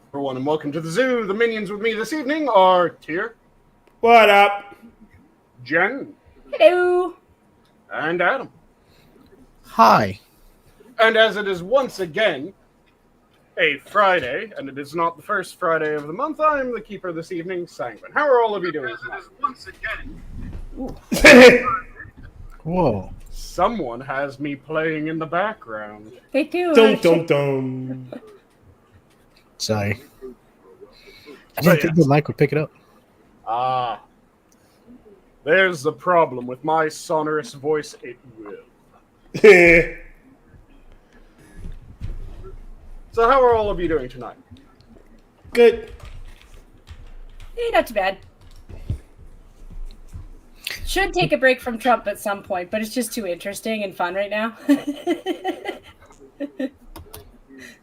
Everyone, and welcome to the zoo. The minions with me this evening are Tyr, What up? Jen, Hello. and Adam. Hi. And as it is once again a Friday, and it is not the first Friday of the month, I am the keeper this evening, Sanguine. How are all of you doing tonight? Once again, Whoa. someone has me playing in the background. They do. Dum dum dum. Sorry. I So, didn't think the mic would pick it up. Ah, there's the problem with my sonorous voice. It will. So how are all of you doing tonight? Good. Not too bad. Should take a break from Trump at some point, but it's just too interesting and fun right now. How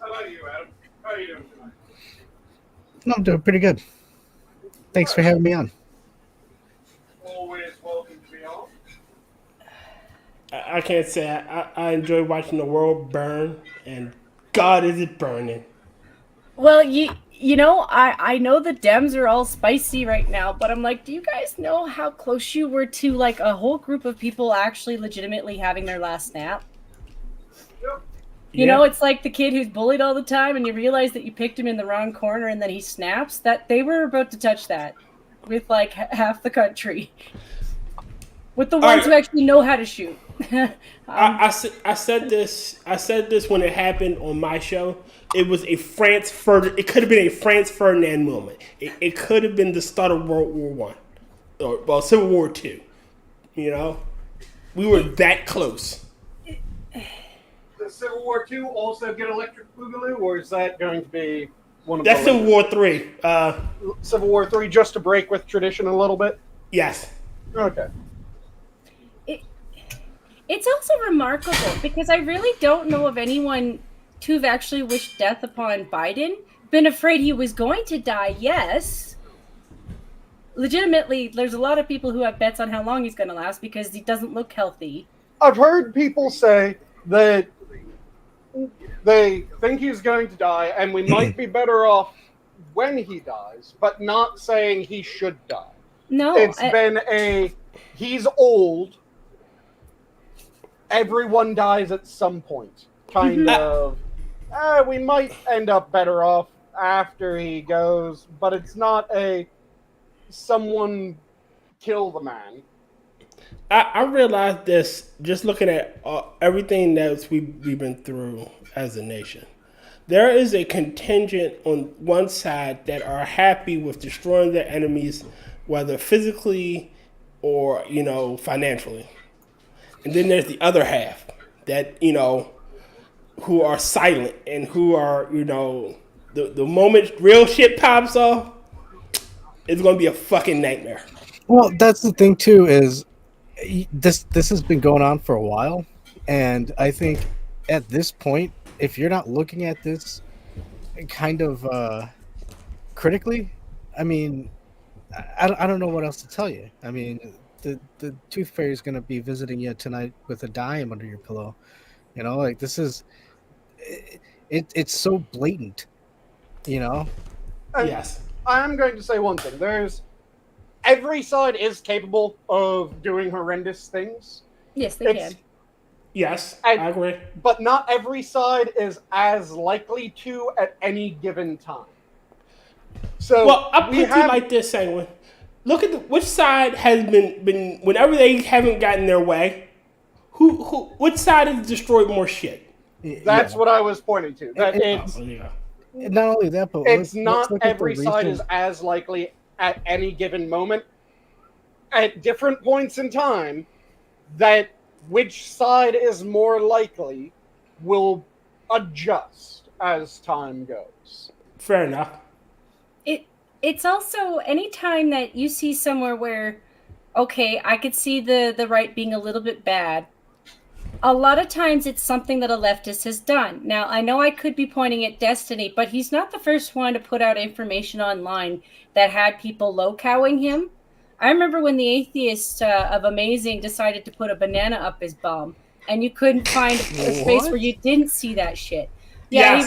about you, Adam? How are you doing tonight? No, I'm doing pretty good. Thanks for having me on. Always welcome to be on. I can't say I enjoy watching the world burn, and God, is it burning? Well, you know, I know the Dems are all spicy right now, but I'm like, do you guys know how close you were to like a whole group of people actually legitimately having their last snap? You know, it's like the kid who's bullied all the time, and you realize that you picked him in the wrong corner, and then he snaps. That they were about to touch that with like half the country, with the ones who actually know how to shoot. I said this when it happened on my show. It was a It could have been a Franz Ferdinand moment. It could have been the start of World War I, or Civil War II. You know, we were that close. Does Civil War II also get Electric Boogaloo, or is that going to be one of That's the Civil War III. Civil War III, just to break with tradition a little bit? Yes. Okay. It's also remarkable because I really don't know of anyone to have actually wished death upon Biden. Been afraid he was going to die, yes. Legitimately, there's a lot of people who have bets on how long he's going to last because he doesn't look healthy. I've heard people say that they think he's going to die, and we might be better off when he dies, but not saying he should die. No. It's been he's old. Everyone dies at some point. Kind of. We might end up better off after he goes, but it's not someone kill the man. I realized this just looking at everything that we've been through as a nation. There is a contingent on one side that are happy with destroying their enemies, whether physically or, financially. And then there's the other half that, who are silent and who are, the moment real shit pops off, it's going to be a fucking nightmare. Well, that's the thing, too, is this has been going on for a while. And I think at this point, if you're not looking at this kind of critically, I mean, I don't know what else to tell you. I mean, the tooth fairy is going to be visiting you tonight with a dime under your pillow. Like this is it's so blatant, And yes. I'm going to say one thing. Every side is capable of doing horrendous things. Yes, they can. Yes, I agree. But not every side is as likely to at any given time. So well, I'll put it like this, Sanguine. Look at which side has been whenever they haven't gotten their way, which side has destroyed more shit? That's what I was pointing to. That not only that, but it's not every side is as likely at any given moment, at different points in time, that which side is more likely will adjust as time goes. Fair enough. It's also any time that you see somewhere where, okay, I could see the right being a little bit bad. A lot of times it's something that a leftist has done. Now, I know I could be pointing at Destiny, but he's not the first one to put out information online that had people low-cowing him. I remember when the atheist of Amazing decided to put a banana up his bum, and you couldn't find a space where you didn't see that shit. Yeah, yes.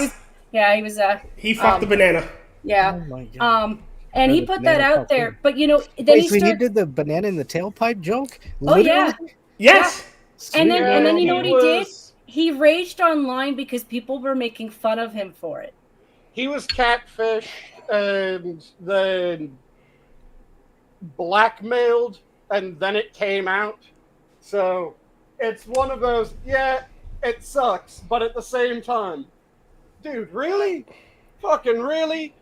he was. He fucked the banana. Yeah. Oh my god. And Or he the put that banana out pudding. there, but then Wait, he so he started. did the banana in the tailpipe joke? Oh Literally? yeah, yeah. Yes. And Sweet then Yeah, you know he what man. he did? was He raged online because people were making fun of him for it. he was catfished and then blackmailed, and then it came out. So it's one of those. Yeah, it sucks, but at the same time, dude, really, fucking really.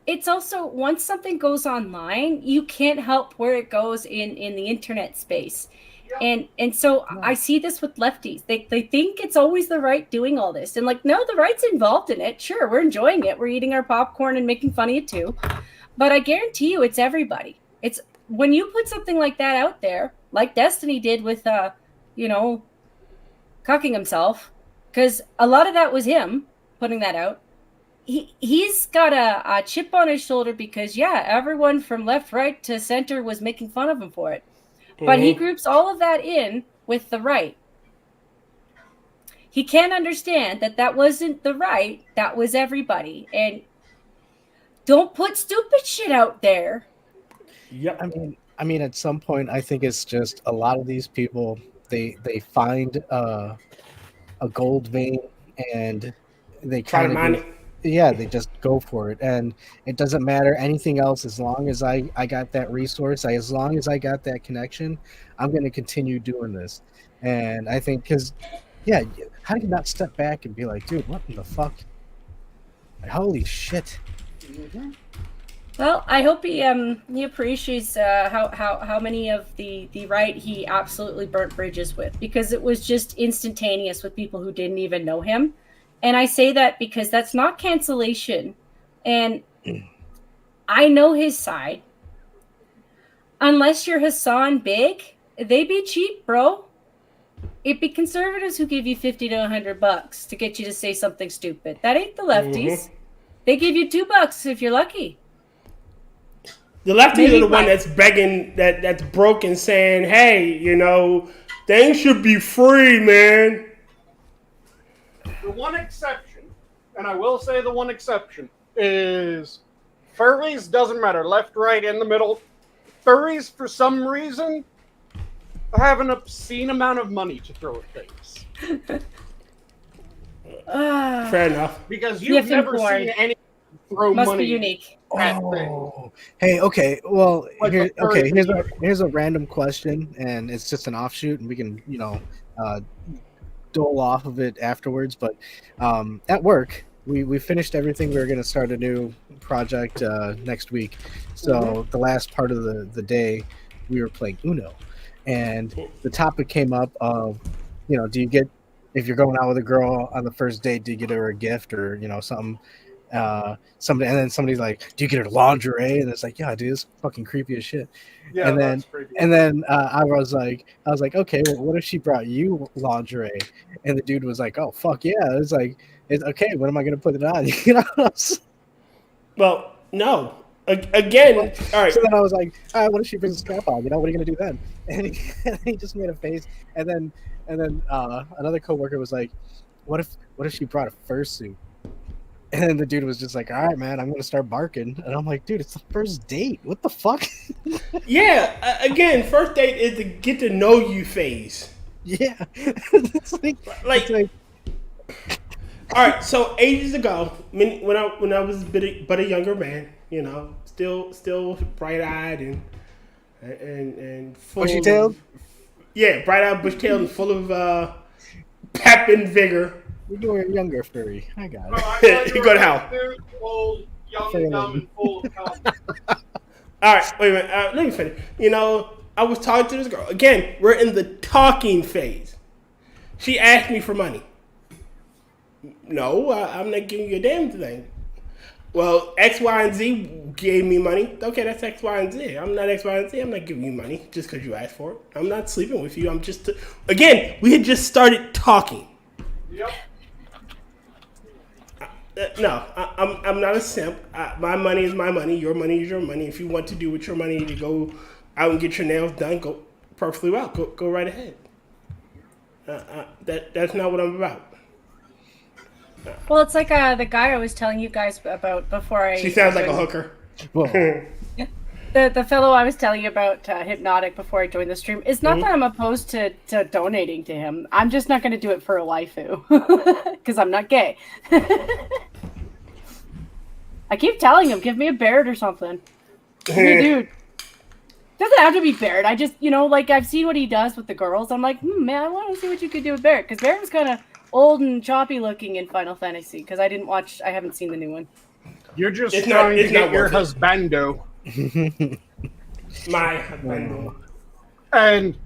It's also once something goes online, you can't help where it goes in the internet space. And so I see this with lefties. They think it's always the right doing all this. And like, no, the right's involved in it. Sure, we're enjoying it. We're eating our popcorn and making fun of it too. But I guarantee you it's everybody. It's when you put something like that out there, like Destiny did with cucking himself, because a lot of that was him putting that out. He's got a chip on his shoulder because everyone from left, right to center was making fun of him for it. But he groups all of that in with the right. He can't understand that wasn't the right, that was everybody. And don't put stupid shit out there. Yep. I mean, at some point, I think it's just a lot of these people. They find a gold vein and they Try to kind of mine just, it. yeah, they just go for it, and it doesn't matter anything else as long as I got that resource. As long as I got that connection, I'm going to continue doing this. And I think because yeah, how do you not step back and be like, dude, what in the fuck? Like, holy shit. Well, I hope he appreciates how many of the right he absolutely burnt bridges with, because it was just instantaneous with people who didn't even know him. And I say that because that's not cancellation. And I know his side. Unless you're Hassan Big, they be cheap, bro. It'd be conservatives who give you $50 to $100 to get you to say something stupid. That ain't the lefties. They give you $2 if you're lucky. The lefties Maybe are the one right. that's begging, that's broken, saying, "Hey, things should be free, man." The one exception, and I will say the one exception, is furries, doesn't matter, left, right, in the middle. Furries, for some reason, have an obscene amount of money to throw at things. Fair enough. Because you've never seen any throw Must money be unique. at things. Oh, hey, okay. Well, Like here's a random question, and it's just an offshoot, and we can dole off of it afterwards. But at work, we finished everything. We were going to start a new project next week. So the last part of the day, we were playing Uno, and the topic came up of, do you get, if you're going out with a girl on the first date, do you get her a gift or something? Somebody, and then somebody's like, do you get her lingerie? And it's like, yeah, dude, it's fucking creepy as shit. Yeah, and that's creepy. then I was like, okay, well, what if she brought you lingerie? And the dude was like, oh fuck yeah. It's like, it's okay, when am I gonna put it on? Well, no. Again, all right. So then I was like, all right, what if she brings a strap on? What are you gonna do then? And he just made a face. And then another coworker was like, what if she brought a fursuit? And then the dude was just like, all right, man, I'm gonna start barking. And I'm like, dude, it's the first date. What the fuck? Yeah. Again, first date is the get to know you phase. Yeah. It's like all right. So ages ago, when I was but a younger man, still bright eyed and full bushy-tailed? Yeah, bright eyed, bushy tailed, and full of pep and vigor. You were a younger furry. I got it. No, I thought You go to hell. Very old, young, dumb, and full of confidence. All right, wait a minute. Let me finish. I was talking to this girl. Again, we're in the talking phase. She asked me for money. No, I'm not giving you a damn thing. Well, X, Y, and Z gave me money. Okay, that's X, Y, and Z. I'm not X, Y, and Z. I'm not giving you money just because you asked for it. I'm not sleeping with you. I'm just... Again, we had just started talking. Yep. No, I'm not a simp. My money is my money. Your money is your money. If you want to do with your money to go out and get your nails done, go perfectly well. Go right ahead. That's not what I'm about. Well, it's like the guy I was telling you guys about before I. She sounds like a hooker. Well, The fellow I was telling you about, Hypnotic, before I joined the stream. It's not that I'm opposed to donating to him. I'm just not going to do it for a waifu because I'm not gay. I keep telling him, give me a Barrett or something. Hey, dude. Doesn't have to be Barrett. I just, like I've seen what he does with the girls. I'm like, man, I want to see what you could do with Barrett, because Barrett was kind of old and choppy looking in Final Fantasy. Because I haven't seen the new one. You're just trying to get your husbando. My husbando. And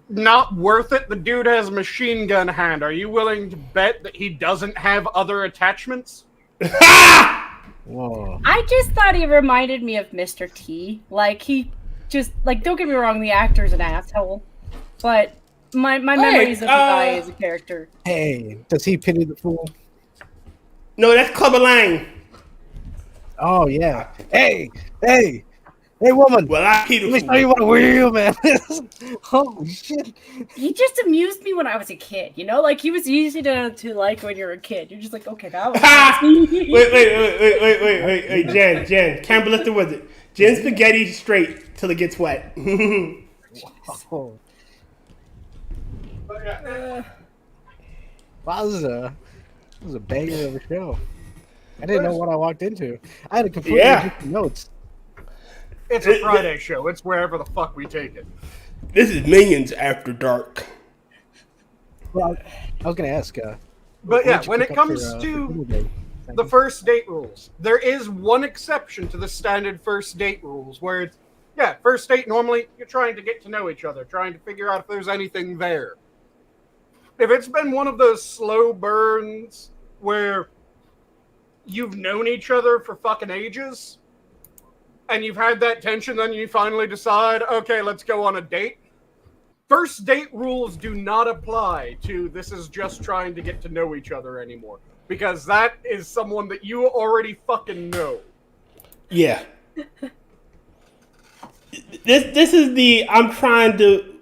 not worth it. The dude has a machine gun hand. Are you willing to bet that he doesn't have other attachments? whoa. I just thought he reminded me of Mr. T. Like, he just, like, don't get me wrong, the actor's an asshole. But my memories of the guy as a character. Hey, does he pity the fool? No, that's Clubber Lang. Oh, yeah. Hey, woman. Well, I pity the Let me fool. show you what a real man is. Holy shit. He just amused me when I was a kid, Like, he was easy to like when you're a kid. You're just like, okay, that was... Wait, Jen. Can't believe the wizard. Jen spaghetti straight till it gets wet. Oh. Wow, this is a banger of a show. I didn't know what I walked into. I had a completely different notes. It's a Friday show. It's wherever the fuck we take it. This is Minions After Dark. Well, I was going to ask. But yeah, when it comes to the first date rules, there is one exception to the standard first date rules where it's, first date, normally you're trying to get to know each other, trying to figure out if there's anything there. If it's been one of those slow burns where you've known each other for fucking ages, and you've had that tension, then you finally decide, okay, let's go on a date. First date rules do not apply to this is just trying to get to know each other anymore. Because that is someone that you already fucking know. Yeah. This is the, I'm trying to,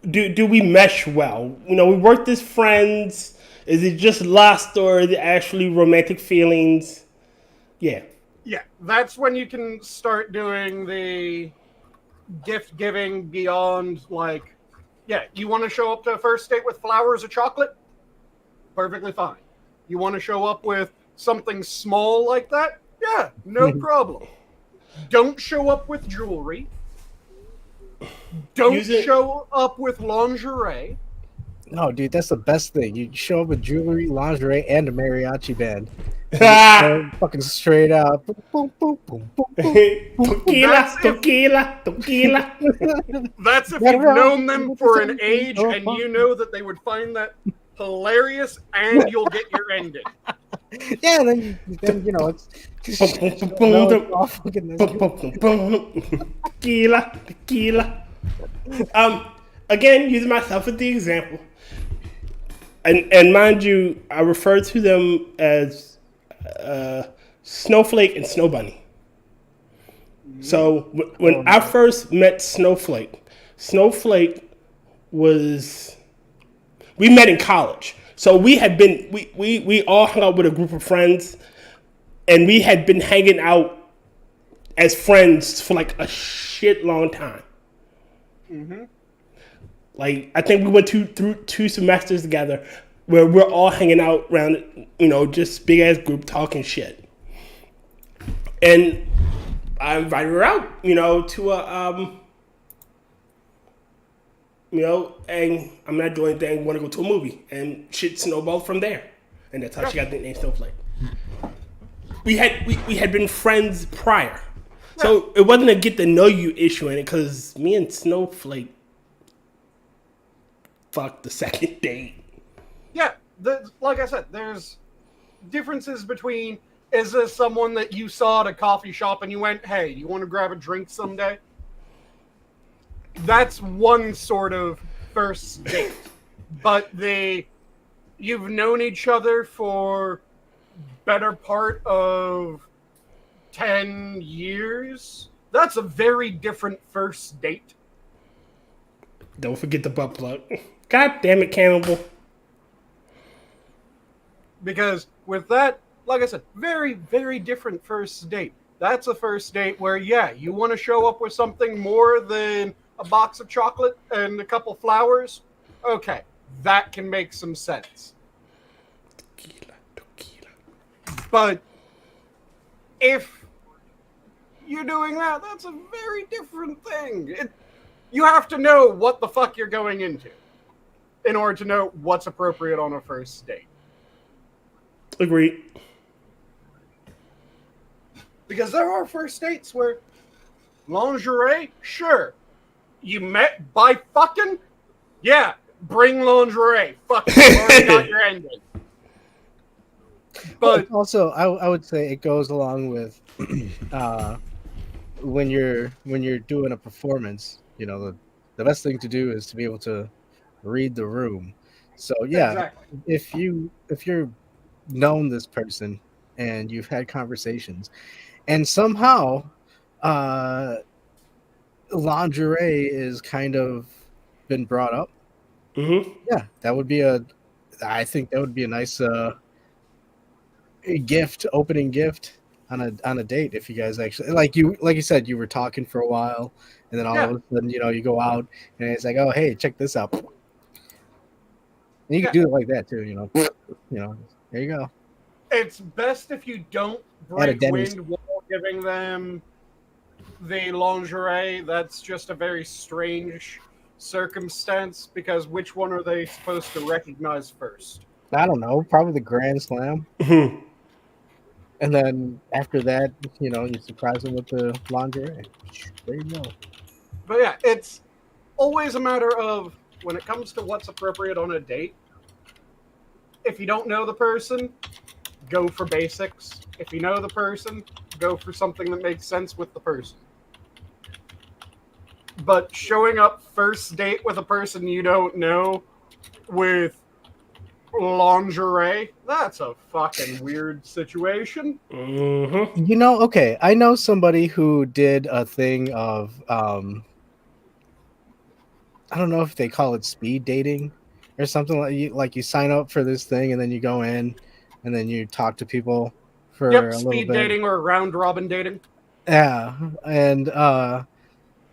do we mesh well? We worked as friends. Is it just lust or is it actually romantic feelings? Yeah. Yeah, that's when you can start doing the gift giving beyond, like, you want to show up to a first date with flowers or chocolate? Perfectly fine. You want to show up with something small like that? Yeah, no problem. Don't show up with jewelry. Don't show up with lingerie. No, dude, that's the best thing. You show up with jewelry, lingerie, and a mariachi band. Fucking straight up. Boom, boom, boom, boom, boom. Tequila. That's if you've known them for an age and you know that they would find that hilarious and you'll get your ending. Yeah, then it's Tequila. Again, using myself as the example. And mind you, I refer to them as Snowflake and Snow Bunny. So when I first met Snowflake was, we met in college. So we had been, we all hung out with a group of friends, and we had been hanging out as friends for like a shit long time. Mm-hmm. Like, I think we went through 2 semesters together where we're all hanging out around, just big ass group talking shit. And I invited her out, to a, and I'm not doing anything, want to go to a movie. And shit snowballed from there. And that's how she got the name Snowflake. We had been friends prior. So it wasn't a get to know you issue in it, because me and Snowflake fucked the second date. Yeah, like I said, there's differences between, is this someone that you saw at a coffee shop and you went, hey, you want to grab a drink someday? That's one sort of first date. But you've known each other for better part of 10 years. That's a very different first date. Don't forget the butt plug. God damn it, Cannibal. Because with that, like I said, very, very different first date. That's a first date where, yeah, you want to show up with something more than a box of chocolate and a couple flowers. Okay, that can make some sense. Tequila. But if you're doing that, that's a very different thing. You have to know what the fuck you're going into in order to know what's appropriate on a first date. Agreed. Because there are first dates where lingerie, sure. You met by fucking? Yeah, bring lingerie. Fuck, you already got your ending. But also, I would say it goes along with when you're doing a performance. You know, the best thing to do is to be able to read the room. So yeah, exactly. if you're known this person and you've had conversations, and somehow lingerie is kind of been brought up, yeah, that would be I think that would be a nice opening gift on a date if you guys actually like you said you were talking for a while and then all of a sudden you go out and it's like, oh hey, check this out. And you can do it like that too, there you go. It's best if you don't break wind while giving them the lingerie. That's just a very strange circumstance because which one are they supposed to recognize first? I don't know, probably the Grand Slam. And then after that, you surprise them with the lingerie. There you go. But yeah, it's always a matter of when it comes to what's appropriate on a date. If you don't know the person, go for basics. If you know the person, go for something that makes sense with the person. But showing up first date with a person you don't know with lingerie, that's a fucking weird situation. Okay, I know somebody who did a thing of I don't know if they call it speed dating or something like you sign up for this thing and then you go in and then you talk to people for a little bit. Speed dating or round robin dating. Yeah, and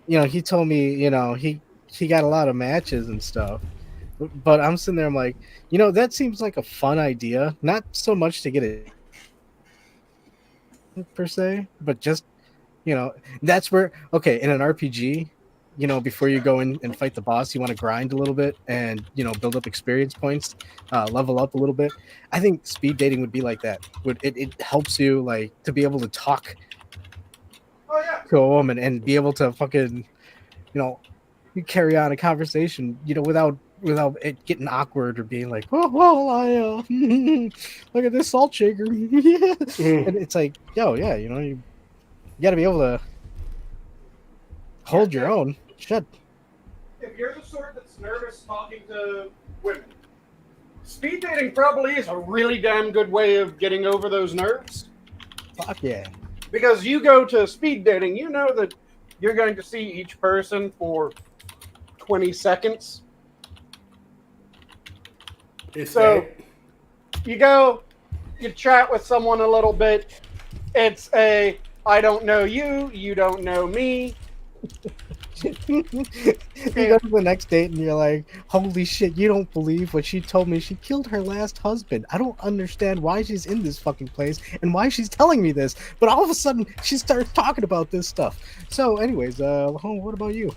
he told me, he got a lot of matches and stuff. But I'm sitting there, I'm like, that seems like a fun idea. Not so much to get it per se, but just, that's where, okay, in an RPG, before you go in and fight the boss, you want to grind a little bit and, build up experience points, level up a little bit. I think speed dating would be like that. It helps you, like, to be able to talk to a woman and be able to fucking, you carry on a conversation, without it getting awkward or being like, oh, well, I look at this salt shaker. And it's like, yo, yeah, you got to be able to hold your own. Shit. If you're the sort that's nervous talking to women, speed dating probably is a really damn good way of getting over those nerves. Fuck yeah. Because you go to speed dating, you know that you're going to see each person for 20 seconds. So you go, you chat with someone a little bit. It's I don't know you, you don't know me. You go to the next date and you're like, holy shit, you don't believe what she told me. She killed her last husband. I don't understand why she's in this fucking place and why she's telling me this. But all of a sudden, she starts talking about this stuff. So anyways, what about you?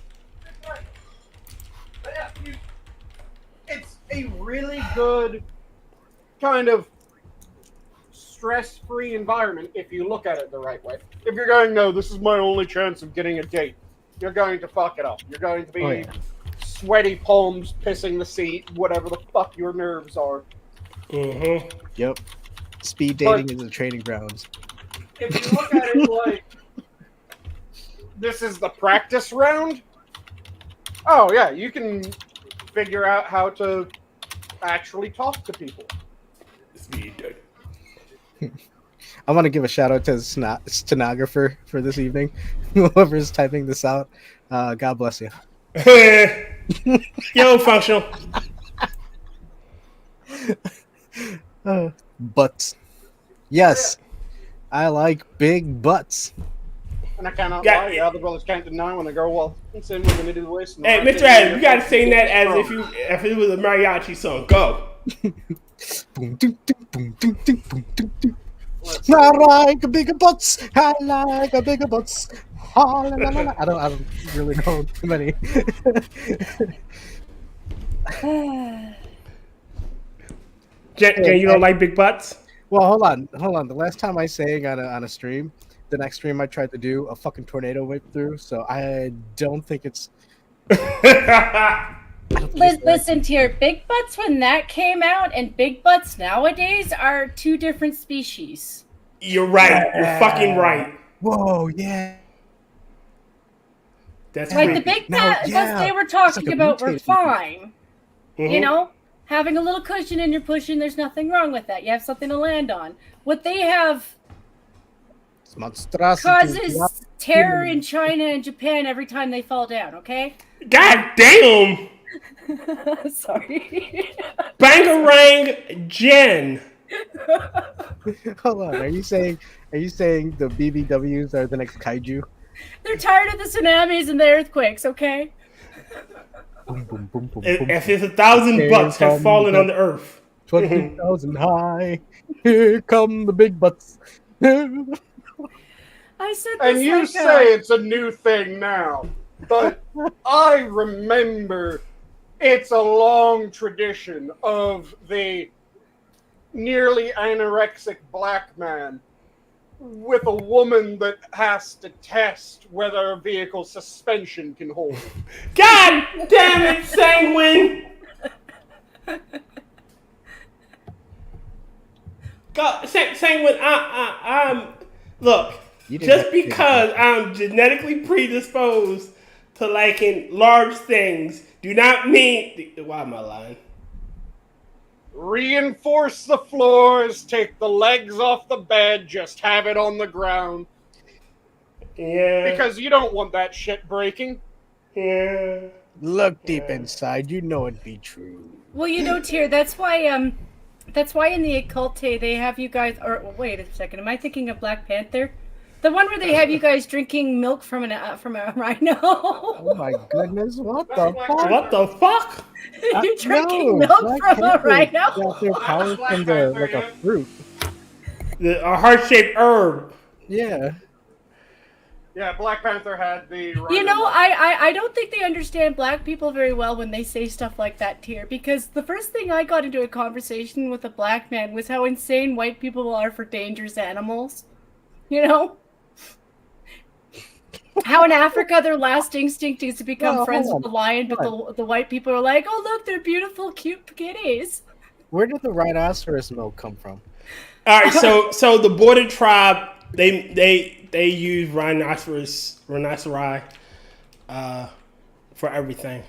It's a really good kind of stress-free environment if you look at it the right way. If you're going, no, this is my only chance of getting a date, you're going to fuck it up. You're going to be sweaty palms, pissing the seat, whatever the fuck your nerves are. Yep. Speed dating is a training grounds. If you look at it like this is the practice round, oh yeah, you can figure out how to actually talk to people. Speed dating. I want to give a shout out to the stenographer for this evening. Whoever's typing this out, God bless you. Yo, functional. Butts. Yes, I like big butts. And I cannot lie, the other brothers can't deny when the girl walks in with the waist. Hey, Mr. Adams, you gotta sing that as if it was a mariachi song. Go. Boom, doo, doo, boom, doo, doo, boom, doo, doo. I like a bigger butts. I like a bigger butts. Ah, la, la, la, la. I don't really know too many. Jen, you don't like big butts? Well, hold on. The last time I sang on a stream, the next stream I tried to do, a fucking tornado went through. So I don't think it's. Listen here, big butts when that came out and big butts nowadays are two different species. You're right. You're fucking right. Whoa, yeah. That's like creepy. The big butts they were talking about were fine. Mm-hmm. You know, having a little cushion in your pushing, there's nothing wrong with that. You have something to land on. What they have causes terror in China and Japan every time they fall down, okay? God damn! Sorry. Bangarang Jen. Hold on. Are you saying the BBWs are the next kaiju? They're tired of the tsunamis and the earthquakes, okay? Boom, boom, boom, boom, if it's 1,000 butts have fallen on the earth. 20,000 high. Here come the big butts. I said this and you say it's a new thing now, but I remember it's a long tradition of the nearly anorexic black man with a woman that has to test whether a vehicle's suspension can hold. God damn it, Sanguine! God, Sanguine, I'm look. Just because I'm genetically predisposed to liking large things, do not mean. Why am I lying? Reinforce the floors, take the legs off the bed, just have it on the ground. Yeah. Because you don't want that shit breaking. Yeah. Look deep inside, you know it'd be true. Well, you know, Tyr, that's why in the occulte they have you guys. Or wait a second, am I thinking of Black Panther? The one where they have you guys drinking milk from a rhino. Oh my goodness! What the fuck? What the fuck? You're drinking milk from a rhino. Got their power from like a fruit. A heart-shaped herb. Yeah. Yeah, Black Panther had the. You know, I don't think they understand black people very well when they say stuff like that, Tyr. Because the first thing I got into a conversation with a black man was how insane white people are for dangerous animals. You know. How in Africa their last instinct is to become friends with the lion, but the white people are like, oh look, they're beautiful, cute kitties. Where did the rhinoceros milk come from? All right, so the border tribe they use rhinoceri for everything.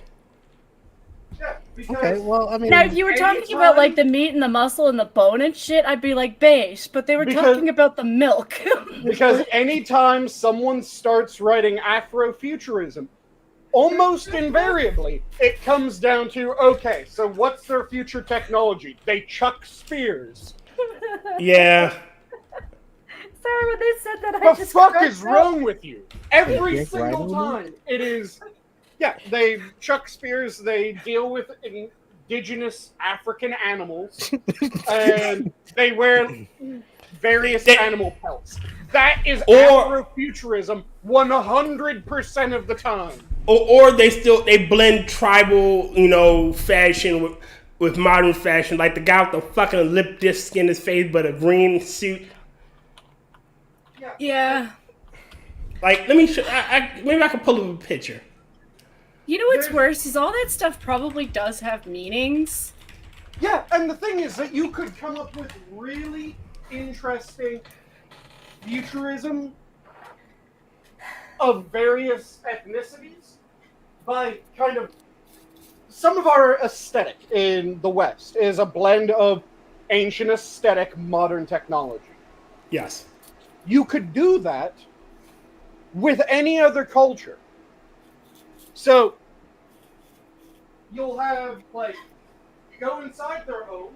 Yeah, okay, well, I mean, now if you were talking about like the meat and the muscle and the bone and shit, I'd be like beige, but they were talking about the milk. Because anytime someone starts writing Afrofuturism, almost invariably it comes down to, okay, so what's their future technology? They chuck spears. Yeah. Sorry, when they said that, I just... What the fuck is wrong with you? Every single time it is... Yeah, they chuck spears, they deal with indigenous African animals, and they wear various animal pelts. That is Afrofuturism 100% of the time. Or they blend tribal, fashion with modern fashion, like the guy with the fucking lip disc in his face but a green suit. Yeah. Like, let me show. Maybe I can pull up a picture. You know what's worse is all that stuff probably does have meanings. Yeah, and the thing is that you could come up with really interesting futurism of various ethnicities by kind of... Some of our aesthetic in the West is a blend of ancient aesthetic, modern technology. Yes. You could do that with any other culture. So, you'll have, like, you go inside their home,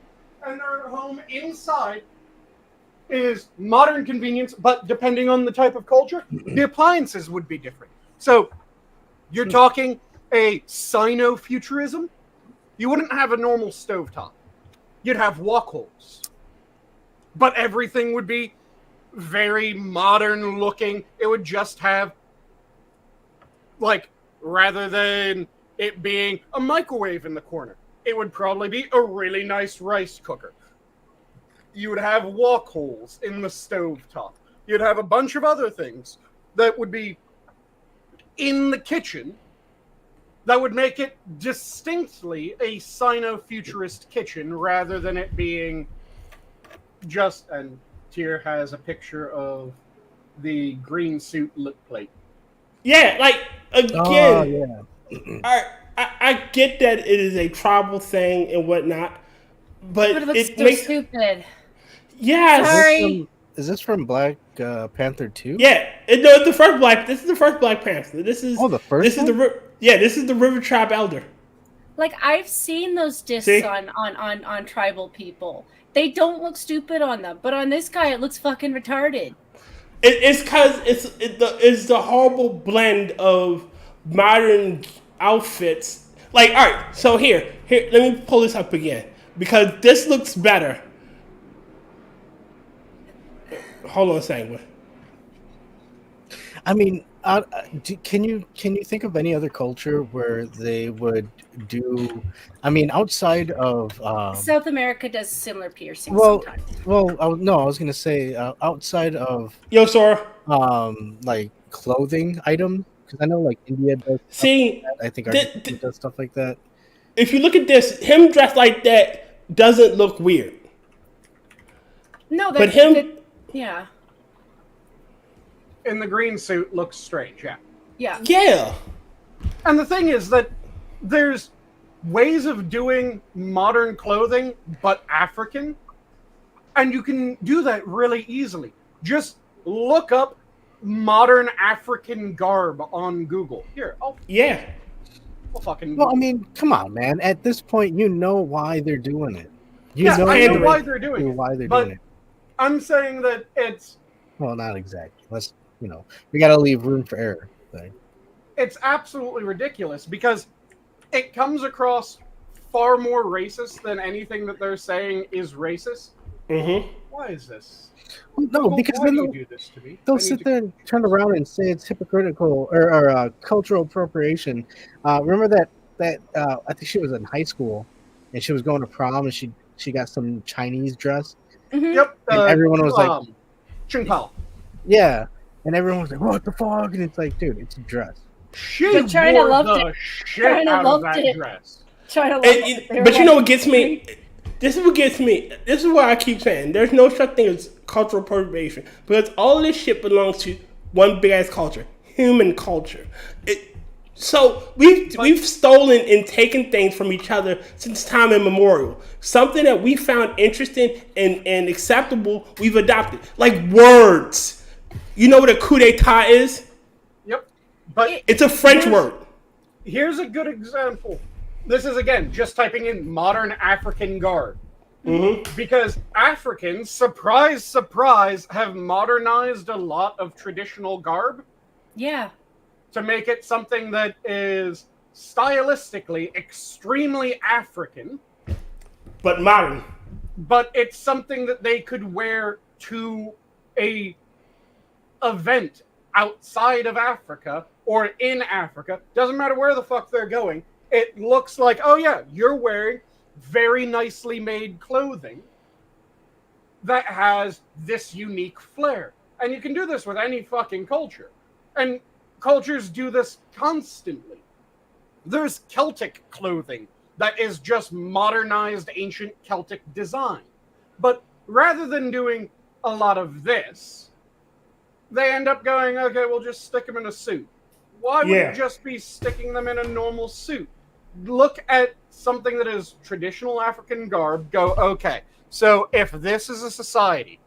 and their home inside is modern convenience, but depending on the type of culture, the appliances would be different. So you're talking a Sino-futurism, you wouldn't have a normal stovetop. You'd have wok holes. But everything would be very modern looking. It would just have, like, rather than it being a microwave in the corner, it would probably be a really nice rice cooker. You would have wok holes in the stovetop. You'd have a bunch of other things that would be in the kitchen that would make it distinctly a Sino-futurist kitchen rather than it being just, and Tyr has a picture of the green suit lip plate. Yeah, like, again, yeah. I get that it is a tribal thing and whatnot, but But it looks it so makes stupid. yes. Sorry. Is this from Black Panther 2? Yeah, no, the first Black. This is the first Black Panther. This is the first. This one? is this is the River Tribe Elder. Like, I've seen those discs See? on tribal people. They don't look stupid on them, but on this guy, it looks fucking retarded. It's because it's the horrible blend of modern outfits. Like, all right, so here, let me pull this up again because this looks better. Hold on a second. I mean, can you think of any other culture where they would do? I mean, outside of South America does similar piercings well, sometimes. no, I was gonna say outside of Yo, Sora. like clothing items, because I know like India does. See, like I think Argentina does stuff like that. If you look at this, him dressed like that doesn't look weird. No, but him, yeah. In the green suit looks strange, yeah. Yeah. Yeah. And the thing is that there's ways of doing modern clothing, but African, and you can do that really easily. Just look up modern African garb on Google. Here, I'll fucking. Well, I mean, come on, man. At this point, you know why they're doing it. I know why they're doing it. I'm saying that it's. Well, not exactly. Let's, we got to leave room for error. It's absolutely ridiculous because it comes across far more racist than anything that they're saying is racist. Mm-hmm. Why is this? No, because then do this to me? They'll sit there and turn around and say it's hypocritical or cultural appropriation. Remember that I think she was in high school and she was going to prom and she got some Chinese dress. Mm-hmm. Yep. And everyone was like, Chung Pao. Yeah. And everyone was like, what the fuck? And it's like, dude, it's a dress. She China wore loved the it. shit China out loved of that it. dress. China loved it. But you know what gets me? This is what gets me. This is why I keep saying there's no such thing as cultural appropriation because all this shit belongs to one big ass culture, human culture. So we've stolen and taken things from each other since time immemorial. Something that we found interesting and acceptable, we've adopted. Like words. You know what a coup d'etat is? Yep. But it's a French word. Here's a good example. This is, again, just typing in modern African garb. Mm-hmm. Because Africans, surprise, surprise, have modernized a lot of traditional garb. Yeah. To make it something that is stylistically extremely African. But modern. But it's something that they could wear to a event outside of Africa or in Africa. Doesn't matter where the fuck they're going. It looks like, oh yeah, you're wearing very nicely made clothing that has this unique flair. And you can do this with any fucking culture. And cultures do this constantly. There's Celtic clothing that is just modernized ancient Celtic design. But rather than doing a lot of this, they end up going, okay, we'll just stick them in a suit. Why would it just be sticking them in a normal suit? Look at something that is traditional African garb, go, okay, so if this is a society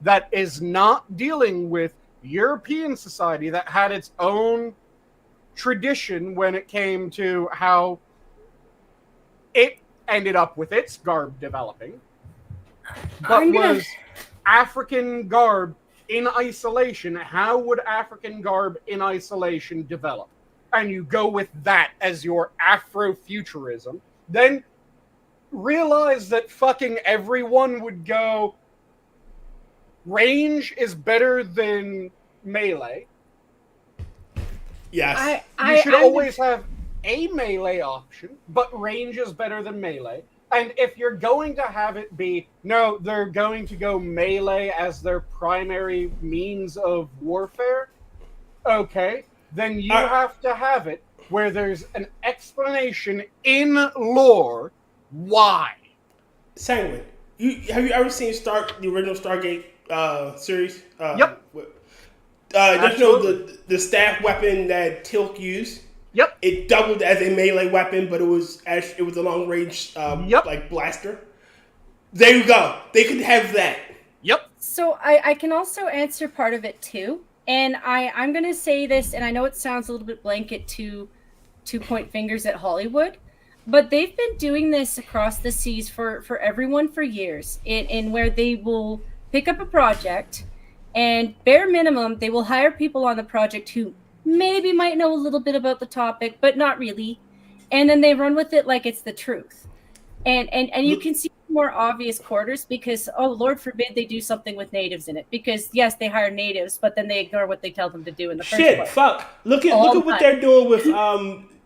that is not dealing with European society that had its own tradition when it came to how it ended up with its garb developing, but was African garb in isolation, how would African garb in isolation develop? And you go with that as your Afrofuturism, then realize that fucking everyone would go, range is better than melee. Yes. You should always have a melee option, but range is better than melee. And if you're going to have it be, no, they're going to go melee as their primary means of warfare, okay, then you have to have it where there's an explanation in lore why. Sanguine, have you ever seen the original Stargate series? Yep. Don't you know the staff weapon that Tilk used? Yep. It doubled as a melee weapon, but it was a long range like blaster. There you go. They could have that. Yep. So I can also answer part of it too. And I'm going to say this, and I know it sounds a little bit blanket to point fingers at Hollywood, but they've been doing this across the seas for everyone for years, in where they will pick up a project, and bare minimum, they will hire people on the project who maybe might know a little bit about the topic, but not really. And then they run with it like it's the truth. And you can see more obvious quarters because, oh, Lord forbid they do something with natives in it. Because, yes, they hire natives, but then they ignore what they tell them to do in the first place. Fuck. Look at what they're doing with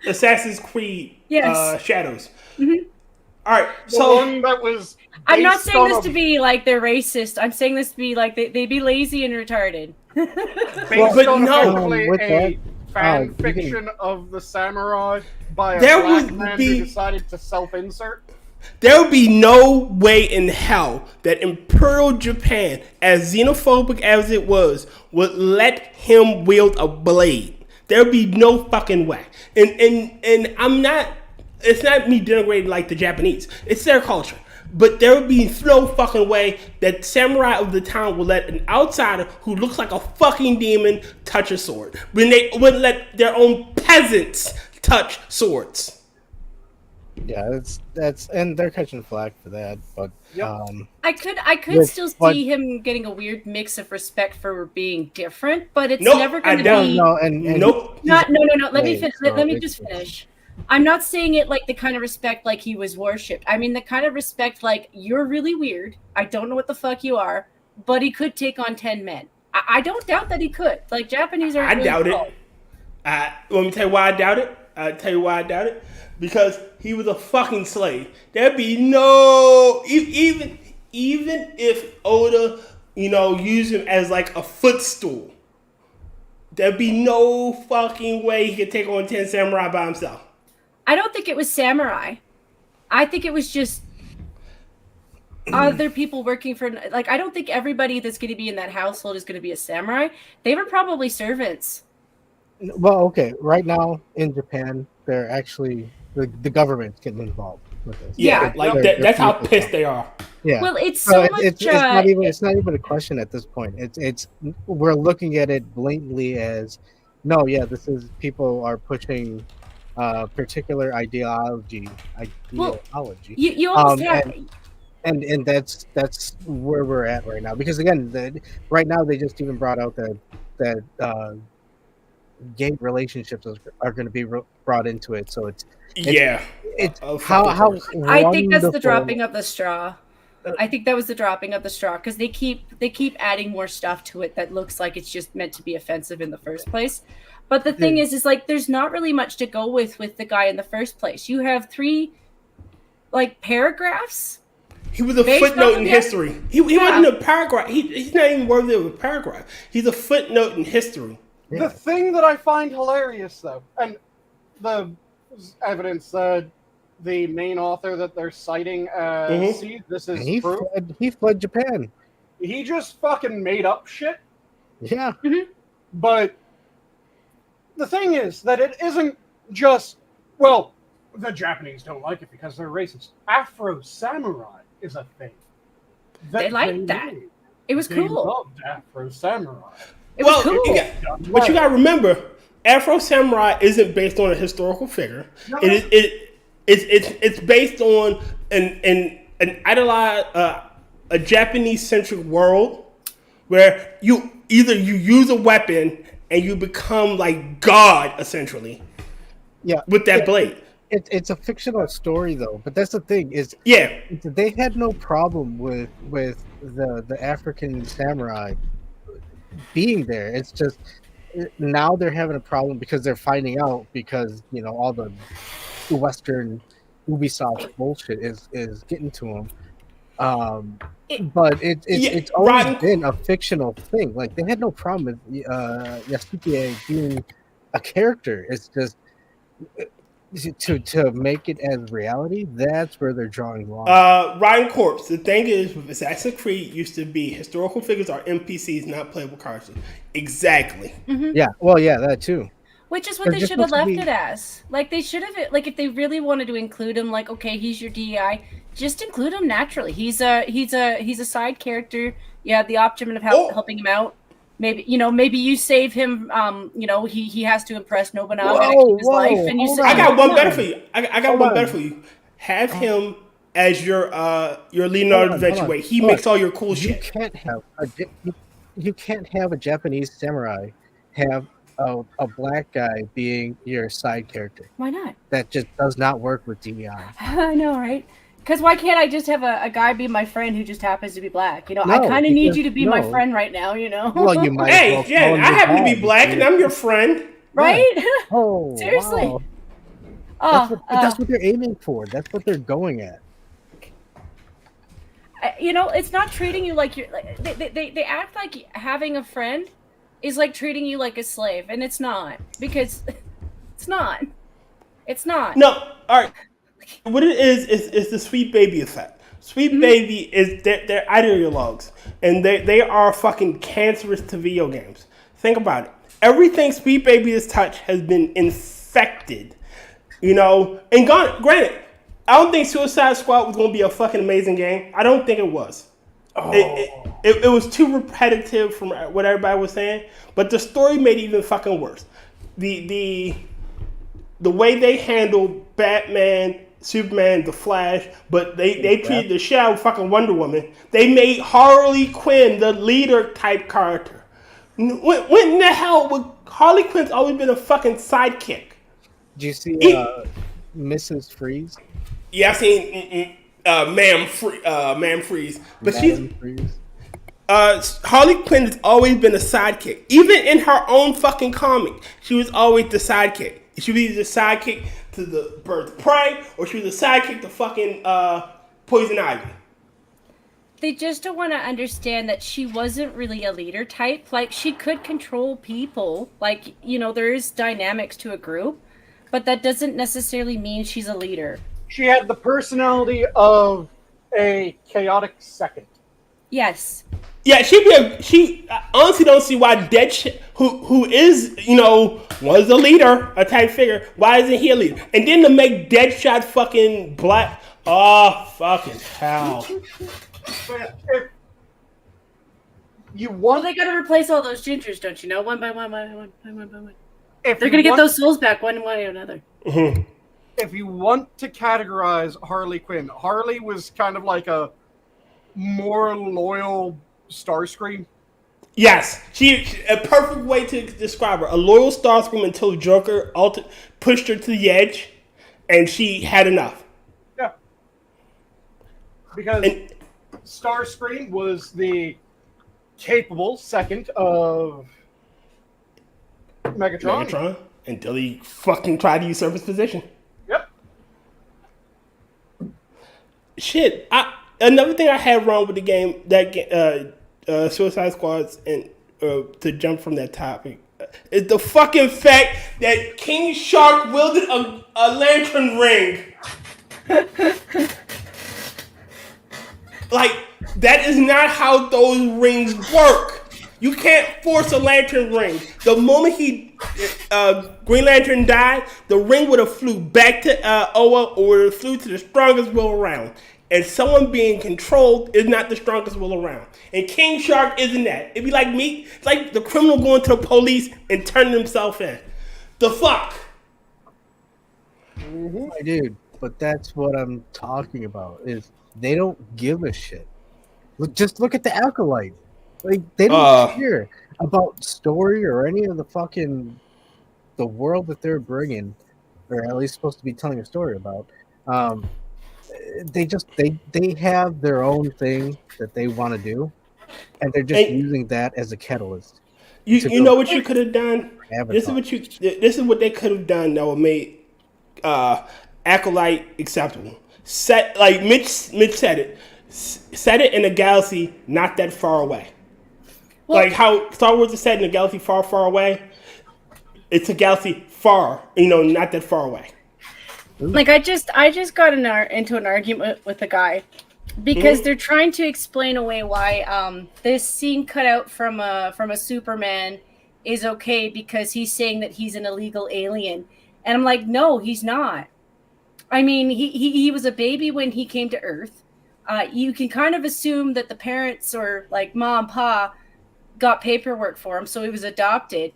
Assassin's Creed Shadows. Mm-hmm. All right, so one that was. I'm not saying this to be like they're racist. I'm saying this to be like they be lazy and retarded. Based on a fan fiction of the samurai by a black man who decided to self-insert. There would be no way in hell that Imperial Japan, as xenophobic as it was, would let him wield a blade. There would be no fucking way. And I'm not. It's not me denigrating like the Japanese. It's their culture. But there would be no fucking way that samurai of the town would let an outsider who looks like a fucking demon touch a sword. When they wouldn't let their own peasants touch swords. Yeah, that's and they're catching flack for that. But I could still see him getting a weird mix of respect for being different, but it's never going to be. No. Let me just finish. I'm not saying it like the kind of respect like he was worshipped. I mean the kind of respect like you're really weird. I don't know what the fuck you are, but he could take on 10 men. I don't doubt that he could. Like Japanese are. I doubt it. Let me tell you why I doubt it. I'll tell you why I doubt it. Because he was a fucking slave. There'd be no even if Oda, used him as like a footstool. There'd be no fucking way he could take on 10 samurai by himself. I don't think it was samurai. I think it was just other people working for, like, I don't think everybody that's going to be in that household is going to be a samurai. They were probably servants. Well, okay. Right now in Japan, they're actually the government's getting involved with this. Yeah, that's how pissed they are. Yeah. Well, it's much. It's not even a question at this point. It's we're looking at it blatantly as, no, yeah, this is people are pushing particular ideology. You almost have. And that's where we're at right now. Because again, right now they just even brought out that gay relationships are going to be brought into it. So it's how I think that's the dropping of the straw. I think that was the dropping of the straw because they keep adding more stuff to it that looks like it's just meant to be offensive in the first place. But the thing is like there's not really much to go with the guy in the first place. You have 3 like paragraphs. He was a footnote in history. He wasn't a paragraph. He's not even worthy of a paragraph. He's a footnote in history. The thing that I find hilarious, though, and the evidence, the main author that they're citing, this is proof. He fled Japan. He just fucking made up shit. Yeah. Mm-hmm. But the thing is that it isn't just, well, the Japanese don't like it because they're racist. Afro samurai is a thing. They liked that. It was cool. They loved Afro samurai. It was cool. But you gotta remember, Afro Samurai isn't based on a historical figure. No. It's based on an idolized a Japanese centric world where you use a weapon and you become like God essentially. Yeah, with that blade. It's a fictional story though, but that's the thing is they had no problem with the African samurai being there. It's just now they're having a problem because they're finding out because all the Western Ubisoft bullshit is getting to them. But it's always been a fictional thing. Like they had no problem with Yasuke being a character. It's just to make it as reality. That's where they're drawing the line. Ryan Corpse. The thing is, with Assassin's Creed, used to be historical figures are NPCs, not playable characters. Exactly. Mm-hmm. Yeah. Well, yeah, that too. Which is what they should have left it as. Like they should have, like if they really wanted to include him, like okay, he's your DEI, just include him naturally. He's a side character. You have the option of helping him out. Maybe maybe you save him. He has to impress Nobunaga to keep his life. And I got one better for you. I got one better for you. Have him as your Leonardo da Vinci way. He makes all your cool shit. You can't have a Japanese samurai have a black guy being your side character. Why not? That just does not work with DEI. I know, right? Because why can't I just have a guy be my friend who just happens to be black? I kind of need you to be my friend right now. Well, you might. Hey, Jen, I happen to be black, and I'm your friend. Right? Oh, seriously. Wow. That's what they're aiming for. That's what they're going at. It's not treating you like you're. They act like having a friend is like treating you like a slave, and it's not, because it's not. It's not. No, all right. What it is the Sweet Baby effect. Sweet Baby is they're ideologues, and they are fucking cancerous to video games. Think about it. Everything Sweet Baby has touched has been infected, and granted, I don't think Suicide Squad was going to be a fucking amazing game. I don't think it was. It was too repetitive from what everybody was saying, but the story made it even fucking worse. The way they handled Batman, Superman, The Flash, but they treated the shit out of fucking Wonder Woman. They made Harley Quinn the leader type character. When in the hell would Harley Quinn's always been a fucking sidekick? Do you see Mrs. Freeze? Yeah, I've seen Ma'am Freeze, but Harley Quinn has always been a sidekick. Even in her own fucking comic, she was always the sidekick. She was either the sidekick to the Birds of Prey, or she was the sidekick to fucking Poison Ivy. They just don't want to understand that she wasn't really a leader type. Like, she could control people. Like, there is dynamics to a group, but that doesn't necessarily mean she's a leader. She had the personality of a chaotic second. Yes. Yeah, she honestly don't see why Deadshot, who is, was a leader, a type figure, why isn't he a leader? And then to make Deadshot fucking black, oh, fucking hell. If you want... Well, they gotta replace all those gingers, don't you know? One by one. If they're gonna get those souls back one way or another. Mm-hmm. If you want to categorize Harley Quinn, Harley was kind of like a more loyal Starscream. Yes, she a perfect way to describe her. A loyal Starscream until Joker pushed her to the edge, and she had enough. Yeah, because Starscream was the capable second of Megatron until he fucking tried to usurp his position. Yep. Shit. Another thing I had wrong with the game, that Suicide Squads, and to jump from that topic, is the fucking fact that King Shark wielded a lantern ring. Like, that is not how those rings work. You can't force a lantern ring. The moment Green Lantern died, the ring would have flew back to Oa, or it flew to the strongest will around. And someone being controlled is not the strongest will around. And King Shark isn't that. It'd be like me. It's like the criminal going to the police and turning himself in. The fuck? Mm-hmm. Dude, but that's what I'm talking about, is they don't give a shit. Just look at the Acolyte. Like they don't care about story or any of the world that they're bringing, or at least supposed to be telling a story about. They have their own thing that they want to do, and they're just using that as a catalyst. You know what you could have done? Avatar. This is what they could have done that would make Acolyte acceptable. Set like Mitch said it. Set it in a galaxy not that far away. Well, like how Star Wars is set in a galaxy far, far away. It's a galaxy far, not that far away. Like I just got into an argument with a guy because they're trying to explain away why this scene cut out from a Superman is okay because he's saying that he's an illegal alien, and I'm like, no, he's not. I mean, he was a baby when he came to Earth. You can kind of assume that the parents or like mom, pa got paperwork for him, so he was adopted.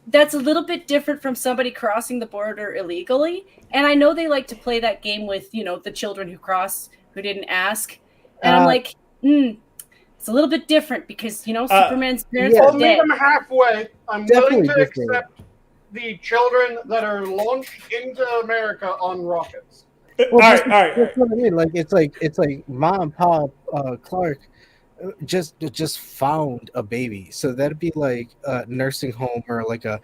That's a little bit different from somebody crossing the border illegally. And I know they like to play that game with, the children who didn't ask. And I'm like, it's a little bit different because, Superman's parents are I'll dead. meet them halfway. I'm willing to accept the children that are launched into America on rockets. Well, that's what I mean. Like it's like mom and pop Clark just found a baby, so that'd be like a nursing home or like a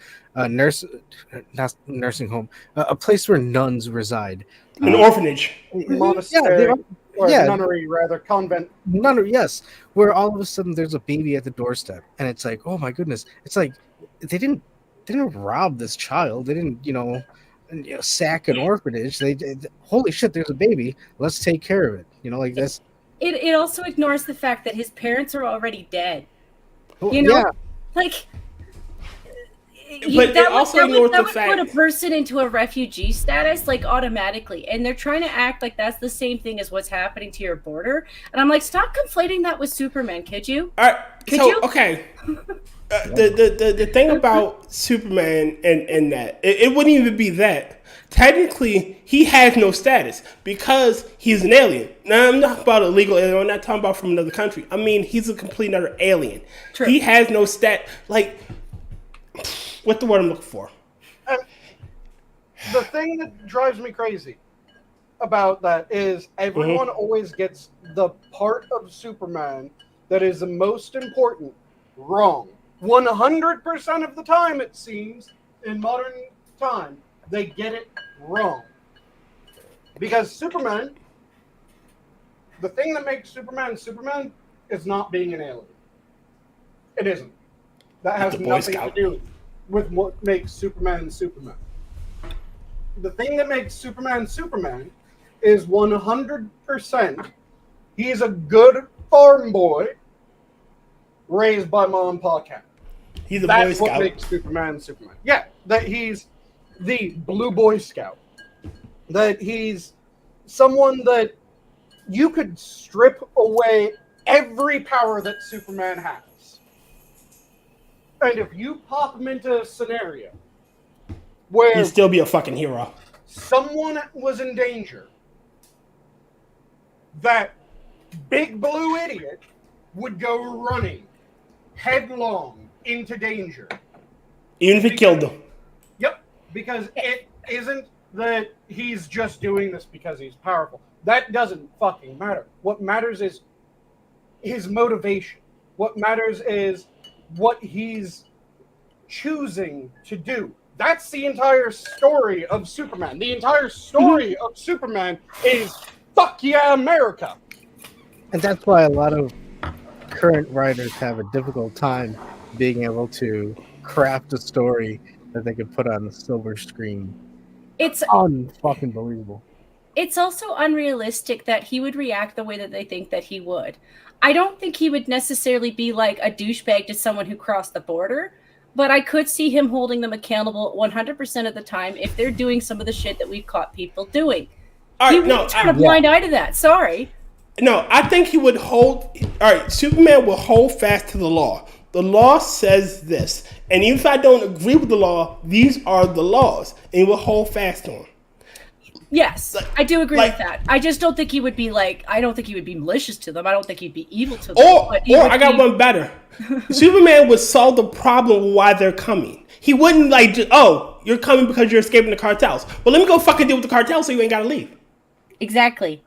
not nursing home, a place where nuns reside, an orphanage, monastery, nunnery, rather, convent. Nunnery, yes, where all of a sudden there's a baby at the doorstep, and it's like, oh my goodness, it's like they didn't rob this child, they didn't sack an orphanage, they holy shit, there's a baby, let's take care of it, like this. It also ignores the fact that his parents are already dead. Like, but that would put a person into a refugee status like automatically, and they're trying to act like that's the same thing as what's happening to your border. And I'm like, stop conflating that with Superman, could you? All right, okay. The thing about Superman and that it wouldn't even be that. Technically, he has no status because he's an alien. Now, I'm not about illegal alien. I'm not talking about from another country. I mean, he's a complete another alien. True. He has no stat. Like, what's the word I'm looking for? The thing that drives me crazy about that is everyone always gets the part of Superman that is the most important wrong. 100% of the time, it seems, in modern time, they get it wrong. Because Superman, the thing that makes Superman Superman is not being an alien. It isn't. That has nothing to do with what makes Superman Superman. The thing that makes Superman Superman is 100% he's a good farm boy raised by mom and pa cat. He's a Boy Scout. That's what makes Superman Superman. Yeah, that he's the Blue Boy Scout. That he's someone that you could strip away every power that Superman has. And if you pop him into a scenario where he'd still be a fucking hero. Someone was in danger, that big blue idiot would go running headlong into danger. Even if it killed them. Yep, because it isn't that he's just doing this because he's powerful. That doesn't fucking matter. What matters is his motivation. What matters is what he's choosing to do. That's the entire story of Superman. The entire story of Superman is fuck yeah, America. And that's why a lot of current writers have a difficult time being able to craft a story that they could put on the silver screen. It's unfucking believable. It's also unrealistic that he would react the way that they think that he would. I don't think he would necessarily be like a douchebag to someone who crossed the border, but I could see him holding them accountable 100% of the time if they're doing some of the shit that we've caught people doing. He wouldn't turn a blind eye to that. Sorry. No, I think he would hold... All right, Superman will hold fast to the law. The law says this. And even if I don't agree with the law, these are the laws. And he will hold fast to them. Yes, Like- I do agree like- with that. I just don't think he would be like. I don't think he would be malicious to them. I don't think he'd be evil to them. Or but he would I got be- one better. Superman would solve the problem why they're coming. He wouldn't like, you're coming because you're escaping the cartels. Well, let me go fucking deal with the cartels so you ain't gotta leave. Exactly.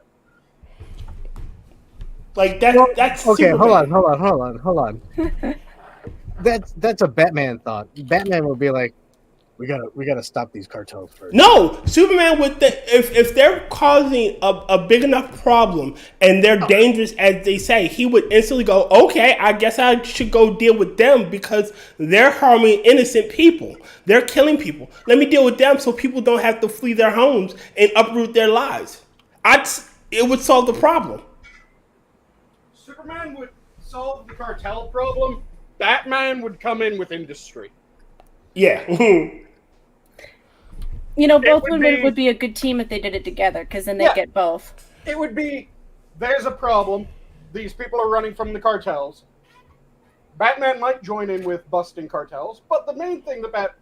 Like that's Okay, Superman. hold on. That's a Batman thought. Batman would be like, we gotta stop these cartels first. No, Superman would if they're causing a big enough problem and they're dangerous as they say, he would instantly go, okay, I guess I should go deal with them because they're harming innocent people. They're killing people. Let me deal with them so people don't have to flee their homes and uproot their lives. It would solve the problem. Superman would solve the cartel problem. Batman would come in with industry. Yeah. You know, both would women be- would be a good team if they did it together, because then they would get both. It would be, there's a problem. These people are running from the cartels. Batman might join in with busting cartels, but the main thing that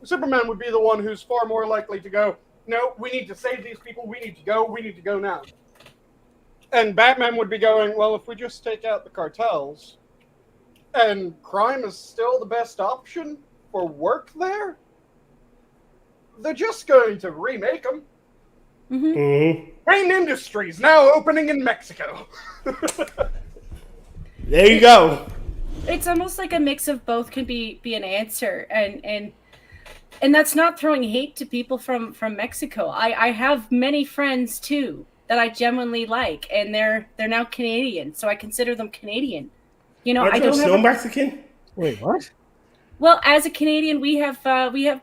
Superman would be the one who's far more likely to go, no, we need to save these people, we need to go now. And Batman would be going, well, if we just take out the cartels, and crime is still the best option for work there, they're just going to remake them. Mm-hmm. Rain Industries now opening in Mexico. There you go. It's almost like a mix of both can be an answer, and that's not throwing hate to people from Mexico. I have many friends too that I genuinely like, and they're now Canadian, so I consider them Canadian. You know, Aren't I you a don't snow have. Mexican? Wait, what? Well, as a Canadian, we have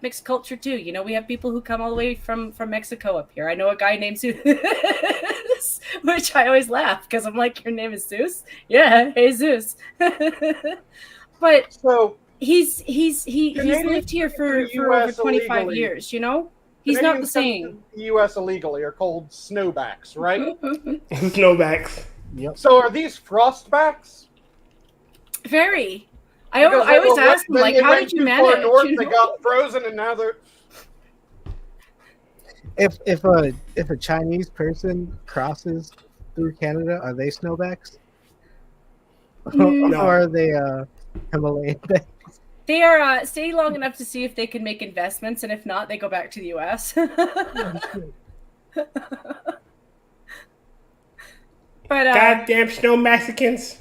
mixed culture too. You know, we have people who come all the way from Mexico up here. I know a guy named Zeus, which I always laugh because I'm like, your name is Zeus? Yeah, hey Zeus. But So he's Canadians lived here for the over US 25 illegally. years. You know, he's not the Canadians sent same. to the U.S. illegally are called snowbacks, right? Snowbacks. Yep. So are these frostbacks? Very. I Because they always were ask them, then like, they how went did you too far manage? North, You They know? got frozen, and now they're. If a Chinese person crosses through Canada, are they snowbacks? No. Or are they Himalayan backs? They are stay long enough to see if they can make investments, and if not, they go back to the U.S. But Goddamn snow Mexicans.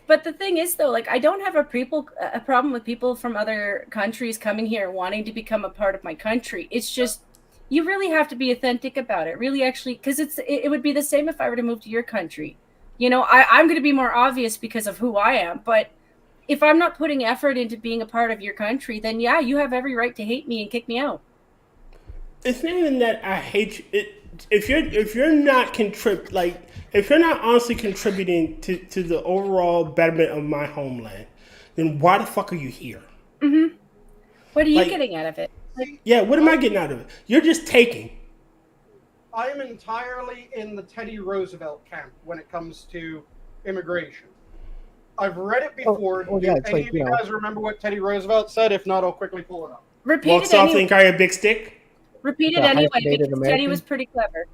But the thing is, though, like, I don't have a problem with people from other countries coming here wanting to become a part of my country. It's just you really have to be authentic about it. Really, actually, because it would be the same if I were to move to your country. You know, I'm going to be more obvious because of who I am. But if I'm not putting effort into being a part of your country, then yeah, you have every right to hate me and kick me out. It's not even that I hate you. If you're not if you're not honestly contributing to the overall betterment of my homeland, then why the fuck are you here? Mm-hmm. What are you Like- getting out of it? Yeah, what am I getting out of it? You're just taking. I am entirely in the Teddy Roosevelt camp when it comes to immigration. I've read it before. Oh, Do yeah, it's any like, of you you know- guys remember what Teddy Roosevelt said? If not, I'll quickly pull it up. Repeat Walk it soft anyway. and carry a big stick. Repeat it The anyway hyphenated because Teddy American? was pretty clever.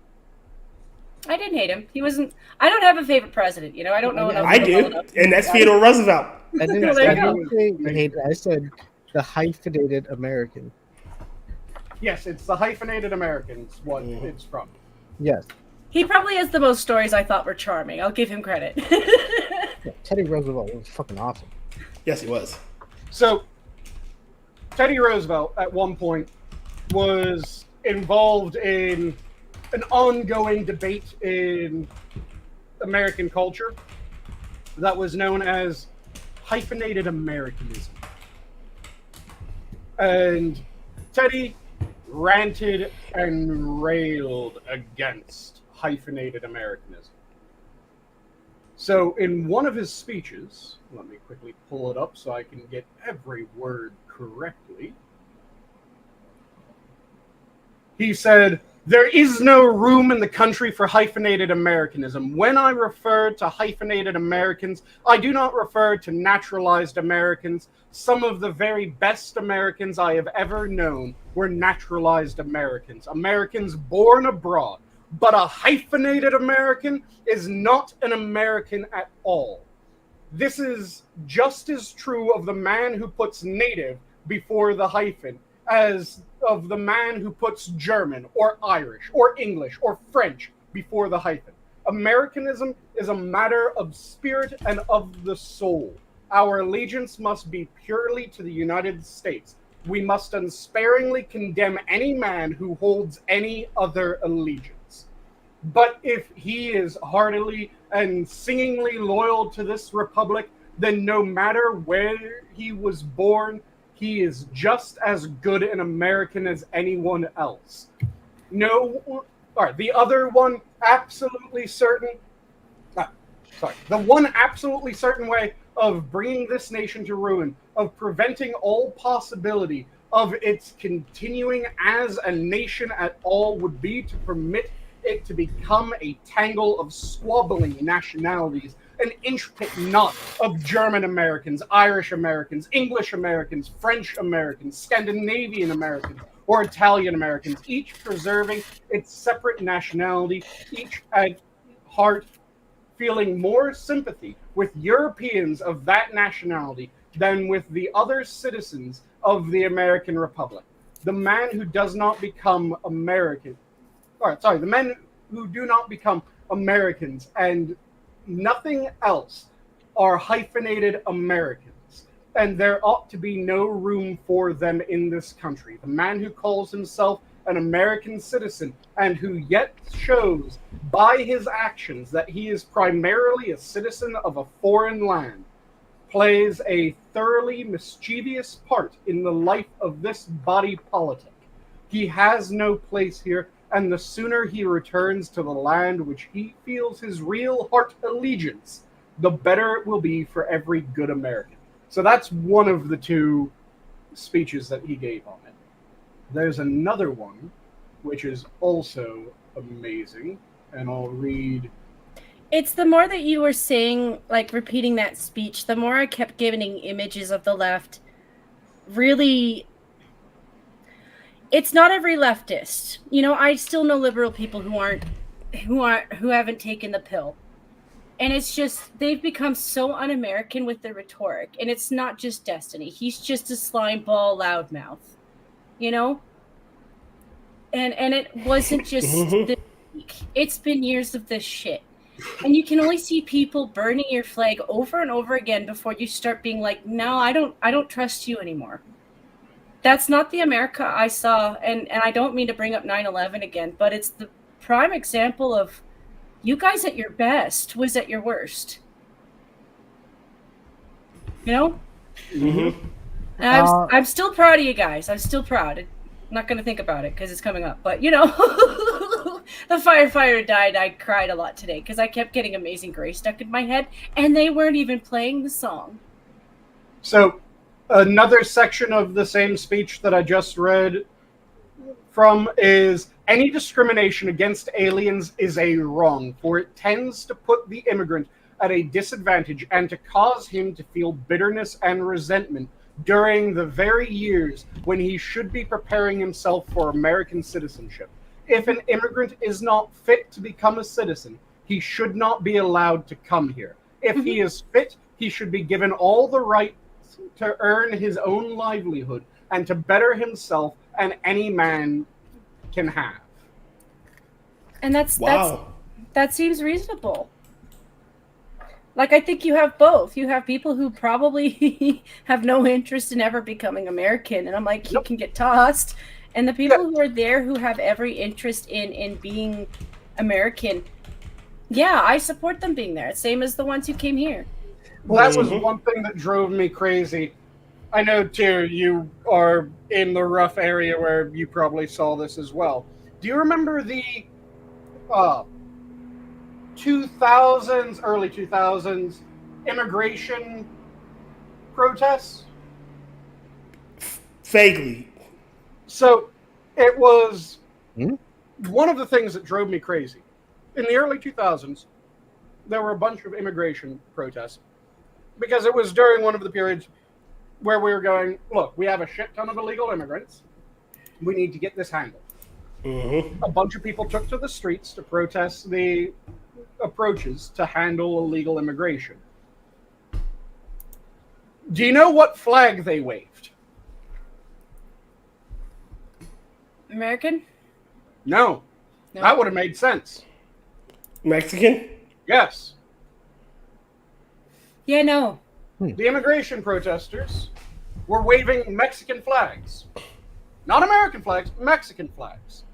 I didn't hate him. He wasn't. I don't have a favorite president. You know, I don't know enough. I about him do, enough. and that's Theodore Roosevelt. I didn't, Well, there I you didn't say hate. I said the hyphenated American. Yes, it's the hyphenated Americans. What it's from. Yes. He probably has the most stories I thought were charming. I'll give him credit. Yeah, Teddy Roosevelt was fucking awesome. Yes, he was. So, Teddy Roosevelt at one point was involved in an ongoing debate in American culture that was known as hyphenated Americanism. And Teddy ranted and railed against hyphenated Americanism. So, in one of his speeches, let me quickly pull it up so I can get every word correctly. He said, There is no room in the country for hyphenated Americanism. When I refer to hyphenated Americans, I do not refer to naturalized Americans. Some of the very best Americans I have ever known were naturalized Americans, Americans born abroad. But a hyphenated American is not an American at all. This is just as true of the man who puts native before the hyphen as of the man who puts German or Irish or English or French before the hyphen. Americanism is a matter of spirit and of the soul. Our allegiance must be purely to the United States. We must unsparingly condemn any man who holds any other allegiance. But if he is heartily and singingly loyal to this republic, then no matter where he was born, he is just as good an American as anyone else. No, all right, the other one, absolutely certain. The one absolutely certain way of bringing this nation to ruin, of preventing all possibility of its continuing as a nation at all, would be to permit it to become a tangle of squabbling nationalities, an intricate knot of German Americans, Irish Americans, English Americans, French Americans, Scandinavian Americans, or Italian Americans, each preserving its separate nationality, each at heart feeling more sympathy with Europeans of that nationality than with the other citizens of the American Republic. The man who does not become American, the men who do not become Americans and nothing else are hyphenated Americans, and there ought to be no room for them in this country. The man who calls himself an American citizen and who yet shows by his actions that he is primarily a citizen of a foreign land plays a thoroughly mischievous part in the life of this body politic. He has no place here, and the sooner he returns to the land which he feels his real heart allegiance, the better it will be for every good American. So that's one of the two speeches that he gave on it. There's another one, which is also amazing, and I'll read. It's the more that you were saying, like repeating that speech, the more I kept getting images of the left. Really, it's not every leftist. You know, I still know liberal people who haven't taken the pill. And it's just, they've become so un-American with their rhetoric. And it's not just Destiny. He's just a slime ball loudmouth. You know? And it wasn't just this week. It's been years of this shit. And you can only see people burning your flag over and over again before you start being like, no, I don't trust you anymore. That's not the America I saw. And I don't mean to bring up 9/11 again, but it's the prime example of you guys at your best was at your worst. You know? Mm-hmm. And I'm still proud of you guys. I'm still proud. I'm not going to think about it because it's coming up. But, you know, the firefighter died. I cried a lot today because I kept getting Amazing Grace stuck in my head, and they weren't even playing the song. So, another section of the same speech that I just read from is, any discrimination against aliens is a wrong, for it tends to put the immigrant at a disadvantage and to cause him to feel bitterness and resentment during the very years when he should be preparing himself for American citizenship. If an immigrant is not fit to become a citizen, he should not be allowed to come here. If he is fit, he should be given all the right to earn his own livelihood and to better himself and any man can have. And that seems reasonable. Like, I think you have both. You have people who probably have no interest in ever becoming American, and I'm like, you can get tossed. And the people who are there who have every interest in being American, yeah, I support them being there. Same as the ones who came here. Well, that was one thing that drove me crazy. I know, too, you are in the rough area where you probably saw this as well. Do you remember the 2000s, early 2000s immigration protests? Vaguely. So it was one of the things that drove me crazy in the early 2000s, there were a bunch of immigration protests because it was during one of the periods where we were going, look, we have a shit ton of illegal immigrants. We need to get this handled. Mm-hmm. A bunch of people took to the streets to protest the approaches to handle illegal immigration. Do you know what flag they waved? American? No. That would have made sense. Mexican? Yes. Yeah, no. The immigration protesters were waving Mexican flags. Not American flags, Mexican flags.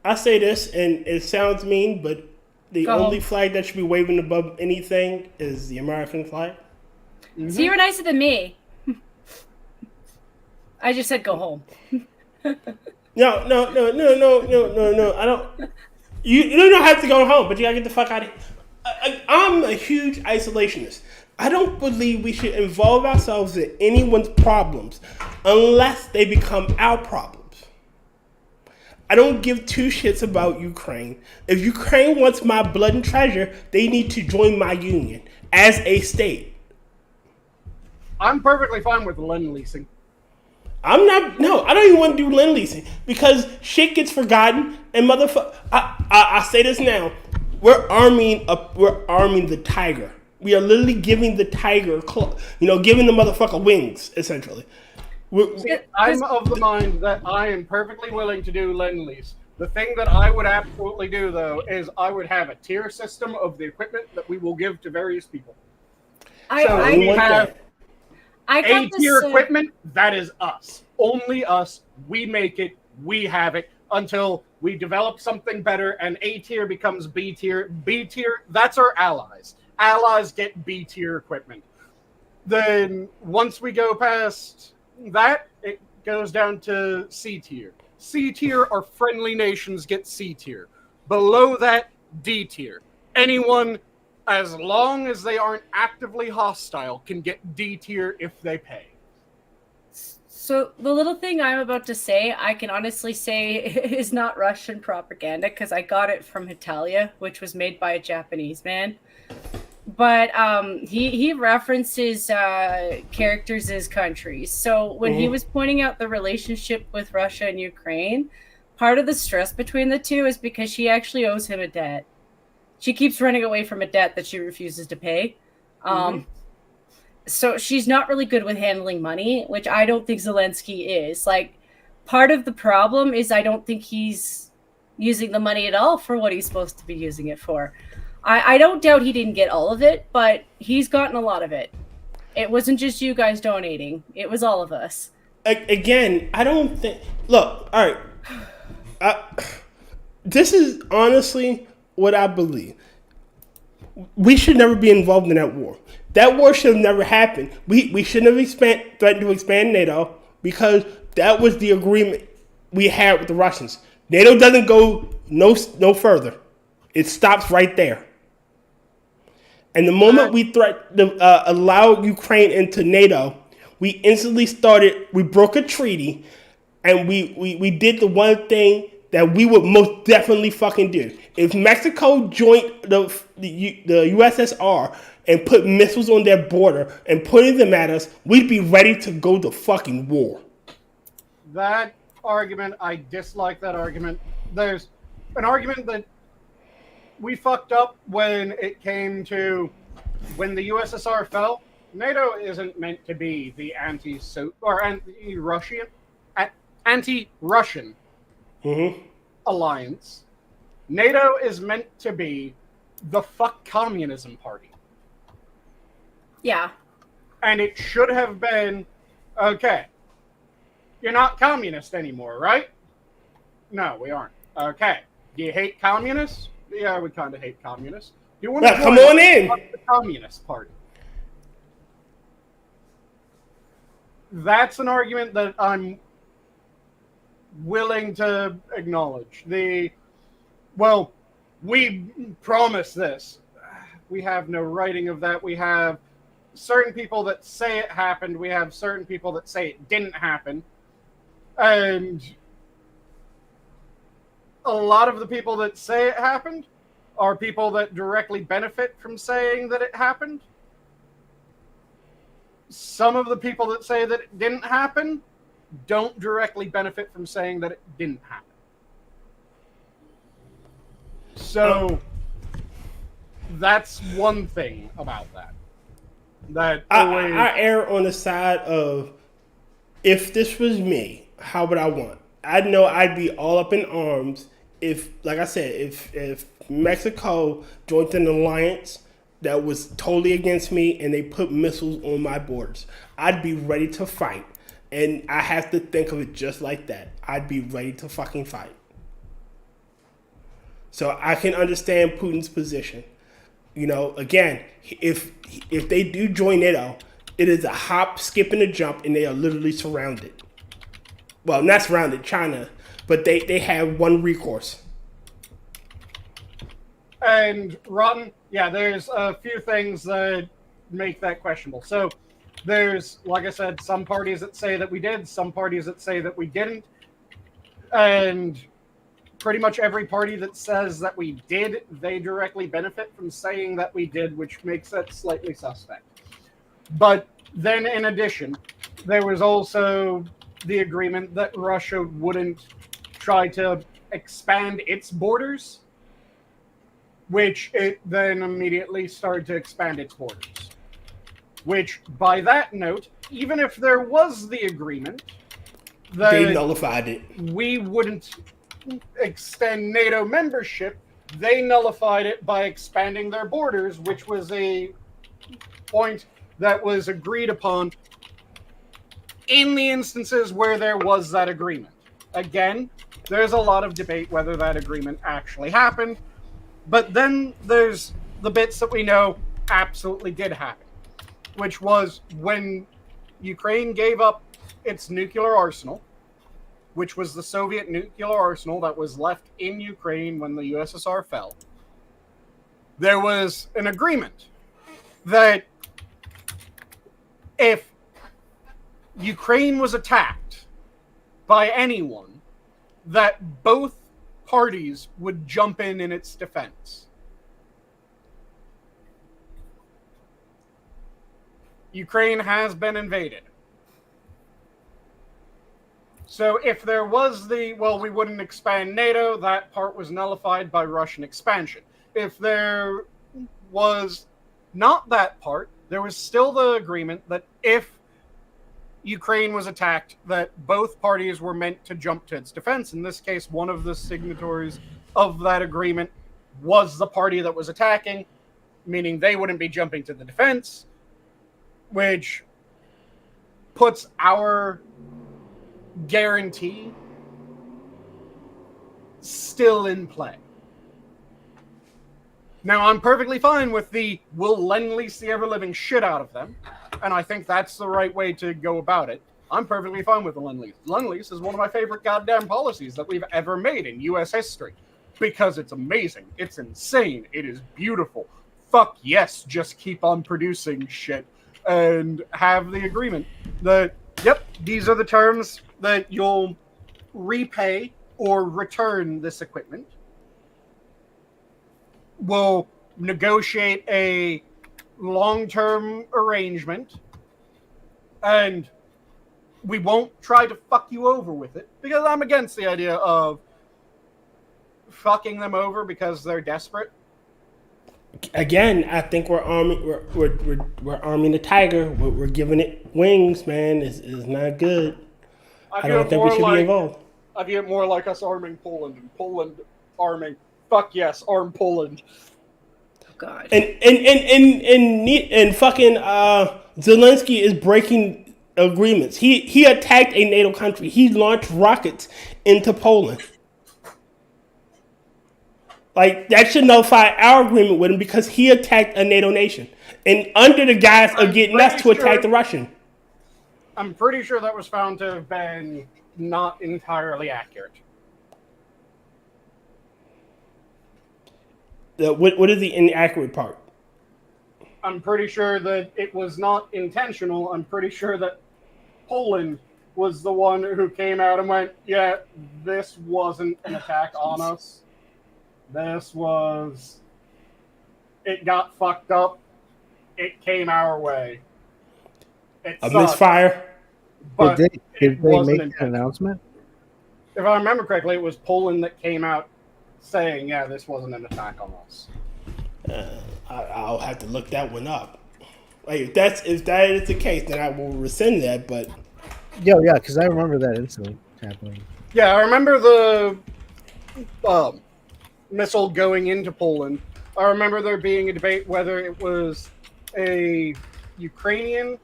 I say this, and it sounds mean, but the Go only home. flag that should be waving above anything is the American flag. Mm-hmm. So you were nicer than me. I just said go home. No. I don't. You don't have to go home, but you gotta get the fuck out of here. I'm a huge isolationist. I don't believe we should involve ourselves in anyone's problems unless they become our problems. I don't give two shits about Ukraine. If Ukraine wants my blood and treasure, they need to join my union as a state. I'm perfectly fine with Lend leasing. I don't even want to do lend leasing because shit gets forgotten and motherfucker. I say this now. We're arming the tiger. We are literally giving the tiger, giving the motherfucker wings, essentially. I'm of the mind that I am perfectly willing to do Lend Lease. The thing that I would absolutely do, though, is I would have a tier system of the equipment that we will give to various people. We have A-tier equipment, that is us. Only us. We make it. We have it until we develop something better and A-tier becomes B-tier. B-tier, that's our allies. Allies get B-tier equipment. Then once we go past that, it goes down to C-tier. C-tier or friendly nations get C-tier. Below that, D-tier. Anyone, as long as they aren't actively hostile, can get D-tier if they pay. So the little thing I'm about to say, I can honestly say is not Russian propaganda because I got it from Hitalia, which was made by a Japanese man. But he references characters as countries. So when he was pointing out the relationship with Russia and Ukraine, part of the stress between the two is because she actually owes him a debt. She keeps running away from a debt that she refuses to pay. So she's not really good with handling money, which I don't think Zelensky is. Like, part of the problem is I don't think he's using the money at all for what he's supposed to be using it for. I don't doubt he didn't get all of it, but he's gotten a lot of it. It wasn't just you guys donating. It was all of us. Again, I don't think... Look, all right. This is honestly what I believe. We should never be involved in that war. That war should have never happened. We shouldn't have threatened to expand NATO because that was the agreement we had with the Russians. NATO doesn't go no further. It stops right there. And the moment we allow Ukraine into NATO, we instantly we broke a treaty, and we did the one thing that we would most definitely fucking do. If Mexico joined the USSR and put missiles on their border and pointed them at us, we'd be ready to go to fucking war. That argument, I dislike that argument. There's an argument that we fucked up when it came to when the USSR fell. NATO isn't meant to be the anti-Russian alliance. NATO is meant to be the fuck communism party. Yeah. And it should have been, okay, you're not communist anymore, right? No, we aren't. Okay. Do you hate communists? Yeah, we kind of hate communists. Do you want to come on in. The Communist Party? That's an argument that I'm willing to acknowledge. We promise this. We have no writing of that. We have certain people that say it happened. We have certain people that say it didn't happen. And a lot of the people that say it happened are people that directly benefit from saying that it happened. Some of the people that say that it didn't happen don't directly benefit from saying that it didn't happen. So that's one thing about that. That always... I err on the side of, if this was me, how would I want? I know I'd be all up in arms if, like I said, if Mexico joined an alliance that was totally against me and they put missiles on my borders. I'd be ready to fight. And I have to think of it just like that. I'd be ready to fucking fight. So I can understand Putin's position. You know, again, if they do join NATO, it is a hop, skip, and a jump, and they are literally surrounded. Well, not surrounded, China, but they have one recourse. And Rotten, yeah, there's a few things that make that questionable. So there's, like I said, some parties that say that we did, some parties that say that we didn't. And pretty much every party that says that we did, they directly benefit from saying that we did, which makes it slightly suspect. But then in addition, there was also the agreement that Russia wouldn't try to expand its borders, which it then immediately started to expand its borders. Which, by that note, even if there was the agreement that they nullified it, we wouldn't extend NATO membership, they nullified it by expanding their borders, which was a point that was agreed upon in the instances where there was that agreement. Again, there's a lot of debate whether that agreement actually happened, but then there's the bits that we know absolutely did happen, which was when Ukraine gave up its nuclear arsenal, which was the Soviet nuclear arsenal that was left in Ukraine when the USSR fell. There was an agreement that if Ukraine was attacked by anyone, that both parties would jump in its defense. Ukraine has been invaded. So if there was we wouldn't expand NATO, that part was nullified by Russian expansion. If there was not that part, there was still the agreement that if Ukraine was attacked, that both parties were meant to jump to its defense. In this case, one of the signatories of that agreement was the party that was attacking, meaning they wouldn't be jumping to the defense, which puts our guarantee still in play. Now, I'm perfectly fine with we'll lend-lease the ever-living shit out of them, and I think that's the right way to go about it. I'm perfectly fine with the lend-lease. Lend-lease is one of my favorite goddamn policies that we've ever made in U.S. history, because it's amazing, it's insane, it is beautiful. Fuck yes, just keep on producing shit, and have the agreement that, yep, these are the terms that you'll repay or return this equipment. We'll negotiate a long-term arrangement, and we won't try to fuck you over with it, because I'm against the idea of fucking them over because they're desperate. Again, I think we're arming the tiger. We're giving it wings, man. It's not good. I don't think we should be involved. I view it more like us arming Poland, and Poland arming. Fuck yes, arm Poland. Oh God. And fucking Zelensky is breaking agreements. He attacked a NATO country. He launched rockets into Poland. Like, that should nullify our agreement with him because he attacked a NATO nation. And under the guise of getting us to attack the Russian. I'm pretty sure that was found to have been not entirely accurate. What is the inaccurate part? I'm pretty sure that it was not intentional. I'm pretty sure that Poland was the one who came out and went, yeah, this wasn't an attack on us. This was... It got fucked up. It came our way. It A sucked, misfire. but did they wasn't make an announcement? If I remember correctly, it was Poland that came out saying, yeah, this wasn't an attack on us. I'll have to look that one up. Like, if that is the case, then I will rescind that. But Yeah, because I remember that incident happening. Yeah, I remember the missile going into Poland. I remember there being a debate whether it was a Ukrainian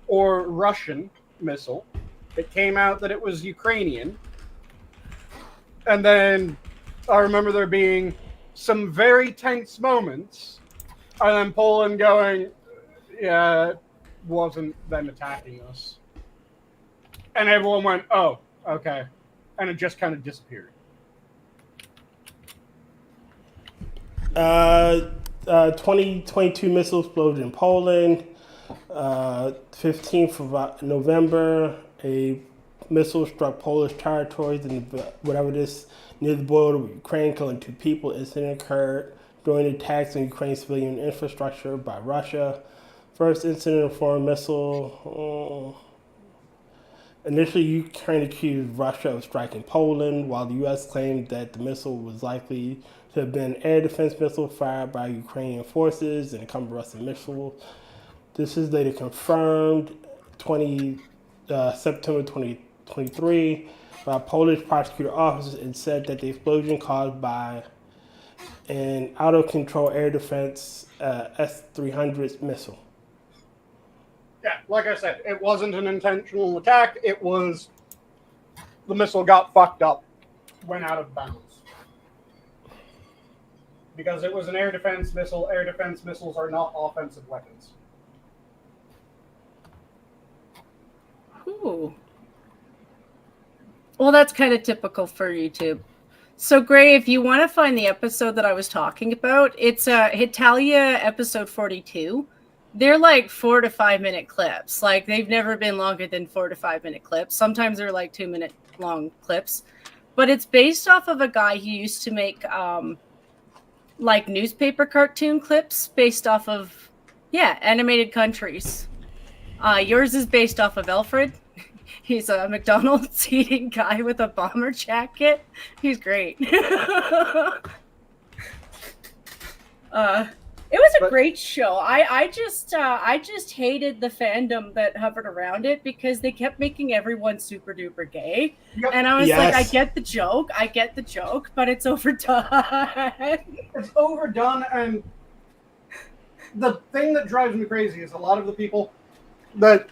or Russian missile. It came out that it was Ukrainian. And then I remember there being some very tense moments, and then Poland going, yeah, it wasn't them attacking us. And everyone went, oh, okay. And it just kind of disappeared. 2022 missile exploded in Poland. 15th of November, a missile struck Polish territories in whatever this near the border with Ukraine, killing 2 people. Incident occurred during attacks on Ukraine's civilian infrastructure by Russia. First incident of foreign missile. Initially, Ukraine accused Russia of striking Poland, while the U.S. claimed that the missile was likely to have been an air defense missile fired by Ukrainian forces and a couple of Russian missiles. This is later confirmed September 2023 by Polish prosecutor officers and said that the explosion caused by an out-of-control air defense S-300 missile. Yeah, like I said, it wasn't an intentional attack. It was the missile got fucked up, went out of bounds. Because it was an air defense missile. Air defense missiles are not offensive weapons. Ooh. Well, that's kind of typical for YouTube. So, Gray, if you want to find the episode that I was talking about, it's Hitalia episode 42. They're like 4 to 5 minute clips. Like, they've never been longer than 4 to 5 minute clips. Sometimes they're like 2 minute long clips. But it's based off of a guy who used to make like newspaper cartoon clips based off of, animated countries. Yours is based off of Alfred. He's a McDonald's eating guy with a bomber jacket. He's great. It was a great show. I just hated the fandom that hovered around it because they kept making everyone super duper gay. Yep. And I was like, I get the joke, but it's overdone. It's overdone, and the thing that drives me crazy is a lot of the people that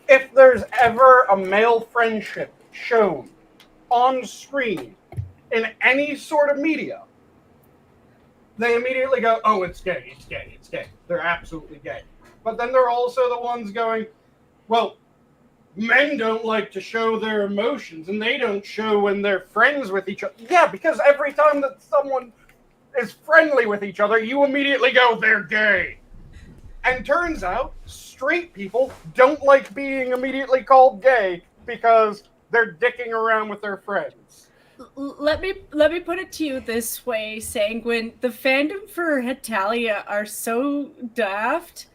if there's ever a male friendship shown on screen in any sort of media, they immediately go, oh, it's gay, it's gay, it's gay. They're absolutely gay. But then they're also the ones going, well, men don't like to show their emotions, and they don't show when they're friends with each other. Yeah, because every time that someone is friendly with each other, you immediately go, they're gay. And turns out, straight people don't like being immediately called gay because they're dicking around with their friends. Let me put it to you this way, Sanguine. The fandom for Hitalia are so daft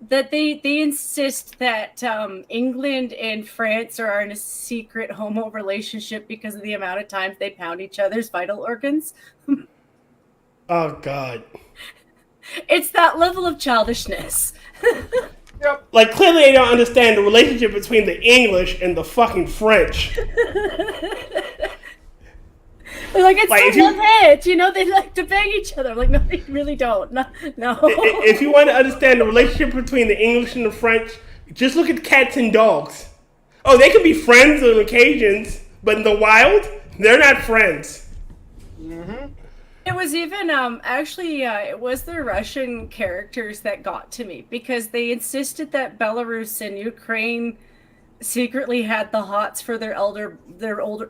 that they insist that England and France are in a secret homo relationship because of the amount of times they pound each other's vital organs. Oh, God. It's that level of childishness. Yep. Like, clearly they don't understand the relationship between the English and the fucking French. They're like, it's like, love it, you know, they like to bang each other. I'm like, no, they really don't. No. If you want to understand the relationship between the English and the French, just look at cats and dogs. Oh, they can be friends on occasions, but in the wild, they're not friends. Mm-hmm. It was even, it was the Russian characters that got to me because they insisted that Belarus and Ukraine secretly had the hots for their older,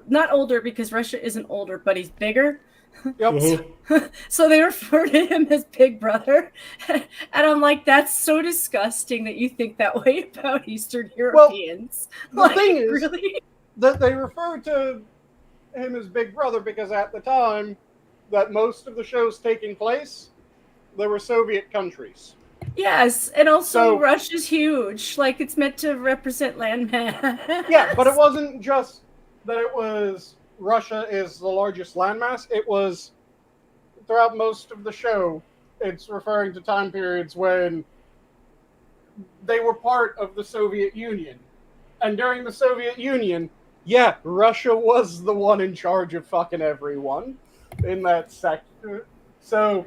not older because Russia isn't older, but he's bigger. Yep. Mm-hmm. So they refer to him as Big Brother. And I'm like, that's so disgusting that you think that way about Eastern Europeans. The Like, thing is really? that they refer to him as Big Brother because at the time that most of the shows taking place, there were Soviet countries. Yes, and also So- Russia's huge. Like, it's meant to represent landmass. Yeah, but it wasn't just that it was Russia is the largest landmass. It was throughout most of the show, it's referring to time periods when they were part of the Soviet Union. And during the Soviet Union, yeah, Russia was the one in charge of fucking everyone in that sector. So,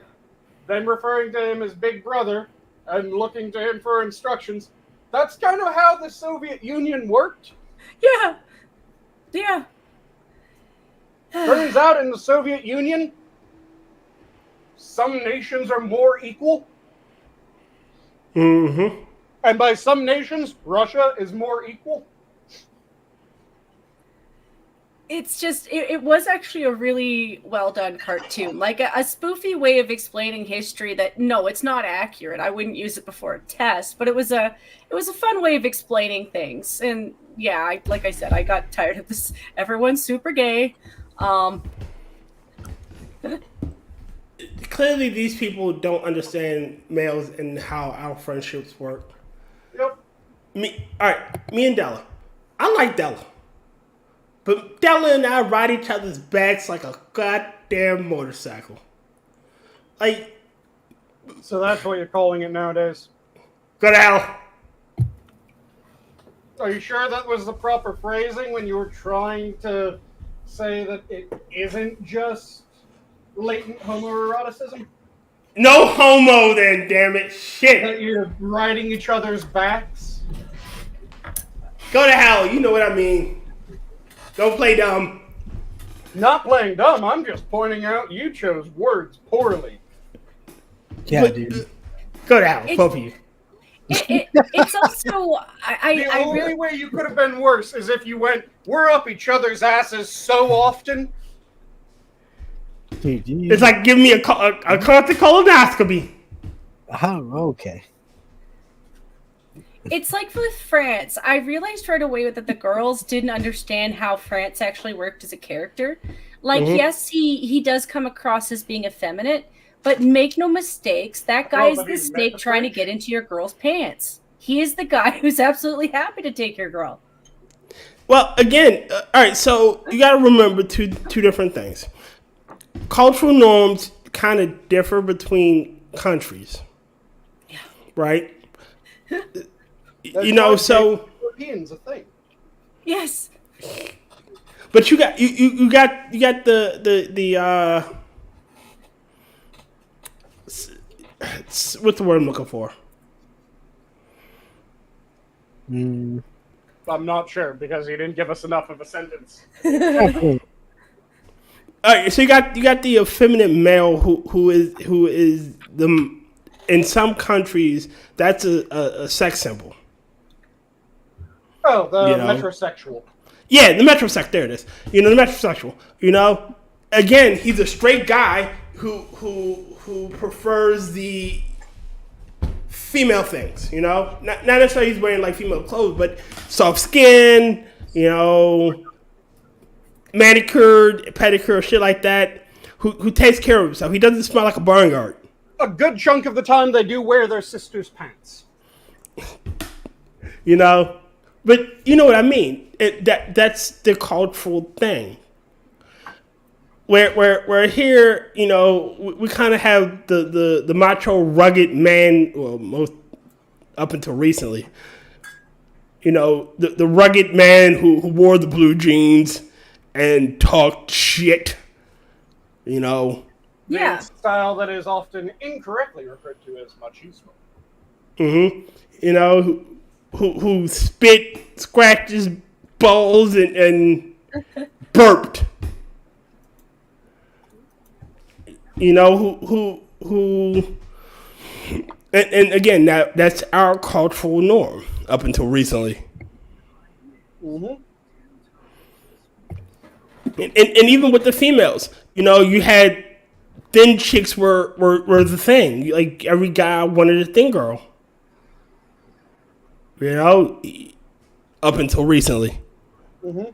them referring to him as Big Brother and looking to him for instructions, that's kind of how the Soviet Union worked. Yeah. Yeah. Turns out in the Soviet Union, some nations are more equal. Mm-hmm. And by some nations, Russia is more equal. It's just, it was actually a really well done cartoon. Like a spoofy way of explaining history that, no, it's not accurate. I wouldn't use it before a test, but it was a fun way of explaining things. And yeah, like I said, I got tired of this. Everyone's super gay. Clearly, these people don't understand males and how our friendships work. Yep. Me and Della. I like Della. But Della and I ride each other's backs like a goddamn motorcycle. Like, So that's what you're calling it nowadays. go to hell. Are you sure that was the proper phrasing when you were trying to say that it isn't just latent homoeroticism? No homo then, damn it. Shit. That you're riding each other's backs? Go to hell. You know what I mean. Don't play dumb. Not playing dumb, I'm just pointing out you chose words poorly. Yeah, But, dude. Go to hell, both of you. It's also, The I only really, way you could have been worse is if you went, we're up each other's asses so often. Dude, It's like giving me a colonoscopy. okay. it's like with France. I realized right away that the girls didn't understand how France actually worked as a character. Like, yes, he does come across as being effeminate, but make no mistakes, that guy is but the he's snake trying to French. get into your girl's pants. He is the guy who's absolutely happy to take your girl. Well, again, all right. So you got to remember two different things. Cultural norms kind of differ between countries. Yeah. Right. That's You know, why so. Europeans a thing. Yes. But you got you got the what's the word I'm looking for? I'm not sure because you didn't give us enough of a sentence. All right, so you got the effeminate male who is the in some countries that's a sex symbol. Oh, the You know? metrosexual. Yeah, the metrosexual. There it is. You know, the metrosexual. You know, again, he's a straight guy who prefers the female things. You know, not necessarily he's wearing like female clothes, but soft skin. You know, manicured, pedicure, shit like that. Who takes care of himself. He doesn't smell like a barnyard. A good chunk of the time they do wear their sister's pants. You know, but you know what I mean. That's the cultural thing. Where here, you know, we kind of have the macho, rugged man. Well, most up until recently, you know, the rugged man who wore the blue jeans and talked shit. You know. Yeah. The style that is often incorrectly referred to as machismo. Mm-hmm. You know, who spit, scratches balls, and burped. You know, who and again, that's our cultural norm up until recently. Mm-hmm. And even with the females, you know, you had thin chicks were the thing. Like every guy wanted a thin girl. You know, up until recently. Mm-hmm.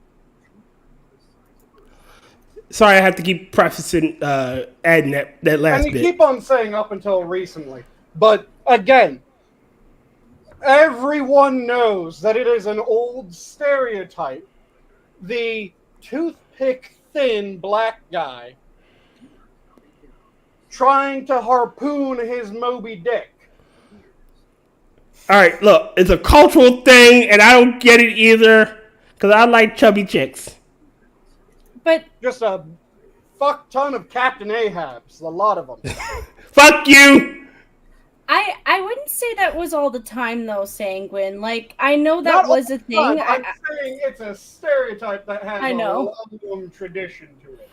Sorry, I have to keep prefacing, adding that last And bit. you keep on saying up until recently. But again, everyone knows that it is an old stereotype. The toothpick-thin black guy trying to harpoon his Moby Dick. All right, look, it's a cultural thing, and I don't get it either, because I like chubby chicks. But Just a fuck ton of Captain Ahabs, a lot of them. Fuck you! I wouldn't say that was all the time though, Sanguine. Like I know that Not all was a the thing. time. I'm saying it's a stereotype that has I know. a long tradition to it.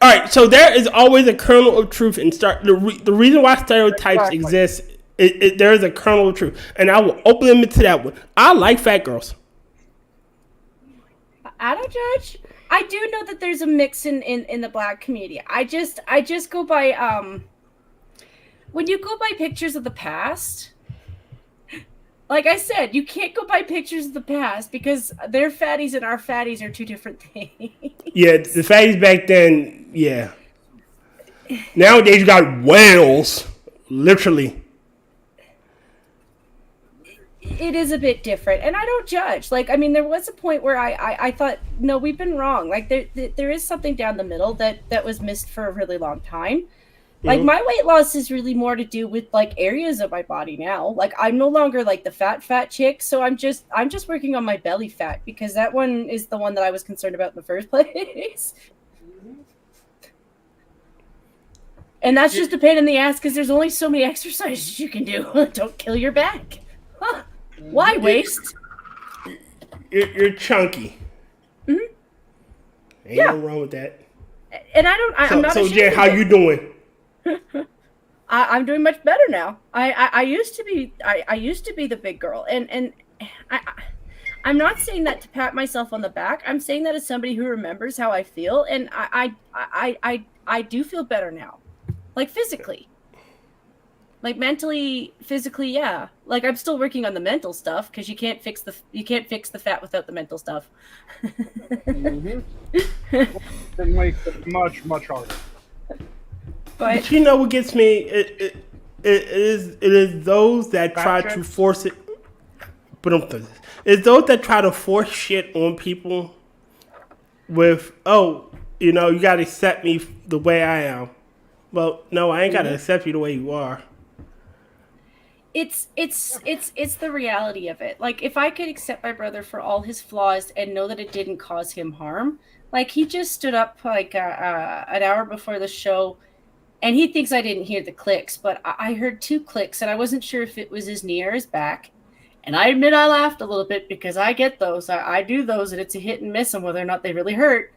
All right, so there is always a kernel of truth in the reason why stereotypes exist. There is a kernel of truth, and I will open them into that one. I like fat girls. I don't judge. I do know that there's a mix in the black community. I just go by when you go by pictures of the past. Like I said, you can't go by pictures of the past because their fatties and our fatties are two different things. Yeah, the fatties back then, yeah. Nowadays you got whales, literally. It is a bit different, and I don't judge. Like, I mean, there was a point where I thought, no, we've been wrong. Like, there is something down the middle that was missed for a really long time. Like, my weight loss is really more to do with like areas of my body now. Like, I'm no longer like the fat chick, so I'm just working on my belly fat because that one is the one that I was concerned about in the first place. And that's just a pain in the ass because there's only so many exercises you can do. Don't kill your back. Huh. Why waste? You're chunky. Mm-hmm. Ain't nothing wrong with that. And I'm not. So Jen, how you doing? I'm doing much better now. I used to be the big girl, and I'm not saying that to pat myself on the back. I'm saying that as somebody who remembers how I feel, and I do feel better now, like physically. Like mentally, physically, yeah. Like I'm still working on the mental stuff because you can't fix the fat without the mental stuff. Mm-hmm. It makes it much harder. But you know what gets me? It is those that try to force it. But it's those that try to force shit on people with, oh, you know, you gotta accept me the way I am. Well, no, I ain't gotta accept you the way you are. it's the reality of it. Like if I could accept my brother for all his flaws and know that it didn't cause him harm, like he just stood up like an hour before the show, and he thinks I didn't hear the clicks, but I heard 2 clicks, and I wasn't sure if it was his knee or his back. And I admit I laughed a little bit because I get those. I do those, and it's a hit and miss on whether or not they really hurt.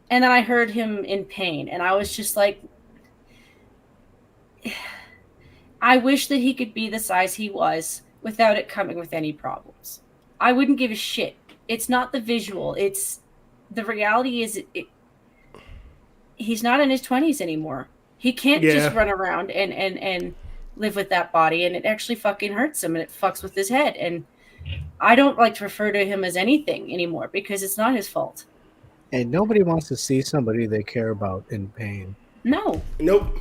And then I heard him in pain, and I was just like, I wish that he could be the size he was without it coming with any problems. I wouldn't give a shit. It's not the visual. It's the reality is he's not in his 20s anymore. He can't just run around and live with that body, and it actually fucking hurts him, and it fucks with his head. And I don't like to refer to him as anything anymore because it's not his fault. And nobody wants to see somebody they care about in pain. No. Nope.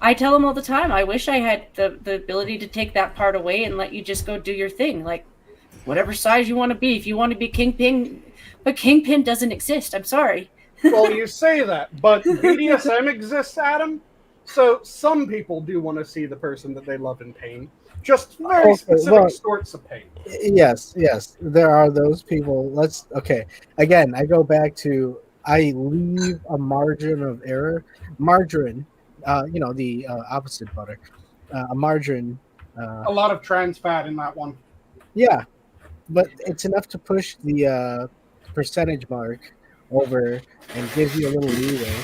I tell him all the time, I wish I had the ability to take that part away and let you just go do your thing. Like, whatever size you want to be. If you want to be Kingpin, but Kingpin doesn't exist. I'm sorry. Well, you say that, but BDSM exists, Adam. So some people do want to see the person that they love in pain. Just very specific sorts of pain. Yes, there are those people. Again, I go back to I leave a margin of error. Margarine, the opposite butter. A margarine. A lot of trans fat in that one. Yeah, but it's enough to push the percentage mark over and give you a little leeway.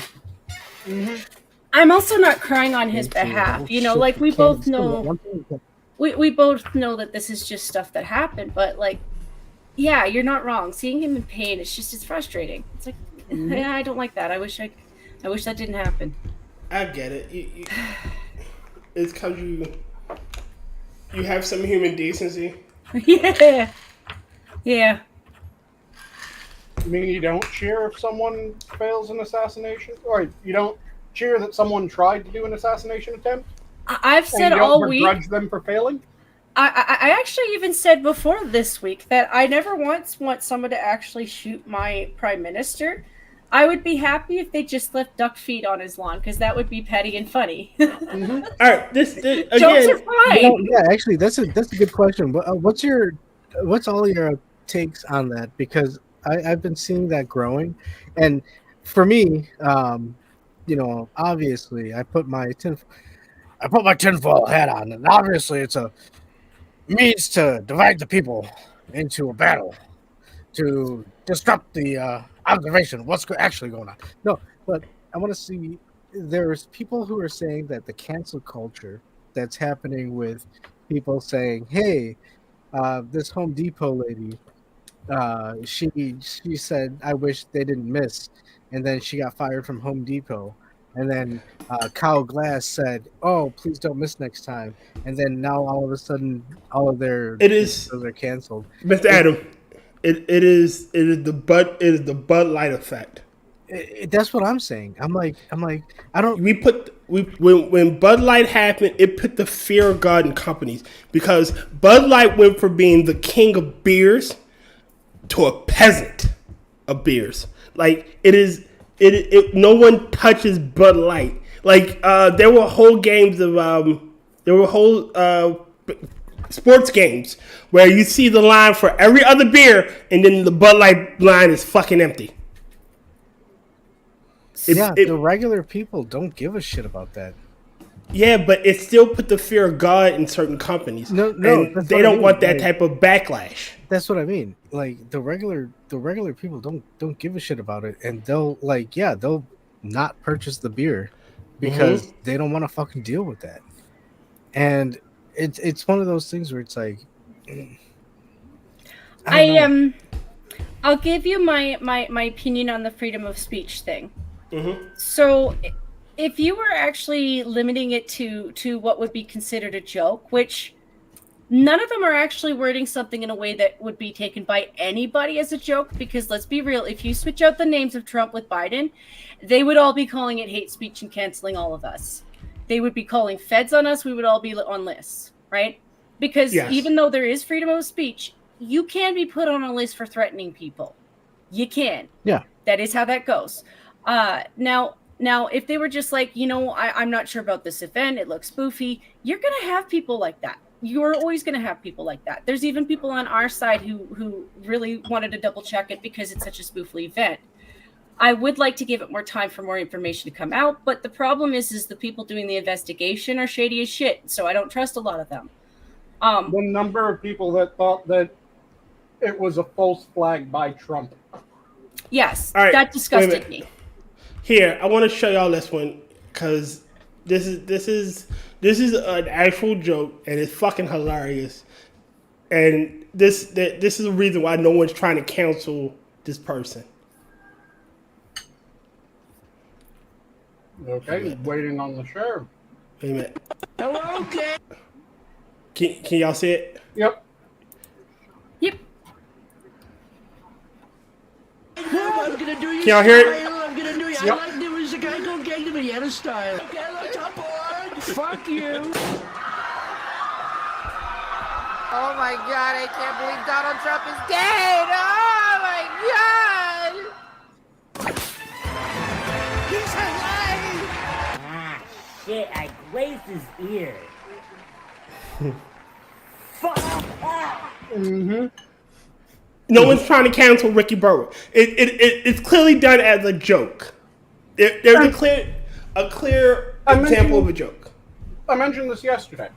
Mm-hmm. I'm also not crying on his behalf. Like we both know. We both know that this is just stuff that happened, but like, yeah, you're not wrong. Seeing him in pain, it's frustrating. It's like, Yeah, I don't like that. I wish that didn't happen. I get it. It's because you have some human decency. Yeah. Yeah. You mean you don't cheer if someone fails an assassination? Or you don't cheer that someone tried to do an assassination attempt? I've said and you don't all week. begrudge them for failing? I actually even said before this week that I never once want someone to actually shoot my prime minister. I would be happy if they just left duck feet on his lawn, because that would be petty and funny. All right, this again. Jokes are fine. Yeah, actually, that's a good question. What's all your takes on that? Because I've been seeing that growing, and for me, obviously, I put my tinfoil hat on, and obviously, it's a means to divide the people into a battle to disrupt the observation of what's actually going on. No, but I want to see. There's people who are saying that the cancel culture that's happening with people saying, "Hey, this Home Depot lady, she said I wish they didn't miss," and then she got fired from Home Depot. And then Kyle Glass said, "Oh, please don't miss next time." And then now all of a sudden, all of their shows are canceled. Mr. Adam, it is the Bud Light effect. That's what I'm saying. I'm like, I don't. When Bud Light happened, it put the fear of God in companies, because Bud Light went from being the king of beers to a peasant of beers. Like it is. No one touches Bud Light. Like there were whole games of sports games where you see the line for every other beer, and then the Bud Light line is fucking empty. The regular people don't give a shit about that. Yeah, but it still put the fear of God in certain companies. No, and they don't want that type of backlash. That's what I mean. Like the regular people don't give a shit about it, and they'll not purchase the beer because they don't want to fucking deal with that. And it's one of those things where it's like, I'll give you my opinion on the freedom of speech thing. Mm-hmm. So if you were actually limiting it to what would be considered a joke, which none of them are actually wording something in a way that would be taken by anybody as a joke, because let's be real, if you switch out the names of Trump with Biden, they would all be calling it hate speech and canceling all of us. They would be calling feds on us. We would all be on lists, right? Because even though there is freedom of speech, you can be put on a list for threatening people. You can. Yeah. That is how that goes. Now, if they were just like, I'm not sure about this event, it looks spoofy, you're going to have people like that. You're always going to have people like that. There's even people on our side who really wanted to double check it because it's such a spoofy event. I would like to give it more time for more information to come out, but the problem is the people doing the investigation are shady as shit, so I don't trust a lot of them. The number of people that thought that it was a false flag by Trump. Yes, that disgusted me. Here, I want to show y'all this one because this is an actual joke and it's fucking hilarious. And this is the reason why no one's trying to cancel this person. Okay, waiting on the sheriff. Wait a minute. Hello, kid. Can y'all see it? Yep. I'm gonna do you. Can y'all hear it? I'm gonna do you. Yep. I like there was a guy called Gangnam and he had a style. Okay, let's hop on. Fuck you. Oh my god, I can't believe Donald Trump is dead! Oh my god! He's alive! Ah, shit, I grazed his ear. Fuck! Mm-hmm. No one's trying to cancel Ricky Berwick. It's clearly done as a joke. There's a clear example of a joke. I mentioned this yesterday.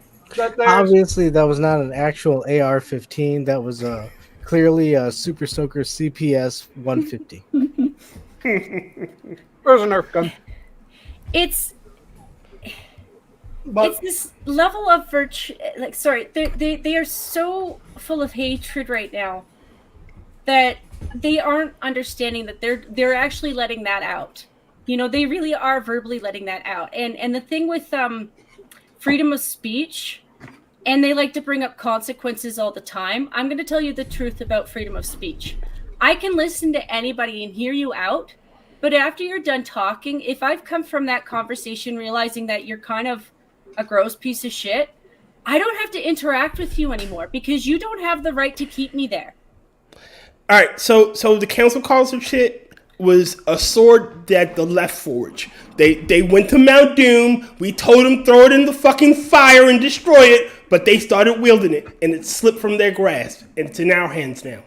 Obviously, that was not an actual AR-15. That was clearly a Super Soaker CPS 150. There's a Nerf gun. It's this level of virtue. Like, sorry, they are so full of hatred right now that they aren't understanding that they're actually letting that out. You know, they really are verbally letting that out. And the thing with freedom of speech, and they like to bring up consequences all the time. I'm going to tell you the truth about freedom of speech. I can listen to anybody and hear you out, but after you're done talking, if I've come from that conversation realizing that you're kind of a gross piece of shit, I don't have to interact with you anymore because you don't have the right to keep me there. All right, so the council calls of shit was a sword that the left forged. They went to Mount Doom. We told them throw it in the fucking fire and destroy it, but they started wielding it, and it slipped from their grasp, and it's in our hands now.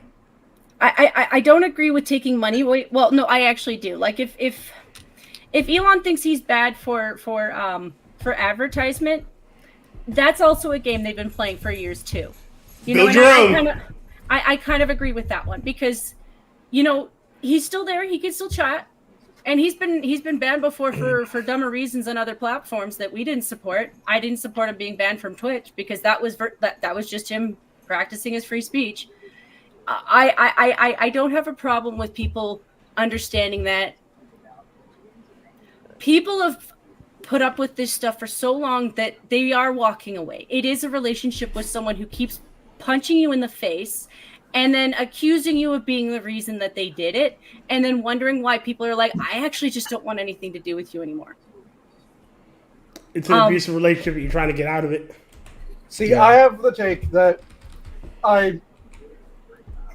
I don't agree with taking money away. Well, no, I actually do. Like if Elon thinks he's bad for advertisement, that's also a game they've been playing for years too. You Build know, your own. I kind of agree with that one because, you know, he's still there. He can still chat, and he's been banned before for dumber reasons on other platforms that we didn't support. I didn't support him being banned from Twitch because that was just him practicing his free speech. I don't have a problem with people understanding that people have put up with this stuff for so long that they are walking away. It is a relationship with someone who keeps punching you in the face and then accusing you of being the reason that they did it, and then wondering why people are like, I actually just don't want anything to do with you anymore. It's an abusive relationship, you're trying to get out of it. See, yeah. I have the take that I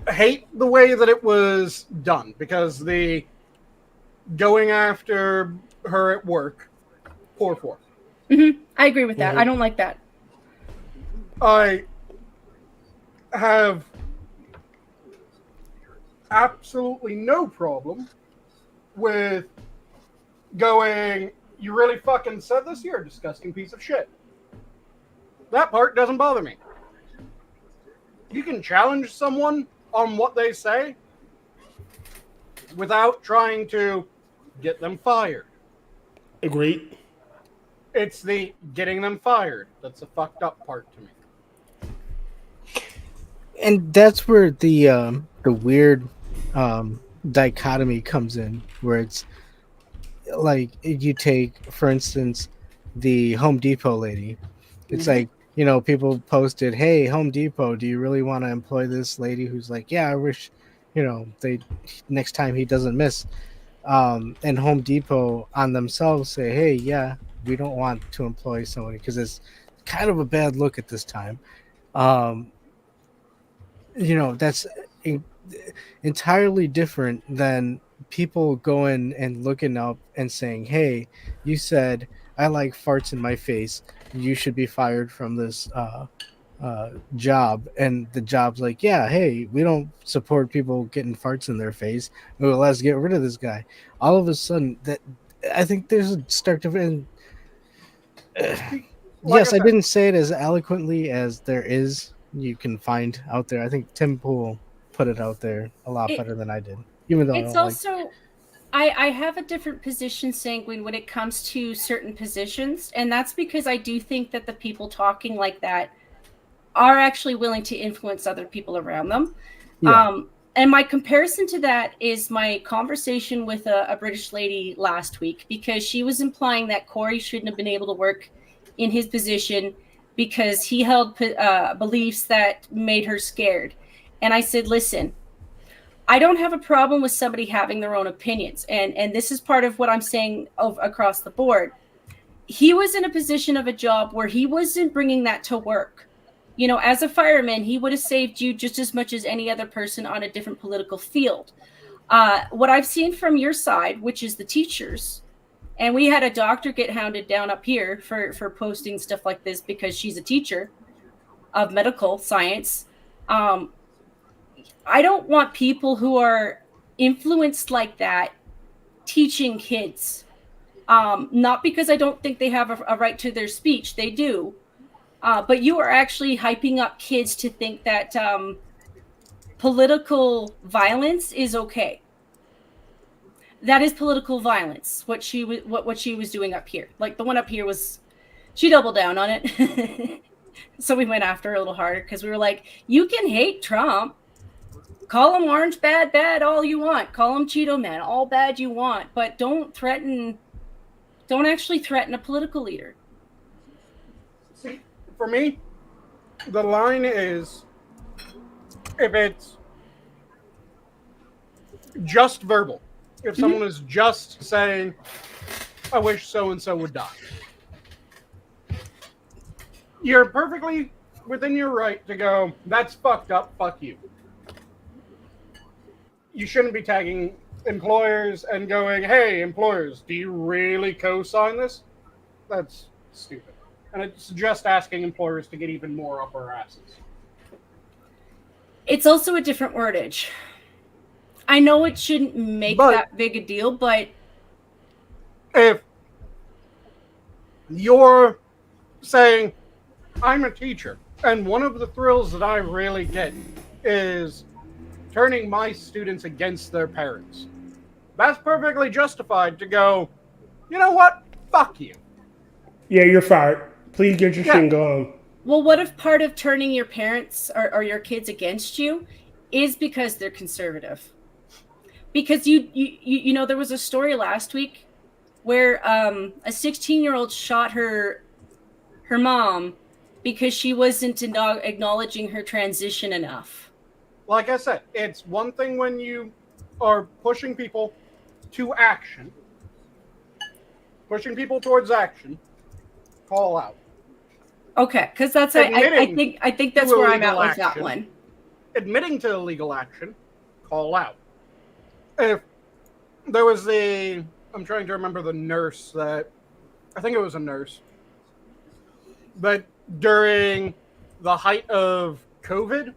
hate the way that it was done, because the going after her at work, poor form. Mm-hmm. I agree with that. I don't like that. I have absolutely no problem with going, you really fucking said this? You're a disgusting piece of shit. That part doesn't bother me. You can challenge someone on what they say without trying to get them fired. Agreed. It's the getting them fired that's a fucked up part to me. And that's where the weird dichotomy comes in, where it's like, you take, for instance, the Home Depot lady. It's like, you know, people posted, hey, Home Depot, do you really want to employ this lady who's like, yeah, I wish, you know, they next time he doesn't miss. And Home Depot on themselves say, hey, yeah, we don't want to employ somebody because it's kind of a bad look at this time. You know, that's entirely different than people going and looking up and saying, hey, you said I like farts in my face, you should be fired from this job. And the job's like, yeah, hey, we don't support people getting farts in their face, well, let's get rid of this guy. All of a sudden, that I think there's a start to yes, I didn't say it as eloquently as there is you can find out there. I think Tim Pool put it out there a lot better than I did, even though it's also I have a different position, Sanguine, when it comes to certain positions, and that's because I do think that the people talking like that are actually willing to influence other people around them. Yeah. And my comparison to that is my conversation with a British lady last week, because she was implying that Corey shouldn't have been able to work in his position because he held beliefs that made her scared. And I said, listen, I don't have a problem with somebody having their own opinions. And this is part of what I'm saying across the board. He was in a position of a job where he wasn't bringing that to work. You know, as a fireman, he would have saved you just as much as any other person on a different political field. What I've seen from your side, which is the teachers, and we had a doctor get hounded down up here for posting stuff like this because she's a teacher of medical science. I don't want people who are influenced like that teaching kids. Not because I don't think they have a right to their speech. They do. But you are actually hyping up kids to think that political violence is okay. That is political violence. What she was doing up here, like the one up here was, she doubled down on it. So we went after her a little harder because we were like, you can hate Trump, Call them orange bad all you want. Call them Cheeto Man, all bad you want. But don't actually threaten a political leader. See, for me, the line is if it's just verbal. If someone is just saying, I wish so-and-so would die. You're perfectly within your right to go, that's fucked up, fuck you. You shouldn't be tagging employers and going, hey, employers, do you really co-sign this? That's stupid. And it's just asking employers to get even more up our asses. It's also a different wordage. I know it shouldn't make that big a deal, but if you're saying, I'm a teacher, and one of the thrills that I really get is turning my students against their parents, that's perfectly justified to go, you know what? Fuck you. Yeah, you're fired. Please get your shit going. Well, what if part of turning your parents or your kids against you is because they're conservative? Because you know, there was a story last week where a 16-year-old shot her mom because she wasn't acknowledging her transition enough. Like I said, it's one thing when you are pushing people to action, pushing people towards action, call out. Okay, because that's I think that's where I'm at with that one. Admitting to illegal action, call out. If there was I'm trying to remember the nurse that, I think it was a nurse, but during the height of COVID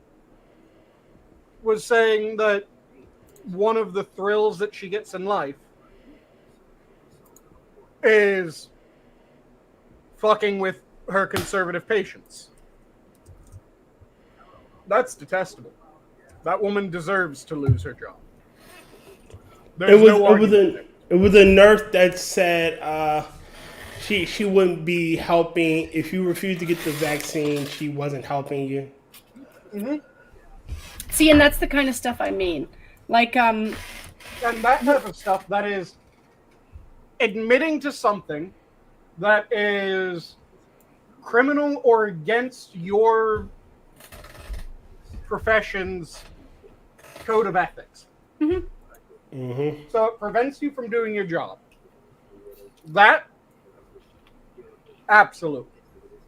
was saying that one of the thrills that she gets in life is fucking with her conservative patients. That's detestable. That woman deserves to lose her job. It was a nurse that said she wouldn't be helping if you refused to get the vaccine. She wasn't helping you. Mm-hmm. See, and that's the kind of stuff I mean. Like, and that type of stuff, that is admitting to something that is criminal or against your profession's code of ethics. Mm-hmm. Mm-hmm. So it prevents you from doing your job. That, absolutely.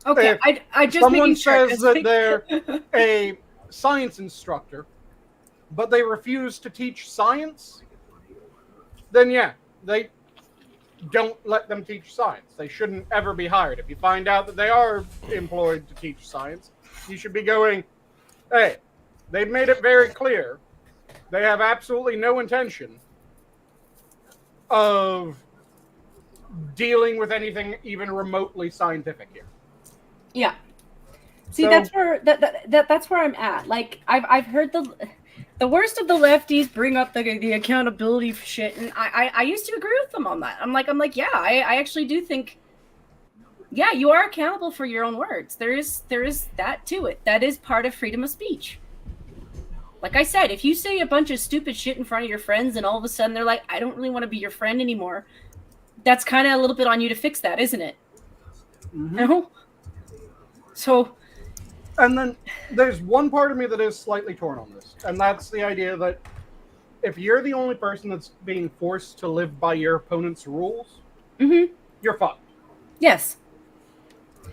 Okay, I just someone says that they're a science instructor, but they refuse to teach science, then yeah, they don't let them teach science. They shouldn't ever be hired. If you find out that they are employed to teach science, you should be going, hey, they've made it very clear they have absolutely no intention of dealing with anything even remotely scientific here. Yeah. See, that's where that's where I'm at. Like, I've heard the worst of the lefties bring up the accountability shit, and I used to agree with them on that. I'm like, yeah, I actually do think, yeah, you are accountable for your own words. There is that to it. That is part of freedom of speech. Like I said, if you say a bunch of stupid shit in front of your friends and all of a sudden they're like, I don't really want to be your friend anymore, that's kind of a little bit on you to fix that, isn't it? Mm-hmm. You know? So... And then there's one part of me that is slightly torn on this, and that's the idea that if you're the only person that's being forced to live by your opponent's rules, you're fucked. Yes.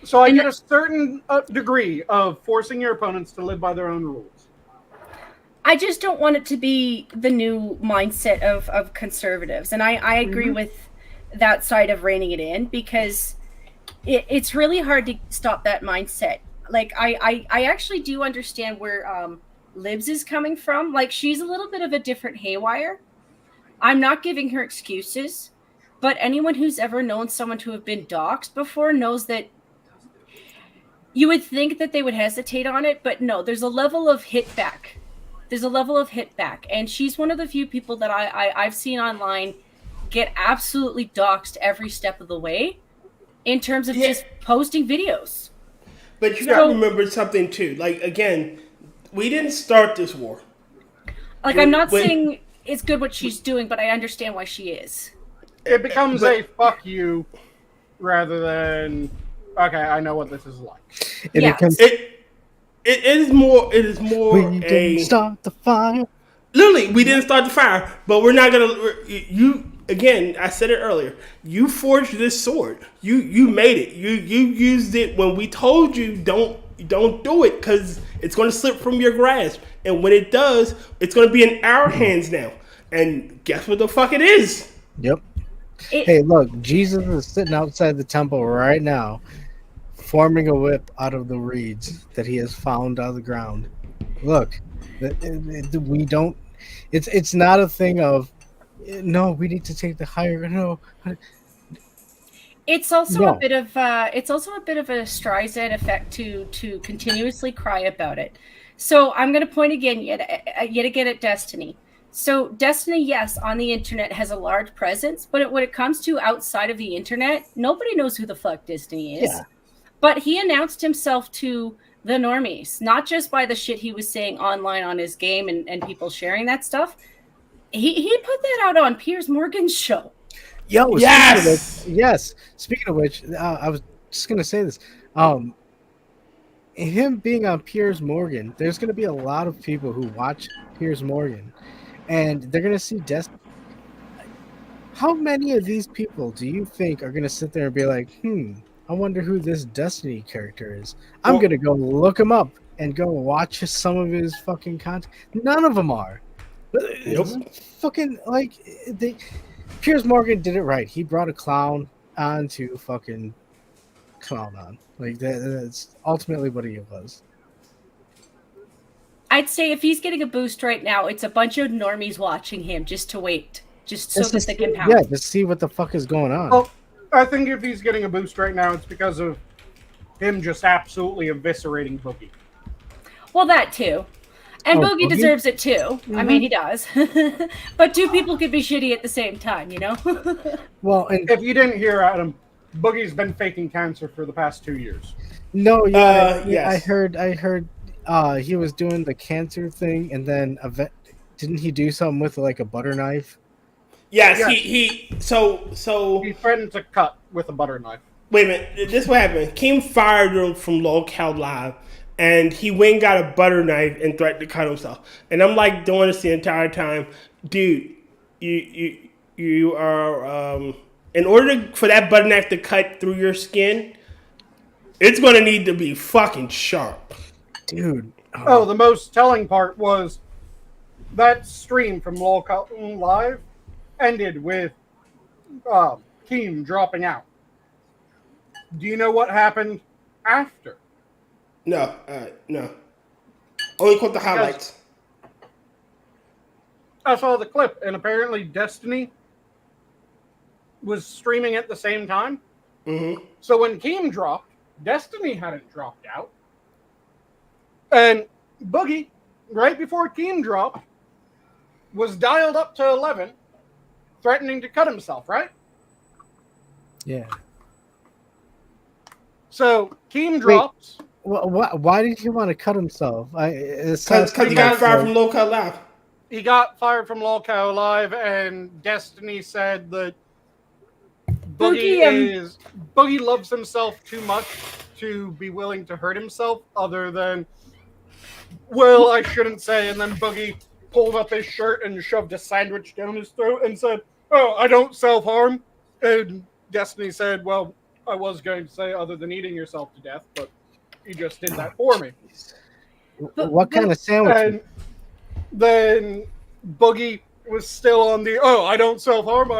So I get a certain degree of forcing your opponents to live by their own rules. I just don't want it to be the new mindset of conservatives. And I agree with that side of reining it in, because it's really hard to stop that mindset. Like, I actually do understand where Libs is coming from. Like, she's a little bit of a different haywire. I'm not giving her excuses, but anyone who's ever known someone to have been doxxed before knows that you would think that they would hesitate on it, but no, there's a level of hit back. There's a level of hit back, and she's one of the few people that I've seen online get absolutely doxxed every step of the way in terms of just posting videos. But you gotta remember something too. Like, again, we didn't start this war. Like, I'm not saying it's good what she's doing, but I understand why she is. It becomes a fuck you rather than, okay, I know what this is like. It is more we didn't start the fire. Literally, we didn't start the fire, but we're not gonna. You again. I said it earlier. You forged this sword. You made it. You used it when we told you don't do it because it's gonna slip from your grasp. And when it does, it's gonna be in our hands now. And guess what the fuck it is? Yep. Hey, look, Jesus is sitting outside the temple right now, forming a whip out of the reeds that he has found out of the ground. Look. We don't. It's not a thing of no. We need to take the higher. No. It's also a bit of a Streisand effect to continuously cry about it. So I'm going to point again yet again at Destiny. So Destiny, yes, on the internet has a large presence, but when it comes to outside of the internet, nobody knows who the fuck Destiny is. Yeah. But he announced himself to the normies, not just by the shit he was saying online on his game and people sharing that stuff. He put that out on Piers Morgan's show. Yo, yes. Speaking of which, I was just gonna say this. Him being on Piers Morgan, there's gonna be a lot of people who watch Piers Morgan, and they're gonna see Destiny. How many of these people do you think are gonna sit there and be like, I wonder who this Destiny character is. I'm going to go look him up and go watch some of his fucking content. None of them are. Nope. Fucking, like, Piers Morgan did it right. He brought a clown on to fucking clown on. Like, that's ultimately what he was. I'd say if he's getting a boost right now, it's a bunch of normies watching him just to wait. Just so that they can pound. Yeah, to see what the fuck is going on. Oh. I think if he's getting a boost right now, it's because of him just absolutely eviscerating Boogie. Well, that too. And Boogie deserves it too. Mm-hmm. I mean, he does. But two people could be shitty at the same time, you know? Well, and if you didn't hear Adam, Boogie's been faking cancer for the past 2 years. No, yeah, yes. I heard he was doing the cancer thing, and then didn't he do something with like a butter knife? Yes, he he threatened to cut with a butter knife. Wait a minute, this is what happened. Kim fired him from Lolcow Live, and he went and got a butter knife and threatened to cut himself. And I'm like doing this the entire time, dude. You are in order for that butter knife to cut through your skin, it's gonna need to be fucking sharp, dude. Oh, the most telling part was that stream from Lolcow Live ended with Keem dropping out. Do you know what happened after? No. Only caught the highlights. I saw the clip, and apparently Destiny was streaming at the same time. Mm-hmm. So when Keem dropped, Destiny hadn't dropped out. And Boogie, right before Keem dropped, was dialed up to 11, threatening to cut himself, right? Yeah. So Keem drops. Why did he want to cut himself? Because he got fired from Lolcow Live. He got fired from Lolcow Live, and Destiny said that Boogie loves himself too much to be willing to hurt himself. Other than, well, I shouldn't say. And then Boogie pulled up his shirt and shoved a sandwich down his throat and said, "Oh, I don't self-harm." And Destiny said, "Well, I was going to say other than eating yourself to death, but you just did that for me." What kind of sandwich? And then Boogie was still on the, I don't self-harm.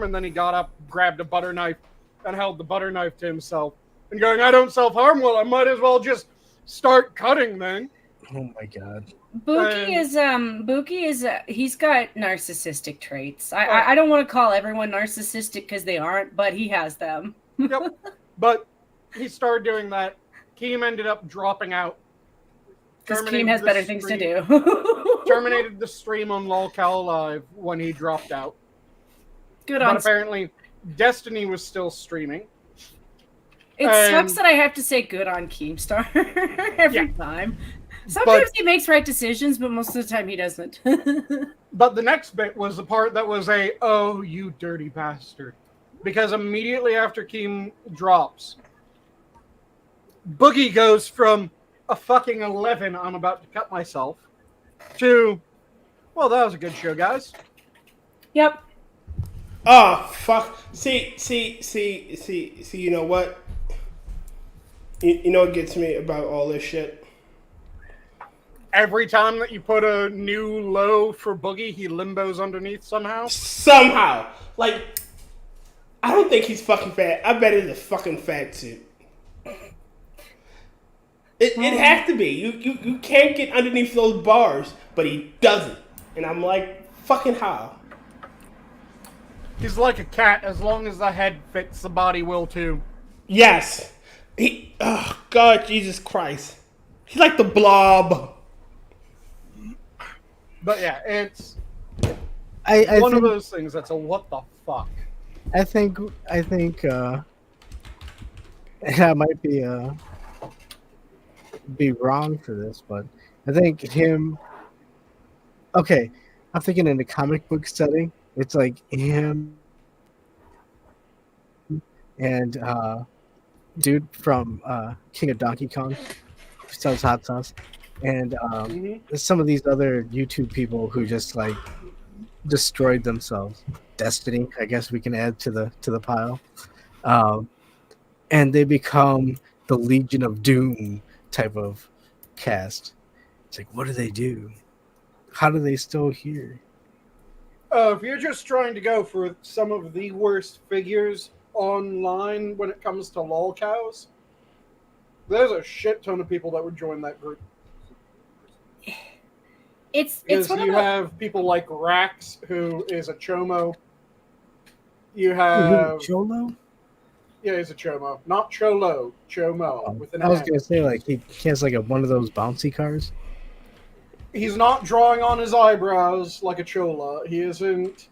And then he got up, grabbed a butter knife, and held the butter knife to himself. And going, "I don't self-harm, well, I might as well just start cutting then." Oh my God. Boogie is he's got narcissistic traits. I don't want to call everyone narcissistic because they aren't, but he has them. Yep. But he started doing that. Keem ended up dropping out. Because Keem has better things to do. Terminated the stream on Lolcow Live when he dropped out. Good on. But apparently, Destiny was still streaming. It sucks that I have to say good on Keemstar every time. Sometimes he makes right decisions, but most of the time he doesn't. But the next bit was the part that was oh, you dirty bastard. Because immediately after Keem drops, Boogie goes from a fucking 11, I'm about to cut myself, to, well, that was a good show, guys. Yep. Oh, fuck. See, you know what? You know what gets me about all this shit? Every time that you put a new low for Boogie, he limbos underneath somehow. Somehow. Like, I don't think he's fucking fat. I bet it's a fucking fat suit. It has to be. You can't get underneath those bars, but he doesn't. And I'm like, fucking how? He's like a cat. As long as the head fits, the body will too. Yes. Oh, God, Jesus Christ. He's like the Blob. But yeah, it's I one think, of those things that's a what the fuck. I think I might be wrong for this, but I think him. Okay, I'm thinking in a comic book setting, it's like him and dude from King of Donkey Kong who sells hot sauce, and some of these other YouTube people who just like destroyed themselves. Destiny, I guess we can add to the pile, and they become the Legion of Doom type of cast. It's like, what do they do? How do they still here? If you're just trying to go for some of the worst figures online when it comes to lolcows, there's a shit ton of people that would join that group. It's Because one you of have people like Rax, who is a chomo. You have Cholo? Yeah, he's a chomo, not cholo, chomo with an I was N. gonna say like he has like one of those bouncy cars. He's not drawing on his eyebrows like a chola. He isn't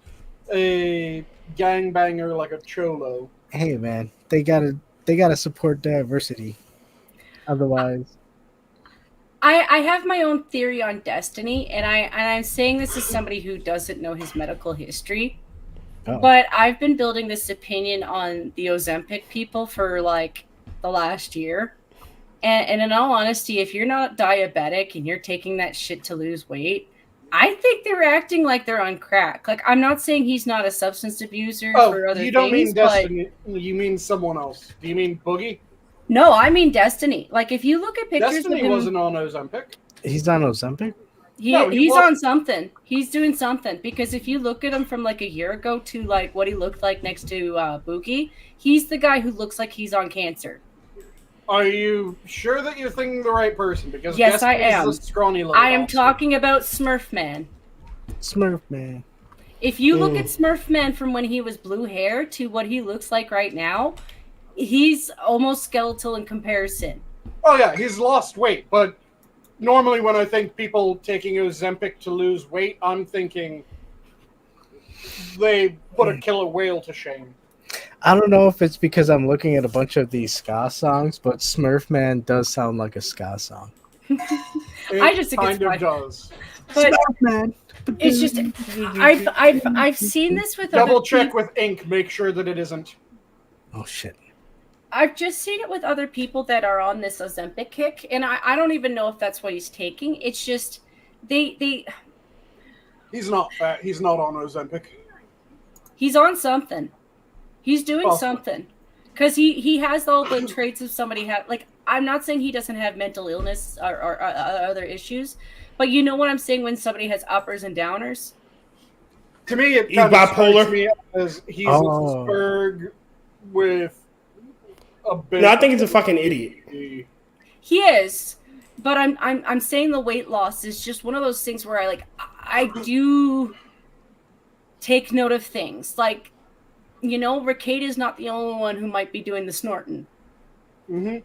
a gangbanger like a cholo. Hey man, they gotta support diversity. Otherwise, I have my own theory on Destiny, and I'm saying this as somebody who doesn't know his medical history. But I've been building this opinion on the Ozempic people for like the last year. And in all honesty, if you're not diabetic and you're taking that shit to lose weight, I think they're acting like they're on crack. Like, I'm not saying he's not a substance abuser for other things. You don't mean but Destiny. You mean someone else. Do you mean Boogie? no, I mean Destiny. Like, if you look at pictures Destiny of him, wasn't on Ozempic. he's on Ozempic. he's on something. He's doing something. Because if you look at him from like a year ago to like what he looked like next to Boogie, he's the guy who looks like he's on cancer. Are you sure that you're thinking the right person? Because Yes, I Destiny's am. a scrawny little I am bastard. talking about Smurf Man. Smurf man. If you look at Smurf Man from when he was blue hair to what he looks like right now, he's almost skeletal in comparison. Oh yeah, he's lost weight, but normally when I think people taking Ozempic to lose weight, I'm thinking they put a killer whale to shame. I don't know if it's because I'm looking at a bunch of these ska songs, but Smurf Man does sound like a ska song. I just think kind it's of does. But Smurf Man. it's just I've seen this with Double other check people. with ink, make sure that it isn't. Oh shit. I've just seen it with other people that are on this Ozempic kick, and I don't even know if that's what he's taking. It's just they He's not fat. He's not on Ozempic. he's on something. He's doing Oh. something. Because he has all the traits of somebody like, I'm not saying he doesn't have mental illness or other issues, but you know what I'm saying when somebody has uppers and downers? To me, it He's kind of bipolar? strikes me as he's Oh. a Pittsburgh with a bit. No, I think he's a fucking idiot. He is, but I'm saying the weight loss is just one of those things where I do take note of things. Like, you know, Ricade is not the only one who might be doing the snorting. Mm-hmm.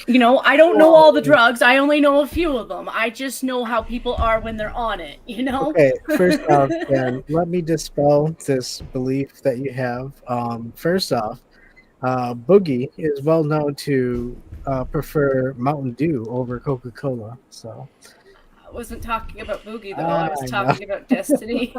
You know, I don't know all the drugs. I only know a few of them. I just know how people are when they're on it, you know? Okay, first off, Dan, let me dispel this belief that you have. First off, Boogie is well known to prefer Mountain Dew over Coca-Cola. So I wasn't talking about Boogie though. I I was know. talking about Destiny.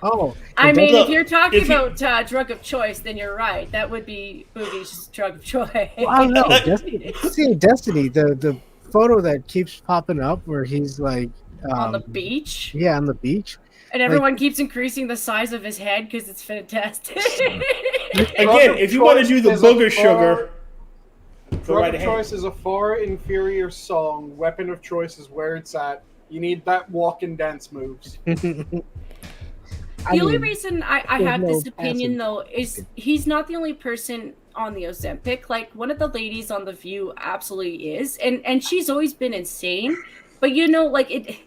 Oh, I mean, Look, if you're talking if you- about drug of choice, then you're right. That would be Boogie's drug of choice. well, I don't know. Destiny, see, Destiny, the photo that keeps popping up where he's like On the beach. Yeah, on the beach. And everyone keeps increasing the size of his head because it's fantastic. Again, if you want to do the booger sugar, go Drug right of ahead. Choice is a far inferior song. Weapon of Choice is where it's at. You need that walk and dance moves. The only reason I have there's this no opinion, passive though, is he's not the only person on the Ozempic. Like, one of the ladies on The View absolutely is. And she's always been insane. But, you know, like, it...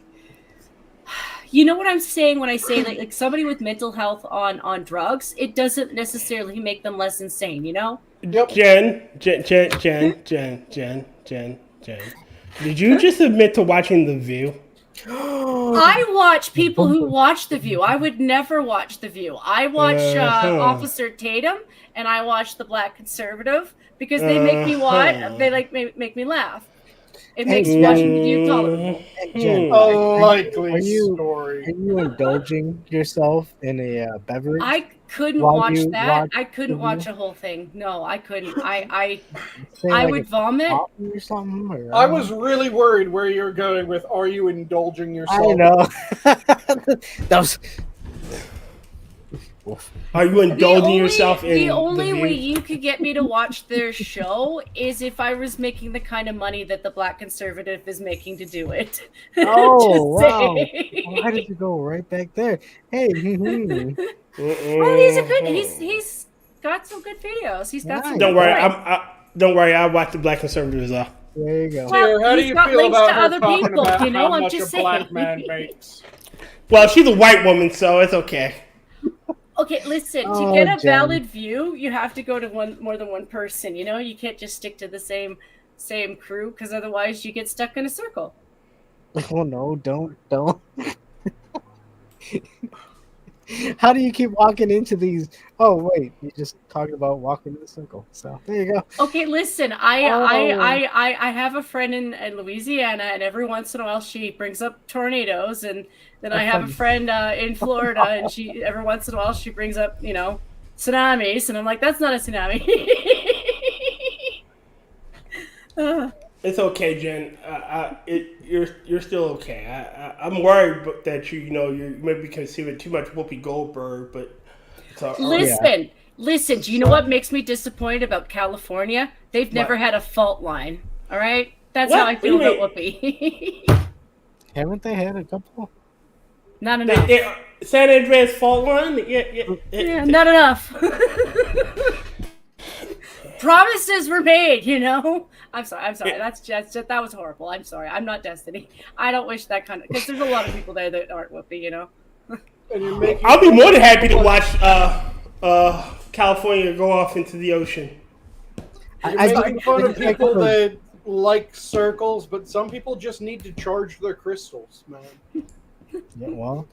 You know what I'm saying when I say, like somebody with mental health on drugs, it doesn't necessarily make them less insane, you know? Yep. Jen. Did you just admit to watching The View? I watch people who watch The View. I would never watch The View. I watch Officer Tatum and I watch The Black Conservative because they make me watch. They make me laugh. It makes watching The View tolerable. Jen, A likely are you story. indulging yourself in a beverage? I couldn't While watch you that. watch I couldn't The watch View? a whole thing. No, I couldn't. I Say, I like, would a vomit. coffee or something. Or, I was really worried where you're going with "Are you indulging yourself?" I know. That was. Are you indulging yourself in The only The View? way you could get me to watch their show is if I was making the kind of money that the Black Conservative is making to do it. Oh Just wow! saying. Why did you go right back there? Hey, Well, he's a good. He's got some good videos. He's got some. Don't good worry, points. don't worry. I watch the Black Conservative as well. there you go. Well, How do he's you got feel links about to her other talking people, about you know, how I'm much just a black saying. man makes? Well, she's a white woman, so it's okay. Okay, listen. Oh, To get a Jen. valid view, you have to go to more than one person. You know, you can't just stick to the same crew because otherwise you get stuck in a circle. Oh no! Don't. How do you keep walking into these? Oh wait, you just talking about walking in the circle. So there you go. Okay, listen. I have a friend in Louisiana, and every once in a while she brings up tornadoes, and then I have a friend in Florida, and she every once in a while she brings up tsunamis, and I'm like, that's not a tsunami. It's okay, Jen. You're still okay. I'm worried that you maybe consuming too much Whoopi Goldberg, but it's all right. Listen. Do you know what makes me disappointed about California? They've never had a fault line. All right, that's how I feel about Whoopi. Haven't they had a couple? Not enough. San Andreas fault line. Yeah, not enough. Promises were made, you know. I'm sorry. That was horrible. I'm sorry. I'm not Destiny. I don't wish that kind of because there's a lot of people there that aren't Whoopi, you know. I'll be more than happy to watch California go off into the ocean. You're making fun of people that like circles, but some people just need to charge their crystals, man. Yeah, well,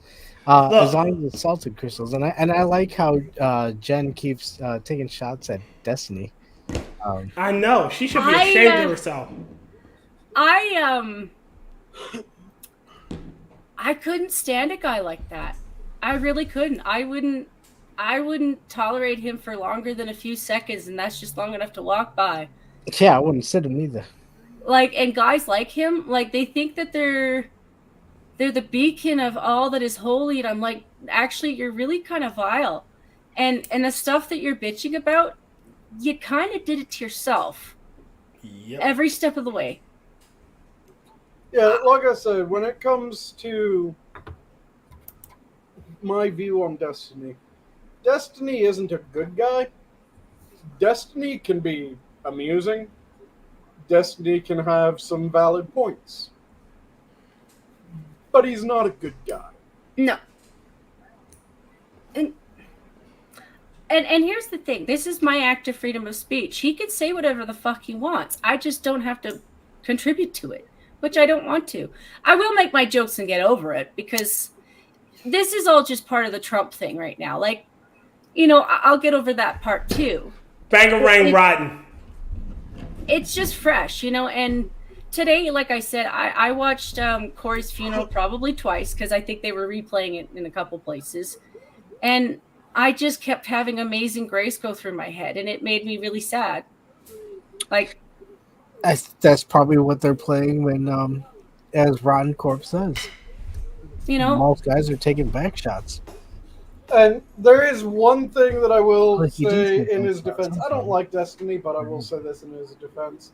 as long as it's salted crystals, and I like how Jen keeps taking shots at Destiny. I know she should be ashamed of herself. I couldn't stand a guy like that. I really couldn't. I wouldn't tolerate him for longer than a few seconds, and that's just long enough to walk by. Yeah, I wouldn't sit him either. Like, and guys like him, like they think that they're the beacon of all that is holy, and I'm like, actually, you're really kind of vile, and the stuff that you're bitching about, you kind of did it to yourself. Yep. Every step of the way. Yeah, like I said, when it comes to my view on Destiny, Destiny isn't a good guy. Destiny can be amusing. Destiny can have some valid points. But he's not a good guy. No. And here's the thing. This is my act of freedom of speech. He can say whatever the fuck he wants. I just don't have to contribute to it, which I don't want to. I will make my jokes and get over it because this is all just part of the Trump thing right now. Like, I'll get over that part too. Bangarang rotten. It's just fresh, you know. And today, like I said, I watched Corey's funeral probably twice because I think they were replaying it in a couple places, and I just kept having Amazing Grace go through my head, and it made me really sad. Like, That's probably what they're playing when, as Rotten Corpse says, you know, most guys are taking back shots. And there is one thing that I will Like you do say take in those his shots defense. I don't sometimes. like Destiny, but I will say this in his defense.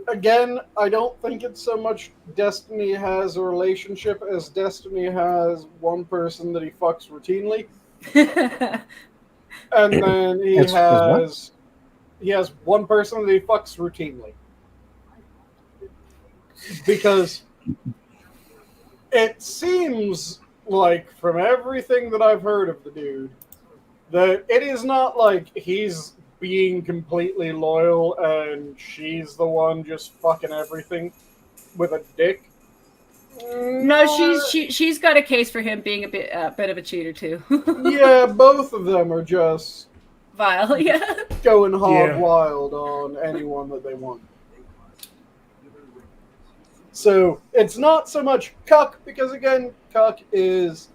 Again, I don't think it's so much Destiny has a relationship as Destiny has one person that he fucks routinely, and then he has one person that he fucks routinely. Because it seems like, from everything that I've heard of the dude, that it is not like he's being completely loyal and she's the one just fucking everything with a dick. no, she's got a case for him being a bit of a cheater too. Yeah, both of them are just Vile, yeah. going hog Yeah. wild on anyone that they want. So it's not so much cuck, because again, cuck is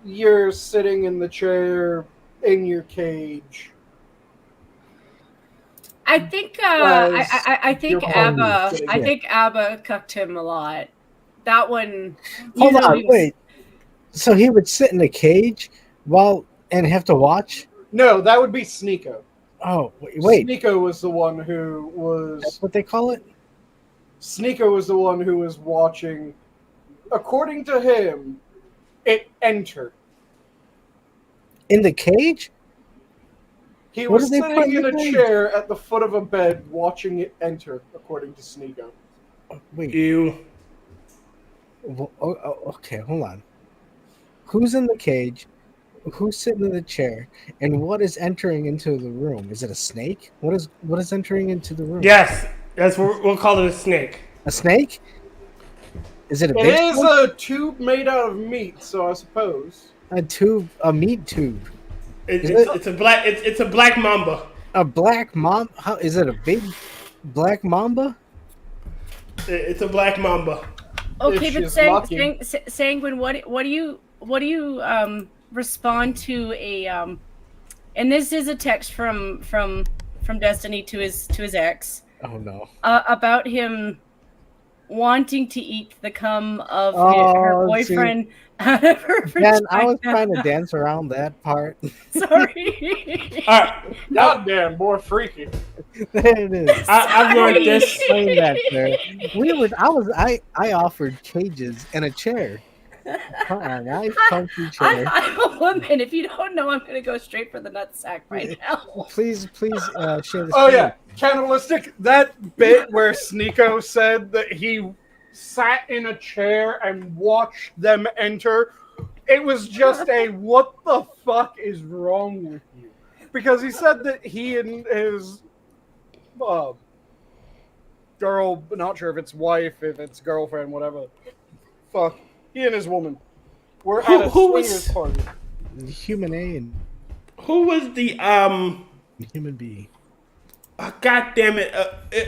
you're sitting in the chair in your cage. I think I think Your partner ABBA sitting I there. think ABBA cucked him a lot. That one. Hold on, he was- wait. So he would sit in a cage and have to watch? No, that would be Sneeko. Oh, wait. Sneeko was the one who That's was. what they call it? Sneeko was the one who was watching. According to him, it entered. In the cage? He What was did they put sitting in in the a cage? chair at the foot of a bed watching it enter, according to Sneeko. Wait. Ew. Okay, hold on. Who's in the cage? Who's sitting in the chair? And what is entering into the room? Is it a snake? What is entering into the room? Yes, that's what we'll call it, a snake. A snake? Is it a It big is snake? a tube made out of meat, so I suppose. A meat tube. It's a black mamba. A black mamba? How is it a big black mamba? It's a black mamba. Okay, If but she's lucky. Sanguine, what do you respond to a and this is a text from Destiny to his ex Oh no. about him wanting to eat the cum of Oh, her see. boyfriend out of her Man, I was vagina. trying to dance around that part. Sorry. All right, Goddamn, boy, freaky. There it is. I've learned this. Explain that, sir. I offered cages and a chair. Come on, nice comfy chair. I'm a woman. If you don't know, I'm going to go straight for the nutsack right now. Please, share this. Oh yeah, cannibalistic. That bit where Sneeko said that he sat in a chair and watched them enter. It was just a what the fuck is wrong with you? Because he said that he and his girl, not sure if it's wife, if it's girlfriend, whatever. Fuck. He and his woman were at a swingers party. Human A and Who was the human B. God damn it!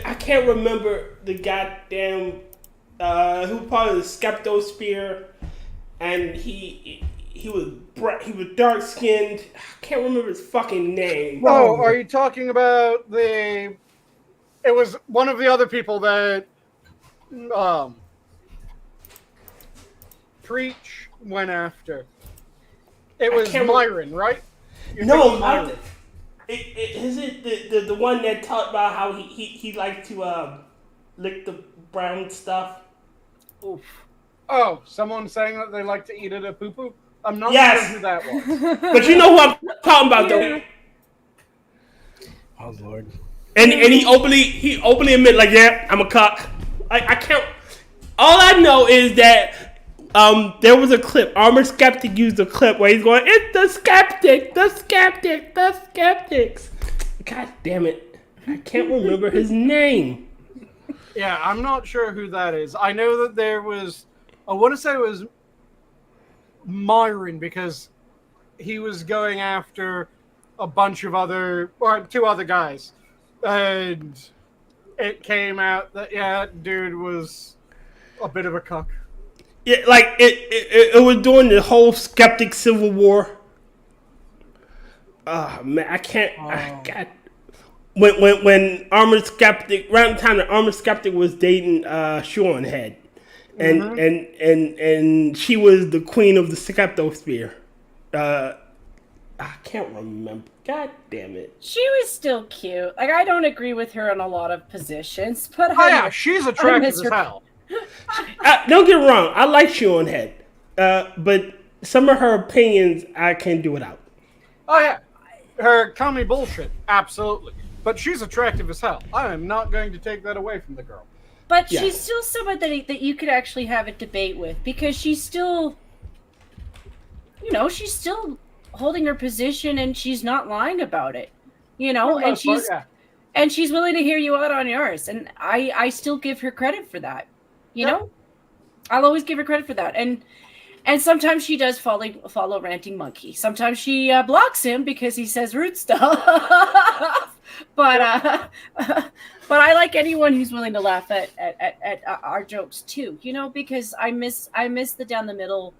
I can't remember the goddamn who part of the Skeptosphere, and he was dark skinned. I can't remember his fucking name. Oh, are you talking about the? It was one of the other people that Preach went after. It was can't Myron, right? You're No, thinking Myron. is it the one that talked about how he liked to lick the brown stuff? Oof. Oh, someone saying that they like to eat it at poo-poo? I'm not Yes. sure who that was. But you know who I'm talking about, though. Oh Lord. And he openly admit, like, yeah, I'm a cock. I can't. All I know is that there was a clip. Armored Skeptic used a clip where he's going, "It's the skeptic, the skeptic, the skeptics." God damn it, I can't remember his name. Yeah, I'm not sure who that is. I know that there was. I want to say it was Myron because he was going after a bunch of other, or 2 other guys. And it came out that, dude was a bit of a cuck. Yeah, like it was during the whole skeptic civil war. Oh man, I can't. God. When Armored Skeptic, around the time that Armored Skeptic was dating Sean Head, and she was the queen of the Skeptosphere. I can't remember. God damn it. She was still cute. Like, I don't agree with her on a lot of positions, but She's attractive as hell. Don't get me wrong. I like Sean Head, but some of her opinions I can't do without. Oh yeah, her commie bullshit, absolutely. But she's attractive as hell. I am not going to take that away from the girl. But she's still someone that you could actually have a debate with, because she's still, she's still holding her position and she's not lying about it, and she's willing to hear you out on yours, and I still give her credit for that. I'll always give her credit for that, and sometimes she does follow Ranting Monkey. Sometimes she blocks him because he says rude stuff. But I like anyone who's willing to laugh at our jokes too, because I miss the down the middle.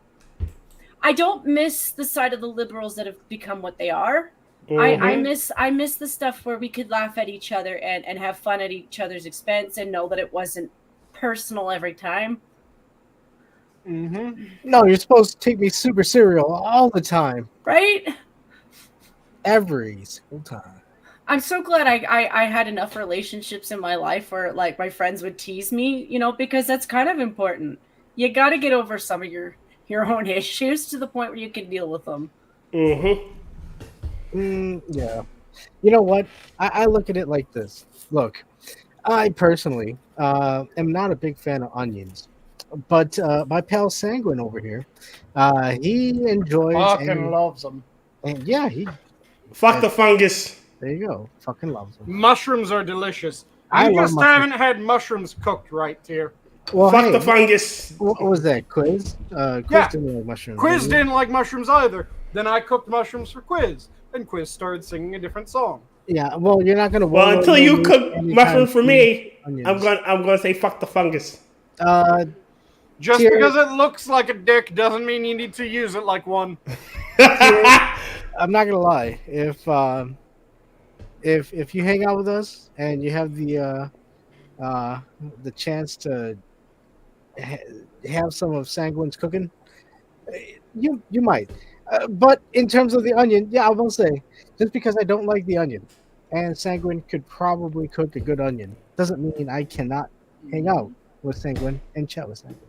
I don't miss the side of the liberals that have become what they are. Mm-hmm. I miss the stuff where we could laugh at each other and have fun at each other's expense and know that it wasn't personal every time. Mm-hmm. No, you're supposed to take me super serial all the time. Right? Every single time. I'm so glad I had enough relationships in my life where, like, my friends would tease me, because that's kind of important. You got to get over some of your own issues to the point where you can deal with them. Mm-hmm. Yeah. You know what? I look at it like this. Look, I personally am not a big fan of onions. But my pal Sanguine over here, he enjoys fucking loves them. And yeah, fuck the fungus. There you go. Fucking loves them. Mushrooms are delicious. You just haven't had mushrooms cooked right, dear. Well, fuck the fungus. What was that, Quiz? Quiz didn't like mushrooms. Quiz didn't like mushrooms either. Then I cooked mushrooms for Quiz, and Quiz started singing a different song. Yeah, well, you're not gonna. Well, until you cook mushrooms for me, I'm gonna say fuck the fungus. Just because it looks like a dick doesn't mean you need to use it like one. I'm not gonna lie. If you hang out with us and you have the chance to have some of Sanguine's cooking, you might. But in terms of the onion, yeah, I will say, just because I don't like the onion, and Sanguine could probably cook a good onion, doesn't mean I cannot hang out with Sanguine and chat with Sanguine.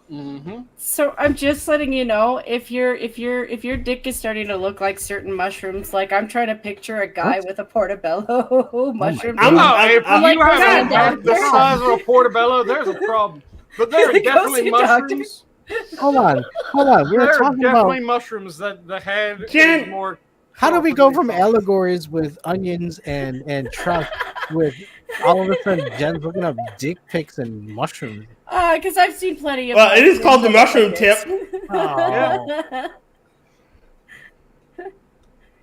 Mm-hmm. So I'm just letting you know, if your dick is starting to look like certain mushrooms, like I'm trying to picture a guy with a portobello mushroom. If you have the size of a portobello, there's a problem. But there are definitely mushrooms. Hold on. We're talking about mushrooms that the head is more. How do we go from allegories with onions and trout with all of a sudden Jen's looking up dick pics and mushrooms? Because I've seen plenty of. Well, it is called the mushroom tip.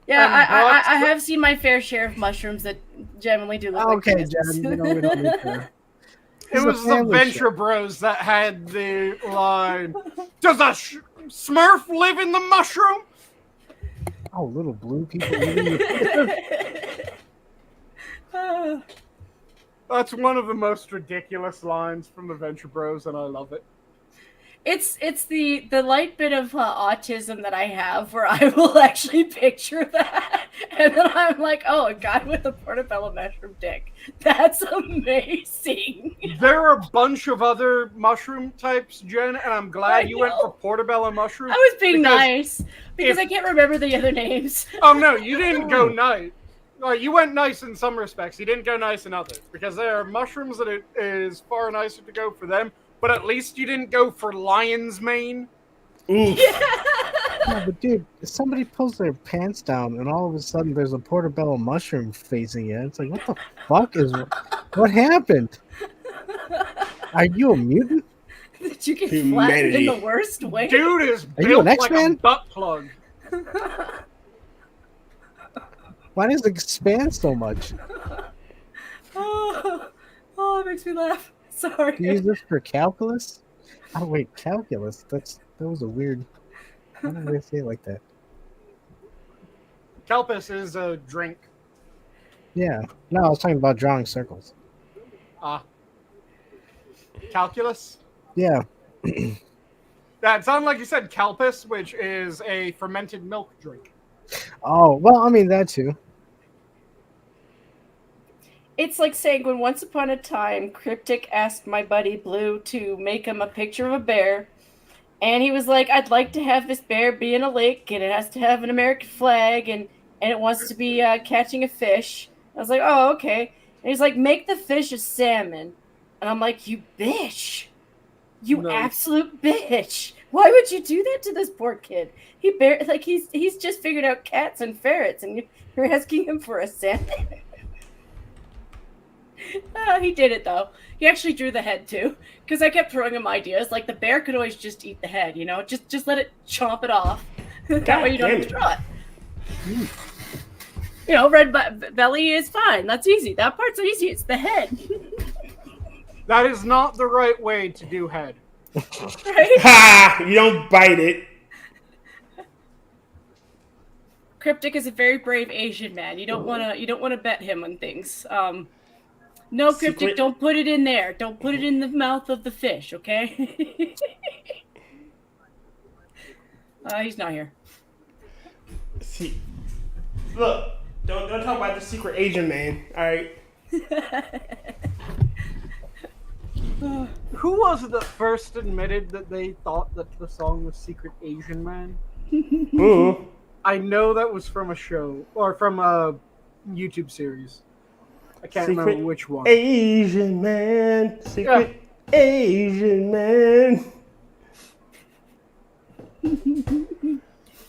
Yeah, I have seen my fair share of mushrooms that generally do look okay, like Jen, we don't need to. It was the Venture Bros that had the line, "Does a Smurf live in the mushroom?" Oh, little blue people. That's one of the most ridiculous lines from the Venture Bros, and I love it. It's the light bit of autism that I have where I will actually picture that, and then I'm like, oh, a guy with a portobello mushroom dick. That's amazing. There are a bunch of other mushroom types, Jen, and I'm glad you went for portobello mushroom. I was being nice because I can't remember the other names. Oh no, you didn't go nice. You went nice in some respects. You didn't go nice in others because there are mushrooms that it is far nicer to go for them. But at least you didn't go for lion's mane. Oof. No, but dude, somebody pulls their pants down and all of a sudden there's a portobello mushroom facing you. It's like, what the fuck what happened? Are you a mutant? Did you get flattened in the worst way? Dude is built like a butt plug. Why does it expand so much? Oh, it makes me laugh. Sorry. Do you use this for calculus? Oh wait, calculus. That was a weird. Why did I say it like that? Kelpis is a drink. Yeah. No, I was talking about drawing circles. Calculus? Yeah. That sounded like you said Kelpis, which is a fermented milk drink. Oh, well, I mean that too. It's like Sanguine. Once upon a time, Cryptic asked my buddy Blue to make him a picture of a bear. And he was like, I'd like to have this bear be in a lake, and it has to have an American flag, and it wants to be catching a fish. I was like, oh, okay. And he's like, make the fish a salmon. And I'm like, you bitch. You absolute bitch. Why would you do that to this poor kid? He's just figured out cats and ferrets, and you're asking him for a salmon? He did it, though. He actually drew the head, too. Because I kept throwing him ideas. Like, the bear could always just eat the head, you know? Just let it chomp it off. That way you don't have to draw it. You know, red belly is fine. That's easy. That part's easy. It's the head. That is not the right way to do head. Right? Ha! You don't bite it. Cryptic is a very brave Asian man. You don't wanna bet him on things. No, Cryptic, Secret. don't put it in there. Don't put it in the mouth of the fish, okay? He's not here. See, look, don't talk about the secret Asian man. All right. Who was it that first admitted that they thought that the song was Secret Asian Man? Mm-hmm. I know that was from a show, or from a YouTube series. I can't remember which one. Asian man. Secret Asian man.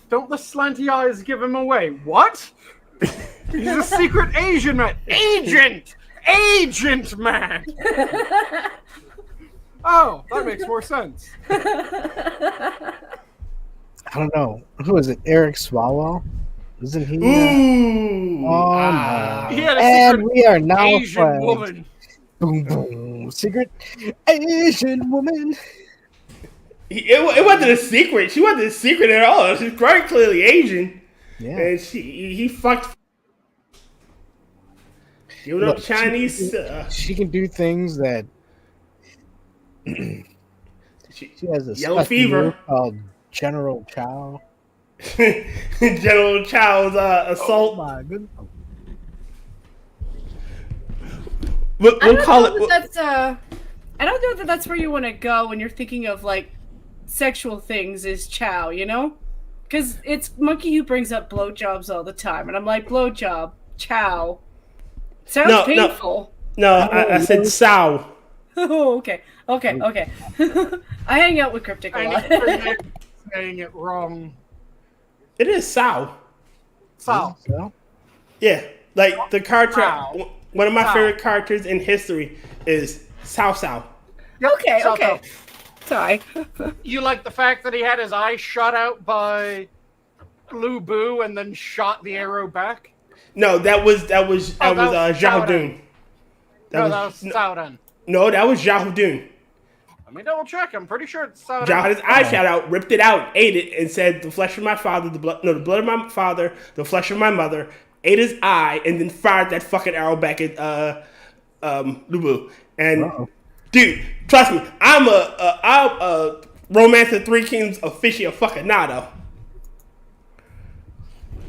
Don't the slanty eyes give him away? What? He's a secret Asian man. Agent! Agent man! Oh, that makes more sense. I don't know. Who is it? Eric Swalwell? Isn't he? Ooh. No. He had a And secret we are now Asian friends. woman. Boom, boom. Secret Asian woman. It wasn't a secret. She wasn't a secret at all. She's quite clearly Asian. Yeah. And he fucked. You know, Look, Chinese. She can do things that. She has a Yellow special fever move called General Chow. General Chow's assault. Oh my goodness. We'll call it. I don't know that that's where you want to go when you're thinking of like sexual things. Is chow, you know? Because it's Monkey who brings up blowjobs all the time, and I'm like, blowjob, chow. Sounds painful. No, I said sow. Oh, okay. I hang out with Cryptic a lot. I'm saying it wrong. It is sow. So, Yeah, like the character. Sow. One of my Sow. favorite characters in history is Sow. Okay. so Sorry. you like the fact that he had his eye shot out by Lu Bu and then shot the arrow back? No, that was Zhao Dun. That was Sauron. No, that was Zhao Dun. Let me double check. I'm pretty sure it's Sauron. Zhao had his eye shot out, ripped it out, ate it, and said, "The flesh of my father, the blood of my father, the flesh of my mother." Ate his eye, and then fired that fucking arrow back at Lu Bu. And dude, trust me, I'm a Romance of Three Kingdoms aficionado.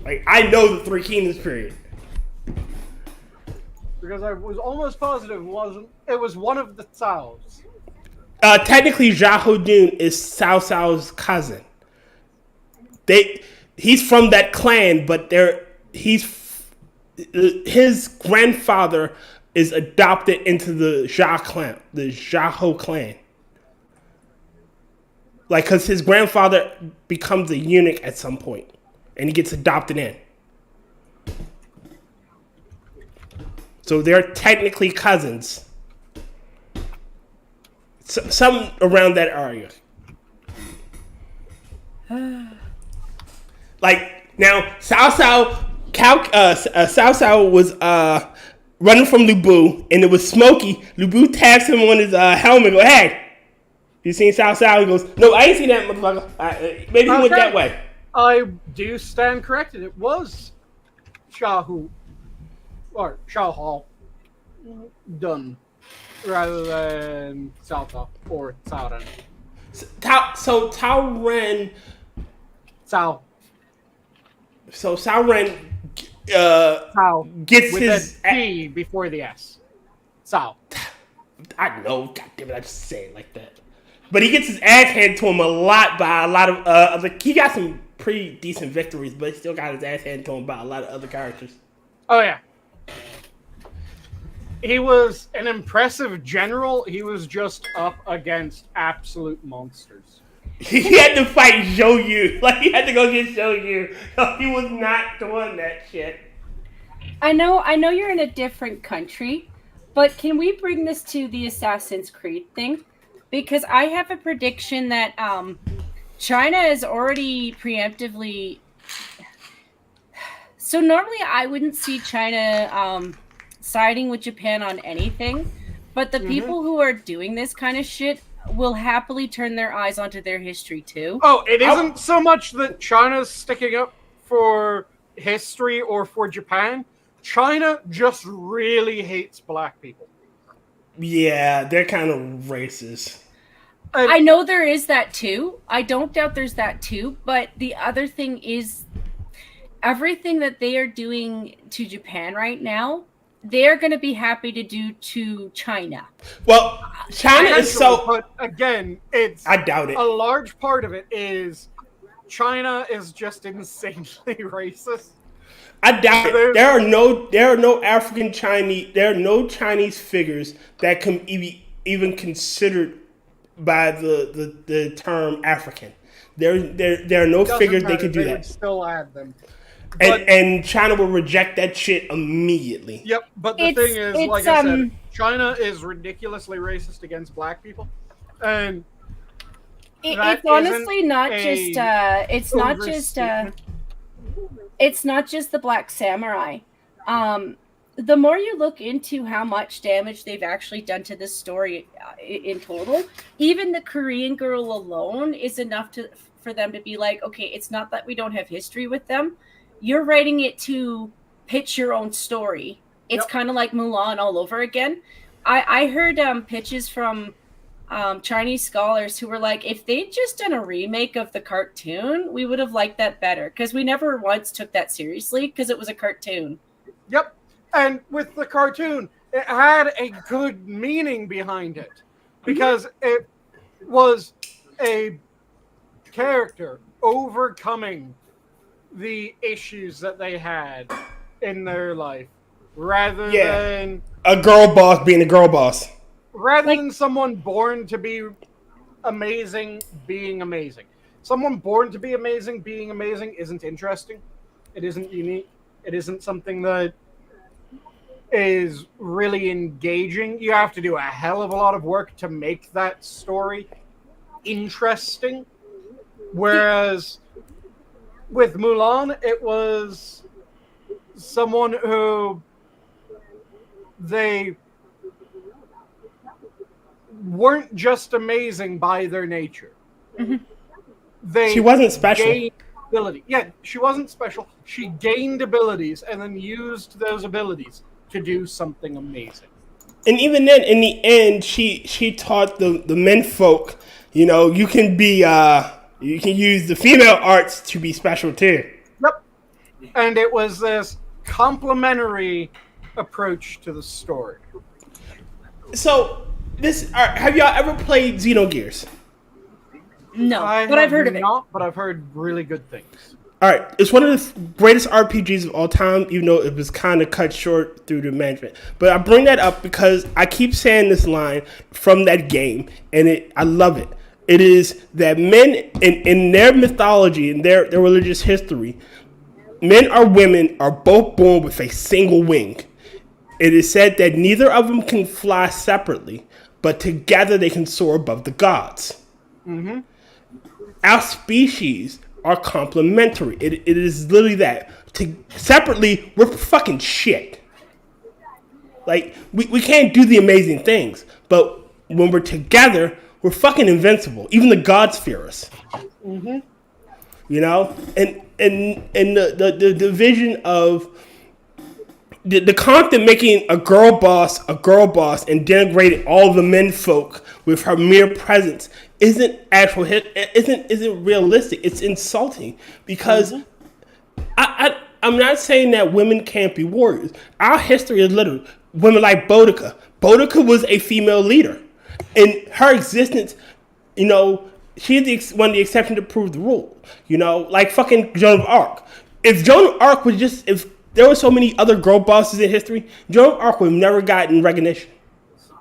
Like, I know the Three Kingdoms period. Because I was almost positive it was one of the Tsaos. Technically, Zhao Dun is Cao Cao's cousin. He's from that clan, but his grandfather is adopted into the Zhao clan, the Zhao clan. Like, because his grandfather becomes a eunuch at some point, and he gets adopted in. So they're technically cousins. Some around that area. Like, now, Cao Cao Cao Cao was running from Lu Bu, and it was Smokey. Lu Bu taps him on his helmet and goes, "Hey, you seen Cao Cao?" He goes, "No, I ain't seen that motherfucker. Maybe he went that way." I do stand corrected. It was Shahu or Shao done rather than Cao Cao or Cao Ren. So Cao Ren. Cao. So Cao Ren Cao gets with his a T before the S. Cao. I know, God damn it, I just say it like that. But he gets his ass handed to him a lot by a lot of other. He got some pretty decent victories, but he still got his ass handed to him by a lot of other characters. Oh yeah. He was an impressive general. He was just up against absolute monsters. He had to fight Zhou Yu. Like, he had to go get Zhou Yu. He was not doing that shit. I know you're in a different country, but can we bring this to the Assassin's Creed thing? Because I have a prediction that China is already preemptively... So normally I wouldn't see China siding with Japan on anything, but the people who are doing this kind of shit will happily turn their eyes onto their history too. Oh, it isn't so much that China's sticking up for history or for Japan. China just really hates black people. Yeah, they're kind of racist. I know there is that too. I don't doubt there's that too. But the other thing is everything that they are doing to Japan right now, they're going to be happy to do to China. Well, China is so... But again, I doubt it. A large part of it is China is just insanely racist. I doubt it. There are no African Chinese. There are no Chinese figures that can even considered by the term African. There are no figures they can do that. Would still add them. And China will reject that shit immediately. Yep, but the thing is, like I said, China is ridiculously racist against black people, and it's honestly not just. It's not just the Black Samurai. The more you look into how much damage they've actually done to this story in total, even the Korean girl alone is enough for them to be like, okay, it's not that we don't have history with them. You're writing it to pitch your own story. It's kind of like Mulan all over again. I heard pitches from Chinese scholars who were like, if they'd just done a remake of the cartoon, we would have liked that better, because we never once took that seriously because it was a cartoon. Yep. And with the cartoon, it had a good meaning behind it, because it was a character overcoming the issues that they had in their life, rather than a girl boss being a girl boss. Rather than someone born to be amazing being amazing. Someone born to be amazing being amazing isn't interesting. It isn't unique. It isn't something that is really engaging. You have to do a hell of a lot of work to make that story interesting. Whereas with Mulan, it was someone who they weren't just amazing by their nature. She wasn't special. Gained ability. Yeah, she wasn't special. She gained abilities and then used those abilities to do something amazing. And even then, in the end, she taught the menfolk, you can be you can use the female arts to be special too. Yep. And it was this complementary approach to the story. So have y'all ever played Xenogears? No, but I've heard of it. But I've heard really good things. All right, it's one of the greatest RPGs of all time, even though it was kind of cut short through the management. But I bring that up because I keep saying this line from that game, and I love it. It is that men, in their mythology, in their religious history, men or women are both born with a single wing. It is said that neither of them can fly separately, but together they can soar above the gods. Our species are complementary. It is literally that. Separately, we're fucking shit. Like, we can't do the amazing things, but when we're together, we're fucking invincible. Even the gods fear us. Mm-hmm. You know? And the vision of the content making a girl boss, and denigrating all the men folk with her mere presence isn't realistic. It's insulting because I'm not saying that women can't be warriors. Our history is literally women like Boudica. Boudica was a female leader. In her existence, you know, she's one of the exceptions to prove the rule. You know, like fucking Joan of Arc. If Joan of Arc was if there were so many other girl bosses in history, Joan of Arc would have never gotten recognition.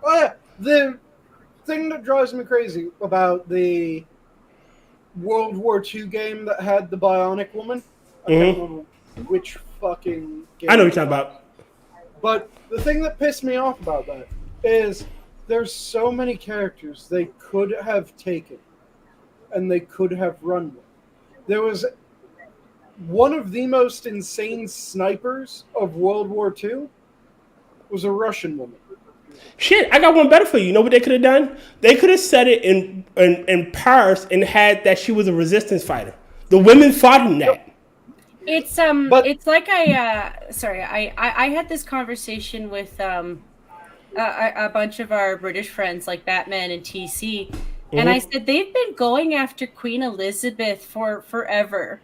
Oh yeah, the thing that drives me crazy about the World War II game that had the Bionic Woman, I can't remember which fucking game. I know what you're talking about. But the thing that pissed me off about that is there's so many characters they could have taken and they could have run with. There was one of the most insane snipers of World War II was a Russian woman. Shit, I got one better for you. You know what they could have done? They could have set it in Paris and had that she was a resistance fighter. The women fought in that. It's like I had this conversation with a bunch of our British friends like Batman and TC, and I said they've been going after Queen Elizabeth for forever.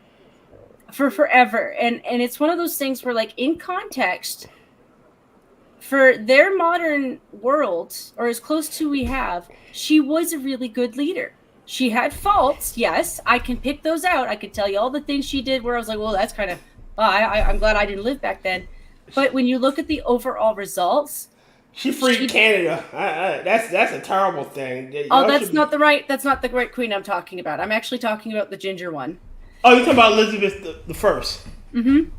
And it's one of those things where, like, in context, for their modern world, or as close to we have, she was a really good leader. She had faults, yes. I can pick those out. I can tell you all the things she did where I was like, well, that's kind of, I'm glad I didn't live back then. But when you look at the overall results, she freed Canada. That's a terrible thing. That's not the right queen I'm talking about. I'm actually talking about the ginger one. Oh, you're talking about Elizabeth the First. Mm-hmm.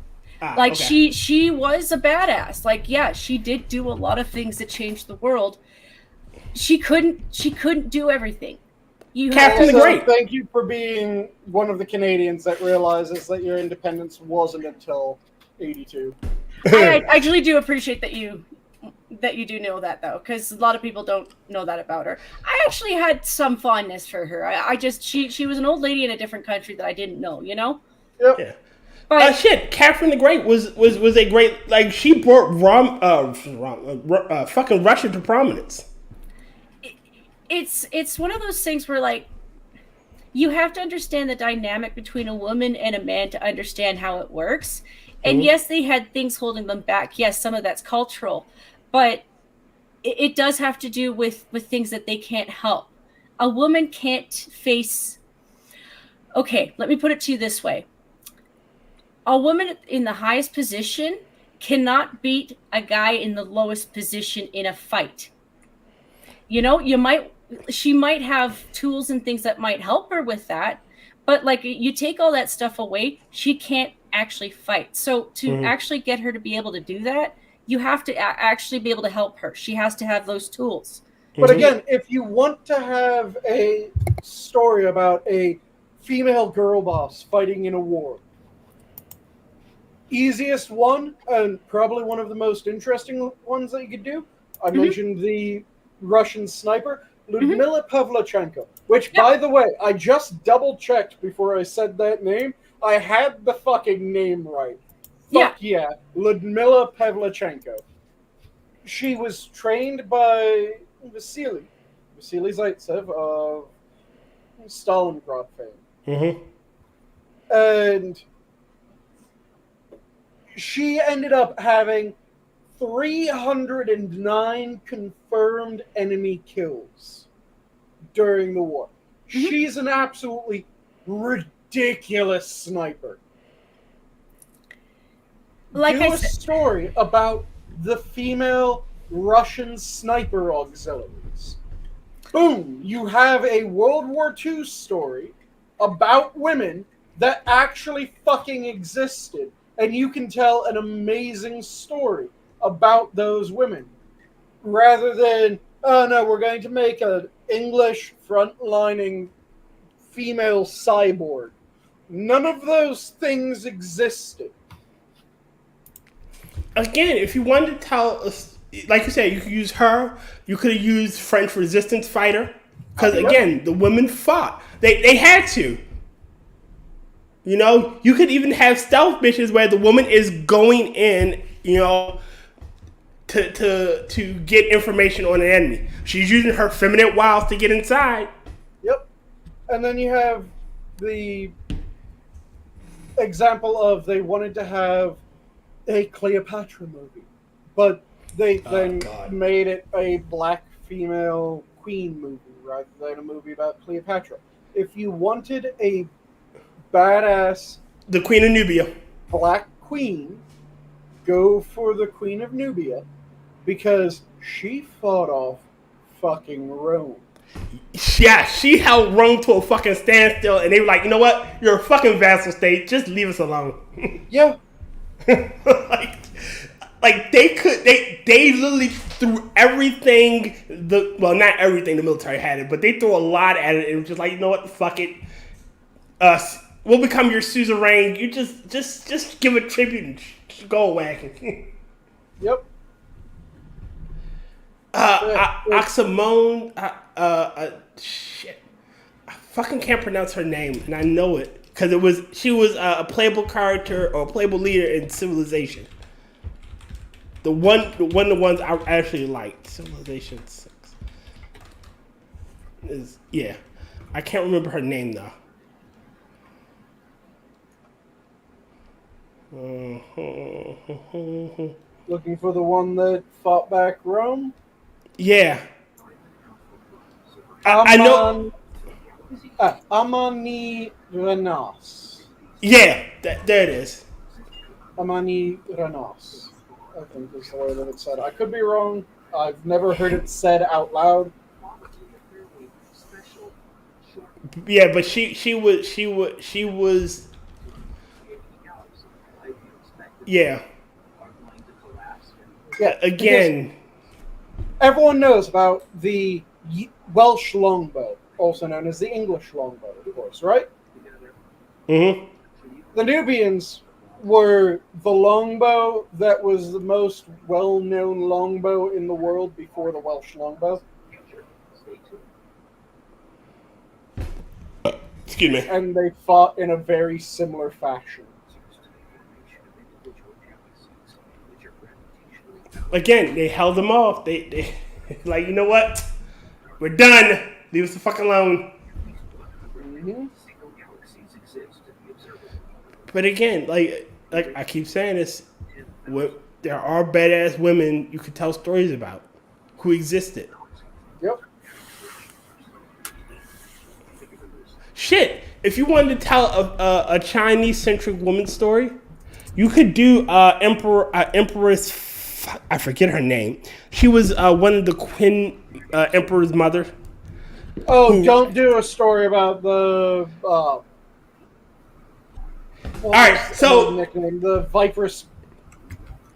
Okay. She was a badass. Like, yeah, she did do a lot of things that changed the world. She couldn't do everything. Captain the Great. Thank you for being one of the Canadians that realizes that your independence wasn't until 82. I actually do appreciate that you do know that, though, because a lot of people don't know that about her. I actually had some fondness for her. She was an old lady in a different country that I didn't know, you know? Yep. Yeah. But Catherine the Great was a great, like, she brought fucking Russia to prominence. It's one of those things where, like, you have to understand the dynamic between a woman and a man to understand how it works. And yes, they had things holding them back. Yes, some of that's cultural, but it does have to do with things that they can't help. A woman can't face. Okay, let me put it to you this way. A woman in the highest position cannot beat a guy in the lowest position in a fight. You know, she might have tools and things that might help her with that, but, like, you take all that stuff away, she can't actually fight. So to actually get her to be able to do that, you have to actually be able to help her. She has to have those tools. But again, if you want to have a story about a female girl boss fighting in a war, easiest one, and probably one of the most interesting ones that you could do, I mentioned the Russian sniper, Ludmila Pavlichenko, which, by the way, I just double-checked before I said that name. I had the fucking name right. Fuck yeah, Ludmila Pavlichenko. She was trained by Vasily Zaitsev of Stalingrad fame. And she ended up having 309 confirmed enemy kills during the war. She's an absolutely ridiculous sniper. Like Do a story about the female Russian sniper auxiliaries. Boom! You have a World War II story about women that actually fucking existed, and you can tell an amazing story about those women, rather than, oh no, we're going to make an English frontlining female cyborg. none of those things existed. Again, if you wanted to tell us, like you said, you could use her. You could have used French resistance fighter. Because again, the women fought. They had to. You know, you could even have stealth missions where the woman is going in, you know, to get information on an enemy. She's using her feminine wiles to get inside. Yep. And then you have the example of they wanted to have a Cleopatra movie, but they then made it a black female queen movie rather than a movie about Cleopatra. If you wanted a badass, the Queen of Nubia, black queen, go for the Queen of Nubia because she fought off fucking Rome. Yeah, she held Rome to a fucking standstill, and they were like, you know what? You're a fucking vassal state. Just leave us alone. Yeah. like they literally threw everything. Not everything the military had it, but they threw a lot at it. It was just like, you know what? Fuck it. We'll become your suzerain. You just give a tribute and go away. Yep. Oxamone, shit. I fucking can't pronounce her name, and I know it because she was a playable character or a playable leader in Civilization. The ones I actually liked, Civilization 6. I can't remember her name though. Looking for the one that fought back Rome? Yeah. I know. Amani Renas. Yeah, there it is. Amani Renas, I think is the way that it's said. I could be wrong. I've never heard it said out loud. Yeah, but she was. Yeah. Yeah. Again. Everyone knows about the Welsh longbow, also known as the English longbow, of course, right? Mm-hmm. The Nubians were the longbow that was the most well-known longbow in the world before the Welsh longbow. Excuse me. And they fought in a very similar fashion. Again, they held them off. They like, you know what? We're done. Leave us the fuck alone. Mm-hmm. But again, like I keep saying this, there are badass women you could tell stories about who existed. Yep. Shit, if you wanted to tell a Chinese-centric woman story, you could do Empress. I forget her name. She was one of the Qin Emperor's mother. Oh, don't do a story about the. All right, so nickname the Viper's.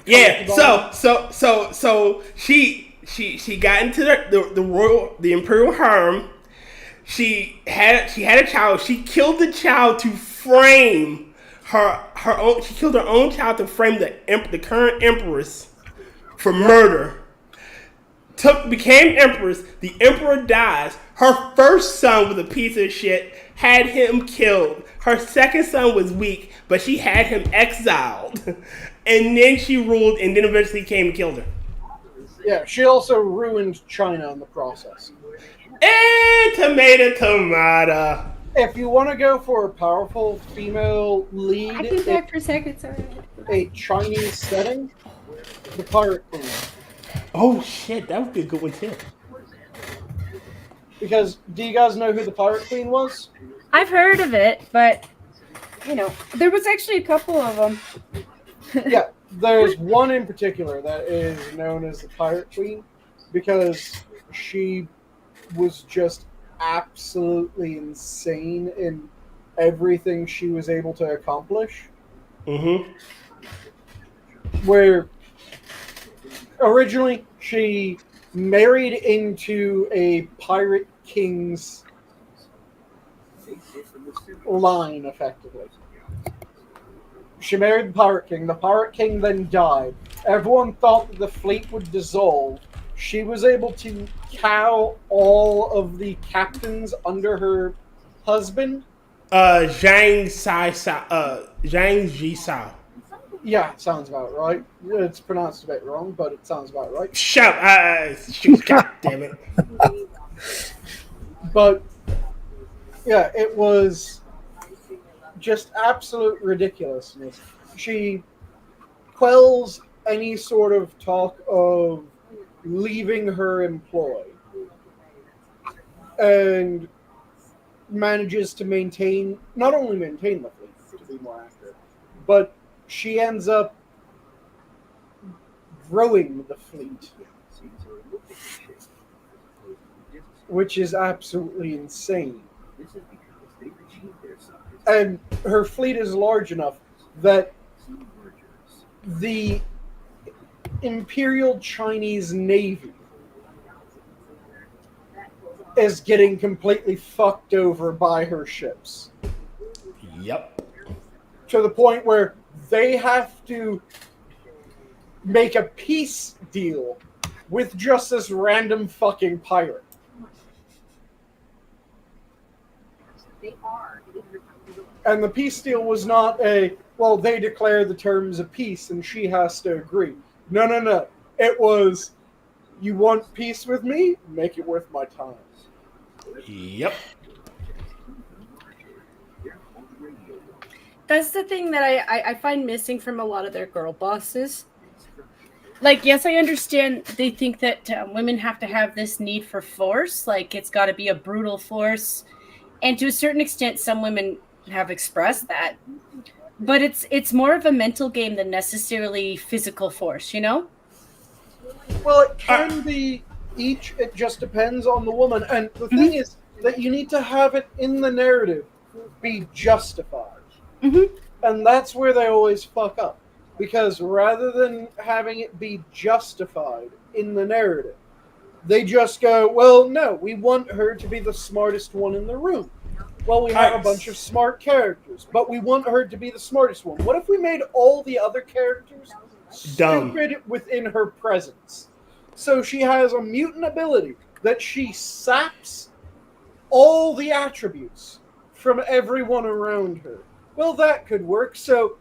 Yeah, so she got into the imperial harem. She had a child. She killed the child to frame her own. She killed her own child to frame the current empress for murder. Became empress. The emperor dies. Her first son was a piece of shit. Had him killed. Her second son was weak, but she had him exiled. And then she ruled, and then eventually came and killed her. Yeah, she also ruined China in the process. And tomato. If you want to go for a powerful female lead, I came back for a second, sorry. A Chinese setting, the Pirate Queen. Oh shit, that would be a good one too. Because do you guys know who the Pirate Queen was? I've heard of it, but there was actually a couple of them. Yeah, there's one in particular that is known as the Pirate Queen because she was just absolutely insane in everything she was able to accomplish. Mm-hmm. Where originally she married into a pirate king's line, effectively. She married the Pirate King. The Pirate King then died. Everyone thought that the fleet would dissolve. She was able to cow all of the captains under her husband. Zhang Jisao. Yeah, sounds about right. It's pronounced a bit wrong, but it sounds about right. Shut up. God damn it. But, yeah, it was just absolute ridiculousness. She quells any sort of talk of leaving her employ and manages to not only maintain the fleet, to be more accurate, but she ends up growing the fleet, which is absolutely insane. And her fleet is large enough that the Imperial Chinese Navy is getting completely fucked over by her ships. Yep. To the point where they have to make a peace deal with just this random fucking pirate. And the peace deal was not they declare the terms of peace and she has to agree. No. It was, you want peace with me? Make it worth my time. Yep. That's the thing that I find missing from a lot of their girl bosses. Like, yes, I understand they think that women have to have this need for force. Like, it's got to be a brutal force. And to a certain extent, some women have expressed that. But it's more of a mental game than necessarily physical force, you know? Well, it can be each. It just depends on the woman. And the thing is that you need to have it in the narrative be justified. Mm-hmm. And that's where they always fuck up. Because rather than having it be justified in the narrative, they just go, well, no, we want her to be the smartest one in the room. Well, we have a bunch of smart characters, but we want her to be the smartest one. What if we made all the other characters stupid within her presence? So she has a mutant ability that she saps all the attributes from everyone around her. Well, that could work. So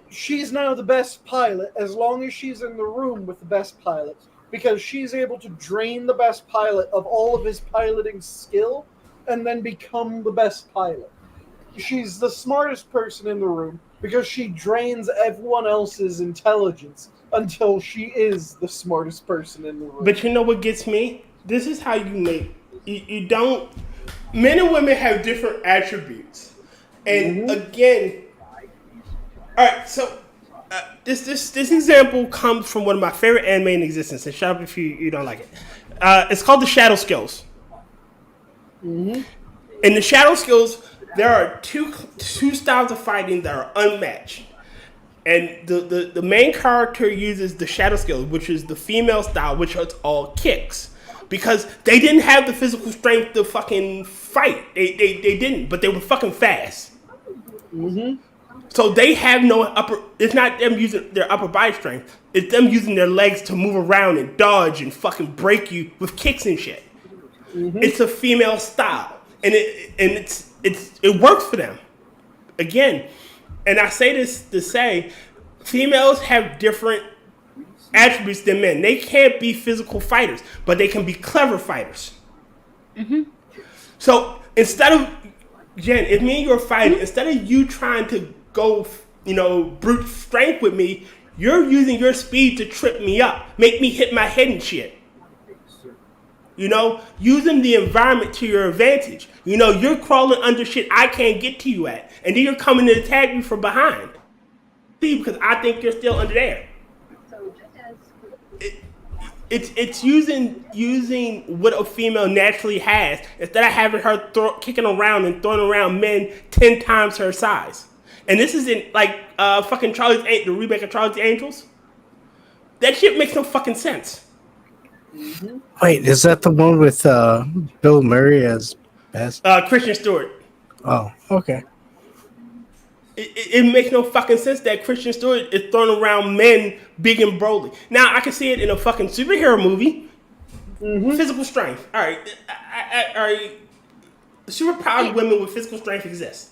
she's now the best pilot as long as she's in the room with the best pilot, because she's able to drain the best pilot of all of his piloting skill and then become the best pilot. She's the smartest person in the room because she drains everyone else's intelligence until she is the smartest person in the room. But you know what gets me? This is how you make... You don't... Men and women have different attributes. And again... Alright, so... This example comes from one of my favorite anime in existence. And shut up if you don't like it. It's called the Shadow Skills. In the Shadow Skills, there are two styles of fighting that are unmatched. And the main character uses the Shadow Skills, which is the female style, which is all kicks. Because they didn't have the physical strength to fucking fight. They didn't, but they were fucking fast. So they have no upper... It's not them using their upper body strength. It's them using their legs to move around and dodge and fucking break you with kicks and shit. It's a female style, and it works for them. Again, and I say this to say, females have different attributes than men. They can't be physical fighters, but they can be clever fighters. So instead of Jen, if me and you are fighting, instead of you trying to go, brute strength with me, you're using your speed to trip me up, make me hit my head and shit. Using the environment to your advantage. You're crawling under shit I can't get to you at. And then you're coming to attack me from behind. See, because I think you're still under there. It's using what a female naturally has instead of having her kicking around and throwing around men 10 times her size. And this isn't like fucking the remake of Charlie's Angels. That shit makes no fucking sense. Wait, is that the one with Bill Murray as best? Christian Stewart. Oh, okay. It makes no fucking sense that Christian story is thrown around men big and broly. Now I can see it in a fucking superhero movie. Physical strength. All right, all right. Superpowered women with physical strength exist.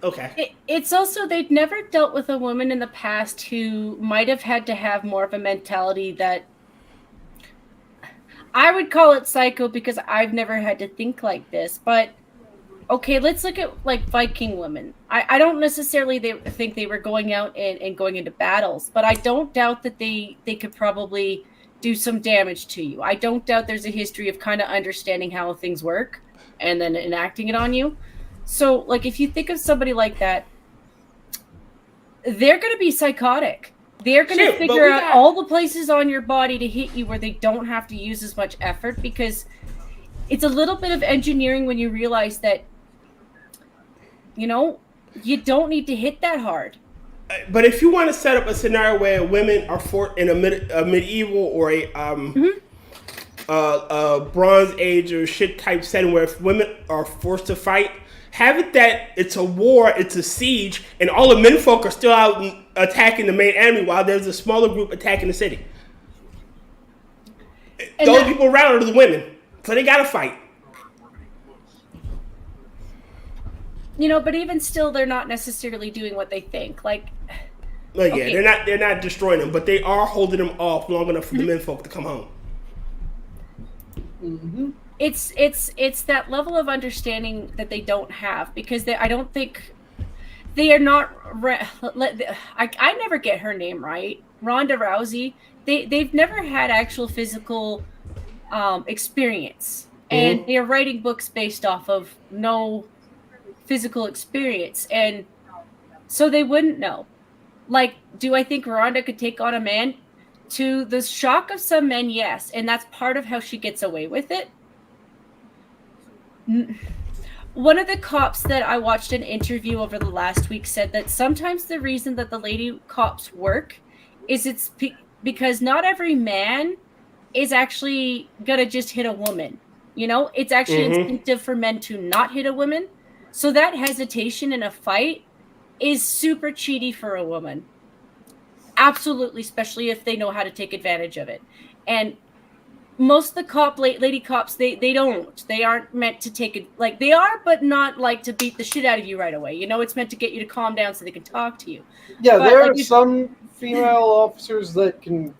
Okay. It's also they've never dealt with a woman in the past who might have had to have more of a mentality that I would call it psycho because I've never had to think like this. But okay, let's look at like Viking women. I don't necessarily think they were going out and going into battles, but I don't doubt that they could probably do some damage to you. I don't doubt there's a history of kind of understanding how things work and then enacting it on you. So, like, if you think of somebody like that, they're going to be psychotic. They're going to figure out all the places on your body to hit you where they don't have to use as much effort, because it's a little bit of engineering when you realize that, you know, you don't need to hit that hard. But if you want to set up a scenario where women are in a medieval or a Bronze Age or shit type setting where if women are forced to fight, have it that it's a war, it's a siege, and all the menfolk are still out attacking the main enemy while there's a smaller group attacking the city. And the only people around are the women, so they gotta fight. You know, but even still, they're not necessarily doing what they think. Like, well, yeah, okay. They're not destroying them, but they are holding them off long enough for the menfolk to come home. Mm-hmm. It's that level of understanding that they don't have, because I don't think they are not. I never get her name right. Ronda Rousey. They've never had actual physical experience, and they are writing books based off of no physical experience, and so they wouldn't know. Like, do I think Ronda could take on a man? To the shock of some men, yes, and that's part of how she gets away with it. One of the cops that I watched an interview over the last week said that sometimes the reason that the lady cops work is it's because not every man is actually gonna just hit a woman. You know, it's actually instinctive for men to not hit a woman. So that hesitation in a fight is super cheaty for a woman. Absolutely, especially if they know how to take advantage of it. And most of the lady cops, they don't. They aren't meant to take it. Like, they are, but not like to beat the shit out of you right away. You know, it's meant to get you to calm down so they can talk to you. Yeah, but there are some female officers that can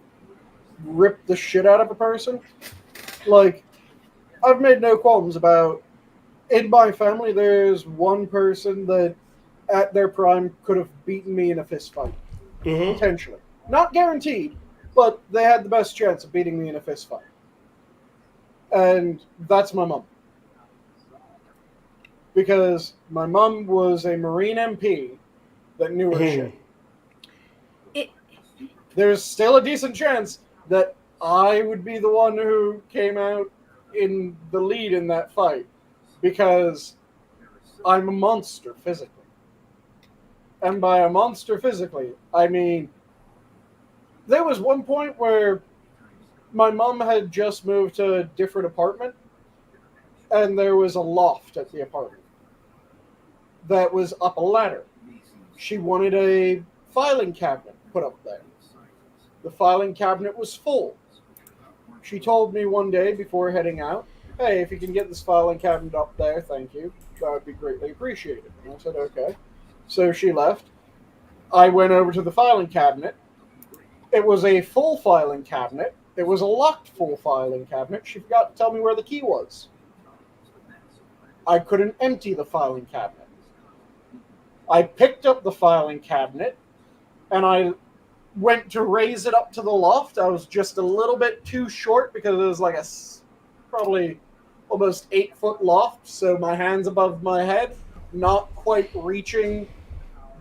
rip the shit out of a person. Like, I've made no qualms about, in my family, there's one person that at their prime could have beaten me in a fist fight. Potentially. Not guaranteed, but they had the best chance of beating me in a fist fight. And that's my mom. Because my mom was a Marine MP that knew her shit. There's still a decent chance that I would be the one who came out in the lead in that fight, because I'm a monster physically. And by a monster physically, I mean, there was one point where my mom had just moved to a different apartment, and there was a loft at the apartment that was up a ladder. She wanted a filing cabinet put up there. The filing cabinet was full. She told me one day before heading out, "Hey, if you can get this filing cabinet up there, thank you. That would be greatly appreciated." And I said, "Okay." So she left. I went over to the filing cabinet. It was a full filing cabinet. It was a locked full filing cabinet. She forgot to tell me where the key was. I couldn't empty the filing cabinet. I picked up the filing cabinet, and I went to raise it up to the loft. I was just a little bit too short because it was like a probably almost 8-foot loft, so my hand's above my head, not quite reaching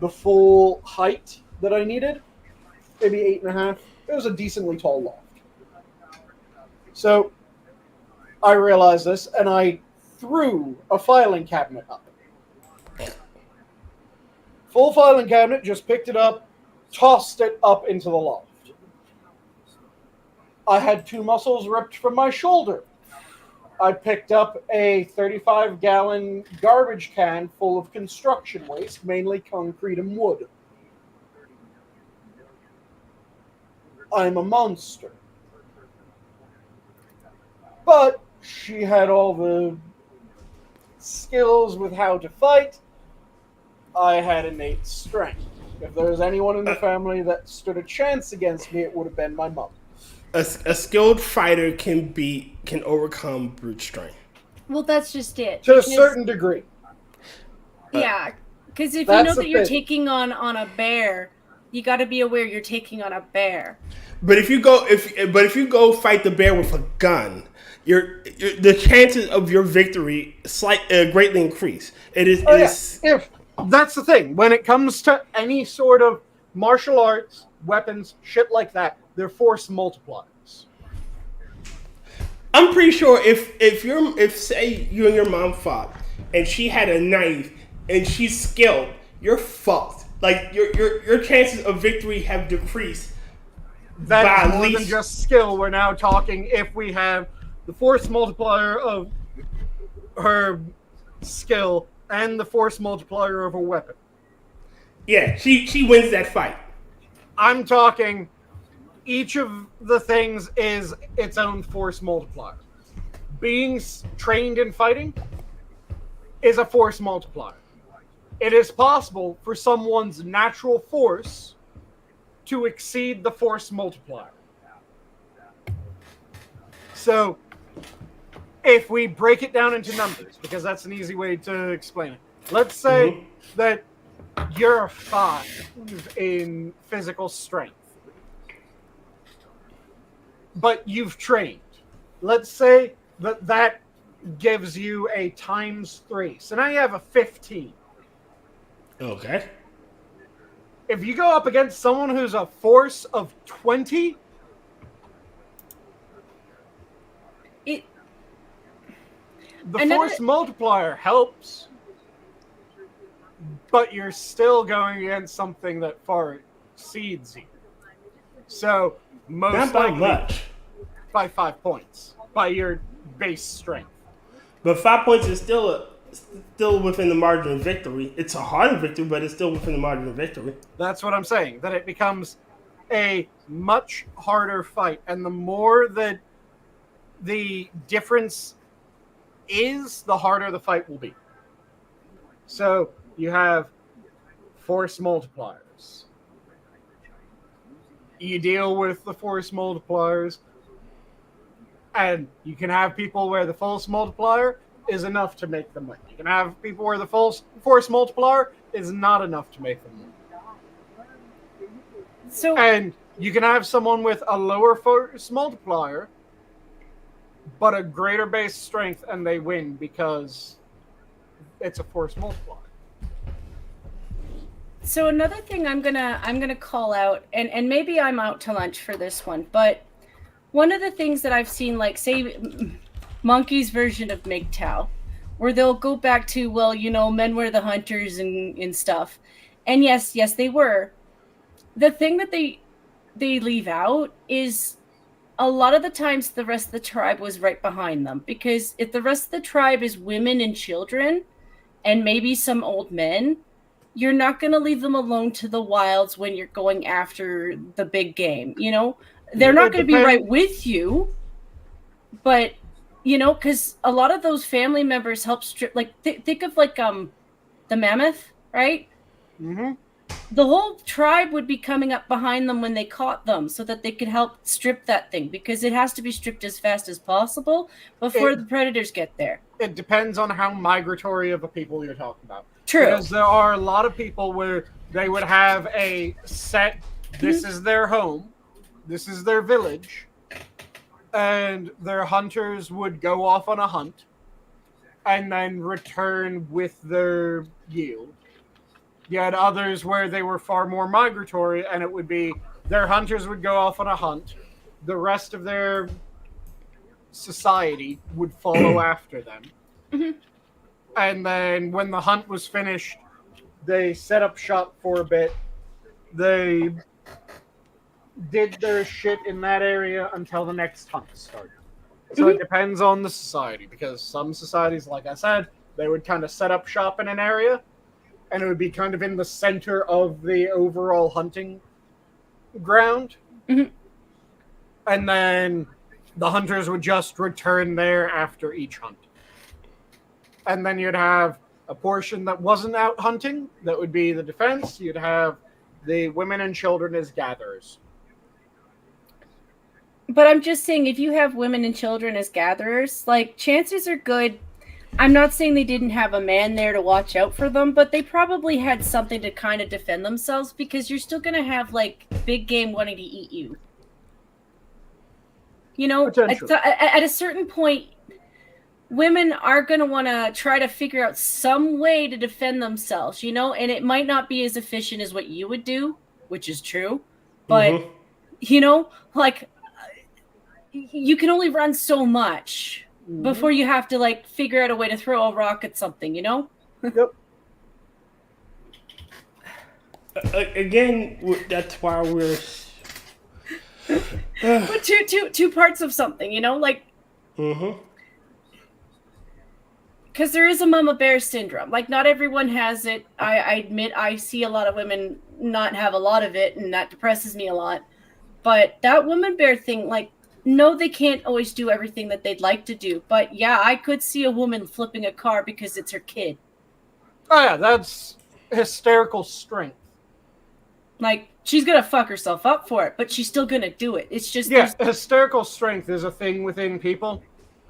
the full height that I needed. Maybe 8.5. It was a decently tall loft. So I realized this, and I threw a filing cabinet up. Full filing cabinet, just picked it up, tossed it up into the loft. I had 2 muscles ripped from my shoulder. I picked up a 35-gallon garbage can full of construction waste, mainly concrete and wood. I'm a monster. But she had all the skills with how to fight. I had innate strength. If there was anyone in the family that stood a chance against me, it would have been my mother. A skilled fighter can overcome brute strength. Well, that's just it. To a certain degree. Yeah, because if you know that you're taking on a bear, you got to be aware you're taking on a bear. But if you go fight the bear with a gun, the chances of your victory greatly increase. If that's the thing, when it comes to any sort of martial arts, weapons, shit like that, they're force multipliers. I'm pretty sure if say you and your mom fought and she had a knife and she's skilled, you're fucked. Like your chances of victory have decreased. That is more than just skill. We're now talking if we have the force multiplier of her skill and the force multiplier of her weapon. Yeah, she wins that fight. I'm talking each of the things is its own force multiplier. Being trained in fighting is a force multiplier. It is possible for someone's natural force to exceed the force multiplier. So, if we break it down into numbers, because that's an easy way to explain it. Let's say that you're a 5 in physical strength, but you've trained. Let's say that gives you a ×3. So now you have a 15. Okay. If you go up against someone who's a force of 20, the force multiplier helps, but you're still going against something that far exceeds you. So most likely much. By 5 points, by your base strength. But 5 points is still within the margin of victory. It's a harder victory, but it's still within the margin of victory. That's what I'm saying, that it becomes a much harder fight. And the more that the difference is, the harder the fight will be. So you have force multipliers. You deal with the force multipliers, and you can have people where the force multiplier is enough to make them win. You can have people where the force multiplier is not enough to make them win. And you can have someone with a lower force multiplier, but a greater base strength, and they win because it's a force multiplier. So another thing I'm gonna call out, and maybe I'm out to lunch for this one, but one of the things that I've seen, like say Monkey's version of MGTOW, where they'll go back to, well, you know, men were the hunters and stuff. And yes, they were. The thing that they leave out is a lot of the times the rest of the tribe was right behind them. Because if the rest of the tribe is women and children and maybe some old men, you're not going to leave them alone to the wilds when you're going after the big game, you know? They're not going to be right with you, but, you know, because a lot of those family members help strip, like, think of, like, the mammoth, right? Mm-hmm. The whole tribe would be coming up behind them when they caught them so that they could help strip that thing, because it has to be stripped as fast as possible before the predators get there. It depends on how migratory of a people you're talking about. True. Because there are a lot of people where they would have a set, this is their home, this is their village, and their hunters would go off on a hunt and then return with their yield. You had others where they were far more migratory, and it would be their hunters would go off on a hunt, the rest of their society would follow after them. Mm-hmm. And then when the hunt was finished, they set up shop for a bit. They did their shit in that area until the next hunt started. So it depends on the society, because some societies, like I said, they would kind of set up shop in an area, and it would be kind of in the center of the overall hunting ground. Mhm. And then the hunters would just return there after each hunt. And then you'd have a portion that wasn't out hunting, that would be the defense. You'd have the women and children as gatherers. But I'm just saying, if you have women and children as gatherers, like, chances are good. I'm not saying they didn't have a man there to watch out for them, but they probably had something to kind of defend themselves, because you're still going to have, like, big game wanting to eat you. You know, at a certain point, women are going to want to try to figure out some way to defend themselves, you know, and it might not be as efficient as what you would do, which is true, but, you know, like, you can only run so much before you have to, like, figure out a way to throw a rock at something, you know? Yep. Again, that's why we're... But two parts of something, you know? Like... Because there is a mama bear syndrome. Like, not everyone has it. I admit I see a lot of women not have a lot of it, and that depresses me a lot. But that woman bear thing, like, no, they can't always do everything that they'd like to do. But yeah, I could see a woman flipping a car because it's her kid. Oh yeah, that's hysterical strength. Like, she's going to fuck herself up for it, but she's still going to do it. It's just... Yeah, hysterical strength is a thing within people.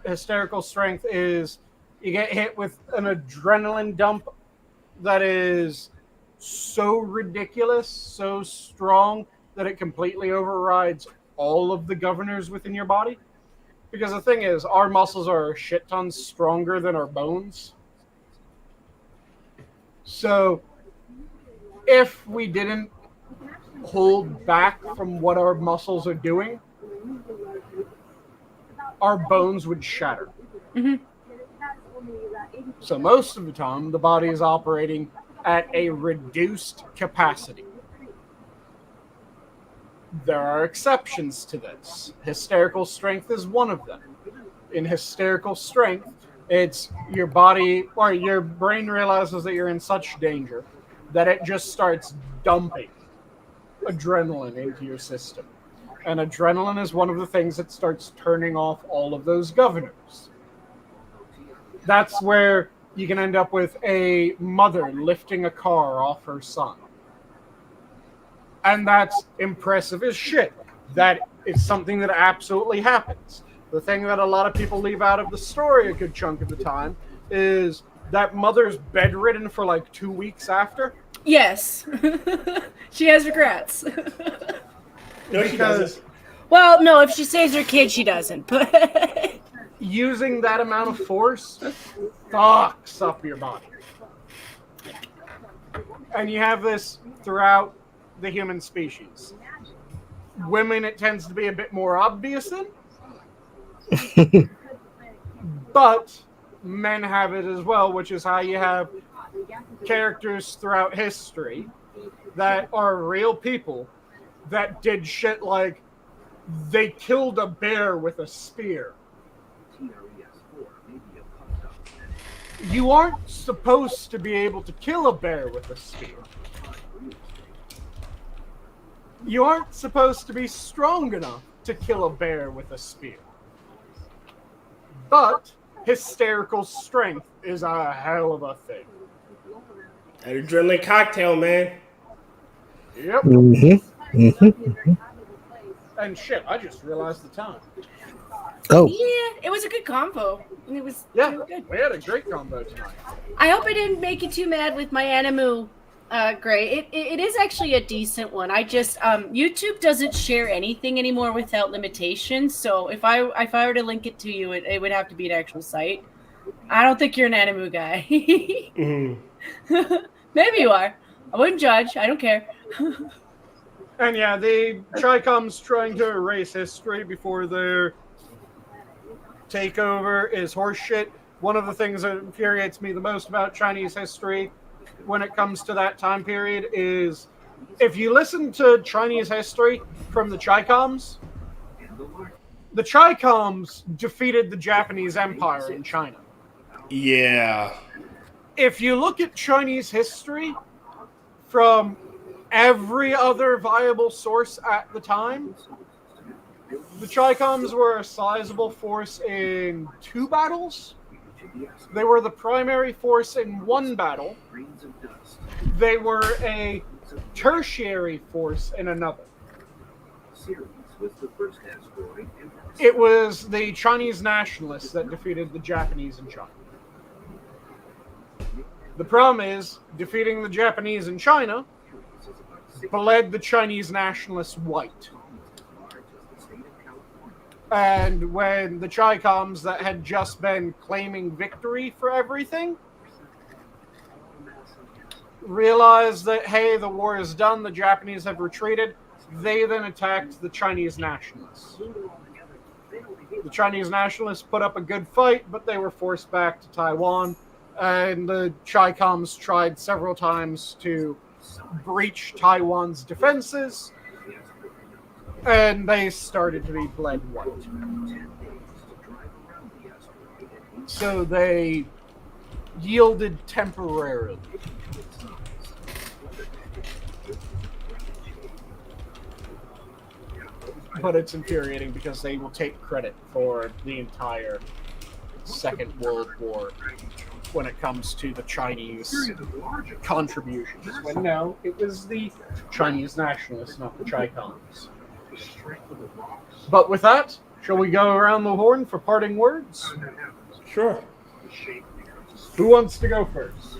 Hysterical strength is... You get hit with an adrenaline dump that is so ridiculous, so strong, that it completely overrides all of the governors within your body. Because the thing is, our muscles are a shit ton stronger than our bones. So, if we didn't hold back from what our muscles are doing, our bones would shatter. So most of the time, the body is operating at a reduced capacity. There are exceptions to this. Hysterical strength is one of them. In hysterical strength, it's your body, or your brain realizes that you're in such danger that it just starts dumping adrenaline into your system. And adrenaline is one of the things that starts turning off all of those governors. That's where you can end up with a mother lifting a car off her son. And that's impressive as shit. That is something that absolutely happens. The thing that a lot of people leave out of the story a good chunk of the time is that mother's bedridden for like 2 weeks after. Yes. She has regrets. No, she doesn't. Well, no, if she saves her kid, she doesn't. But using that amount of force fucks up your body. And you have this throughout the human species. Women, it tends to be a bit more obvious in. But men have it as well, which is how you have characters throughout history that are real people that did shit like they killed a bear with a spear. You aren't supposed to be able to kill a bear with a spear. You aren't supposed to be strong enough to kill a bear with a spear. But hysterical strength is a hell of a thing. That adrenaline cocktail, man. Yep. And shit, I just realized the time. Oh. yeah, it was a good combo. It was good. We had a great combo tonight. I hope I didn't make you too mad with my Animu gray. It is actually a decent one. I just YouTube doesn't share anything anymore without limitations. So if I were to link it to you, it would have to be an actual site. I don't think you're an Animu guy. Maybe you are. I wouldn't judge. I don't care. And yeah, the Chi-Com's trying to erase history before their takeover is horseshit. One of the things that infuriates me the most about Chinese history when it comes to that time period is if you listen to Chinese history from the Chi-Coms, the Chi-Coms defeated the Japanese Empire in China. Yeah. If you look at Chinese history from every other viable source at the time, the Chi-Coms were a sizable force in 2 battles. They were the primary force in 1 battle. They were a tertiary force in another. It was the Chinese nationalists that defeated the Japanese in China. The problem is, defeating the Japanese in China bled the Chinese nationalists white. And when the Chi-Coms that had just been claiming victory for everything realized that, hey, the war is done, the Japanese have retreated, they then attacked the Chinese nationalists. The Chinese nationalists put up a good fight, but they were forced back to Taiwan, and the Chi-Coms tried several times to breach Taiwan's defenses, and they started to be bled white. So they yielded temporarily. But it's infuriating because they will take credit for the entire Second World War when it comes to the Chinese contributions. When no, it was the Chinese nationalists, not the Chi-Coms. But with that, shall we go around the horn for parting words? Sure. Who wants to go first?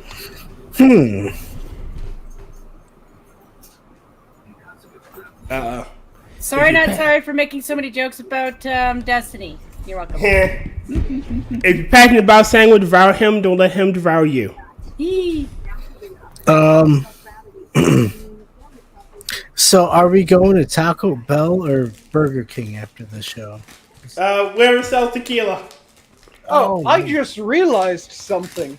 Sorry, not sorry for making so many jokes about Destiny. You're welcome. If you're passionate about Sanguine, devour him. Don't let him devour you. So are we going to Taco Bell or Burger King after the show? Where sells tequila? Oh, I just realized something.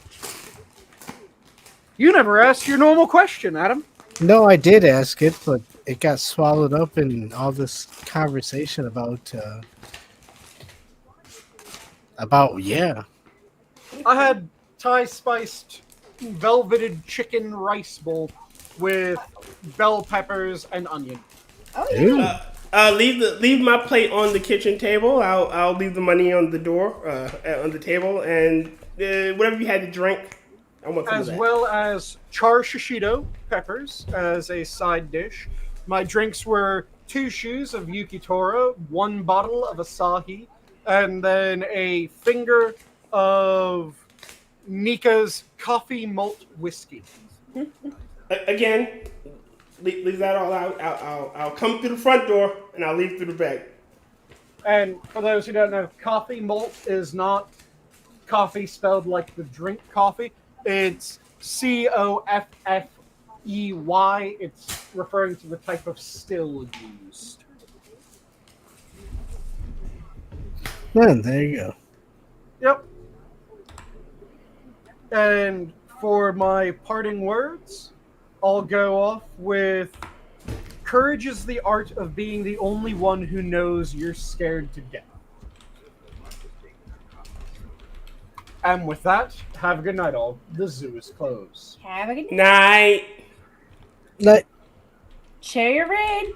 You never asked your normal question, Adam. No, I did ask it, but it got swallowed up in all this conversation about yeah. I had Thai spiced velveted chicken rice bowl with bell peppers and onion. Leave my plate on the kitchen table. I'll leave the money on the door, on the table, and whatever you had to drink, I want some of that. As well as char shishito peppers as a side dish. My drinks were 2 shoes of Yukitoro, 1 bottle of Asahi, and then a finger of Nika's coffee malt whiskey. Again, leave that all out. I'll come through the front door and I'll leave through the back. And for those who don't know, coffee malt is not coffee spelled like the drink coffee. It's COFFEY. It's referring to the type of still used. Man, there you go. Yep. And for my parting words, I'll go off with courage is the art of being the only one who knows you're scared to death. And with that, have a good night, all. The zoo is closed. Have a good Night. Share your raid.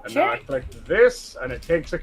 And now I click this, and it takes a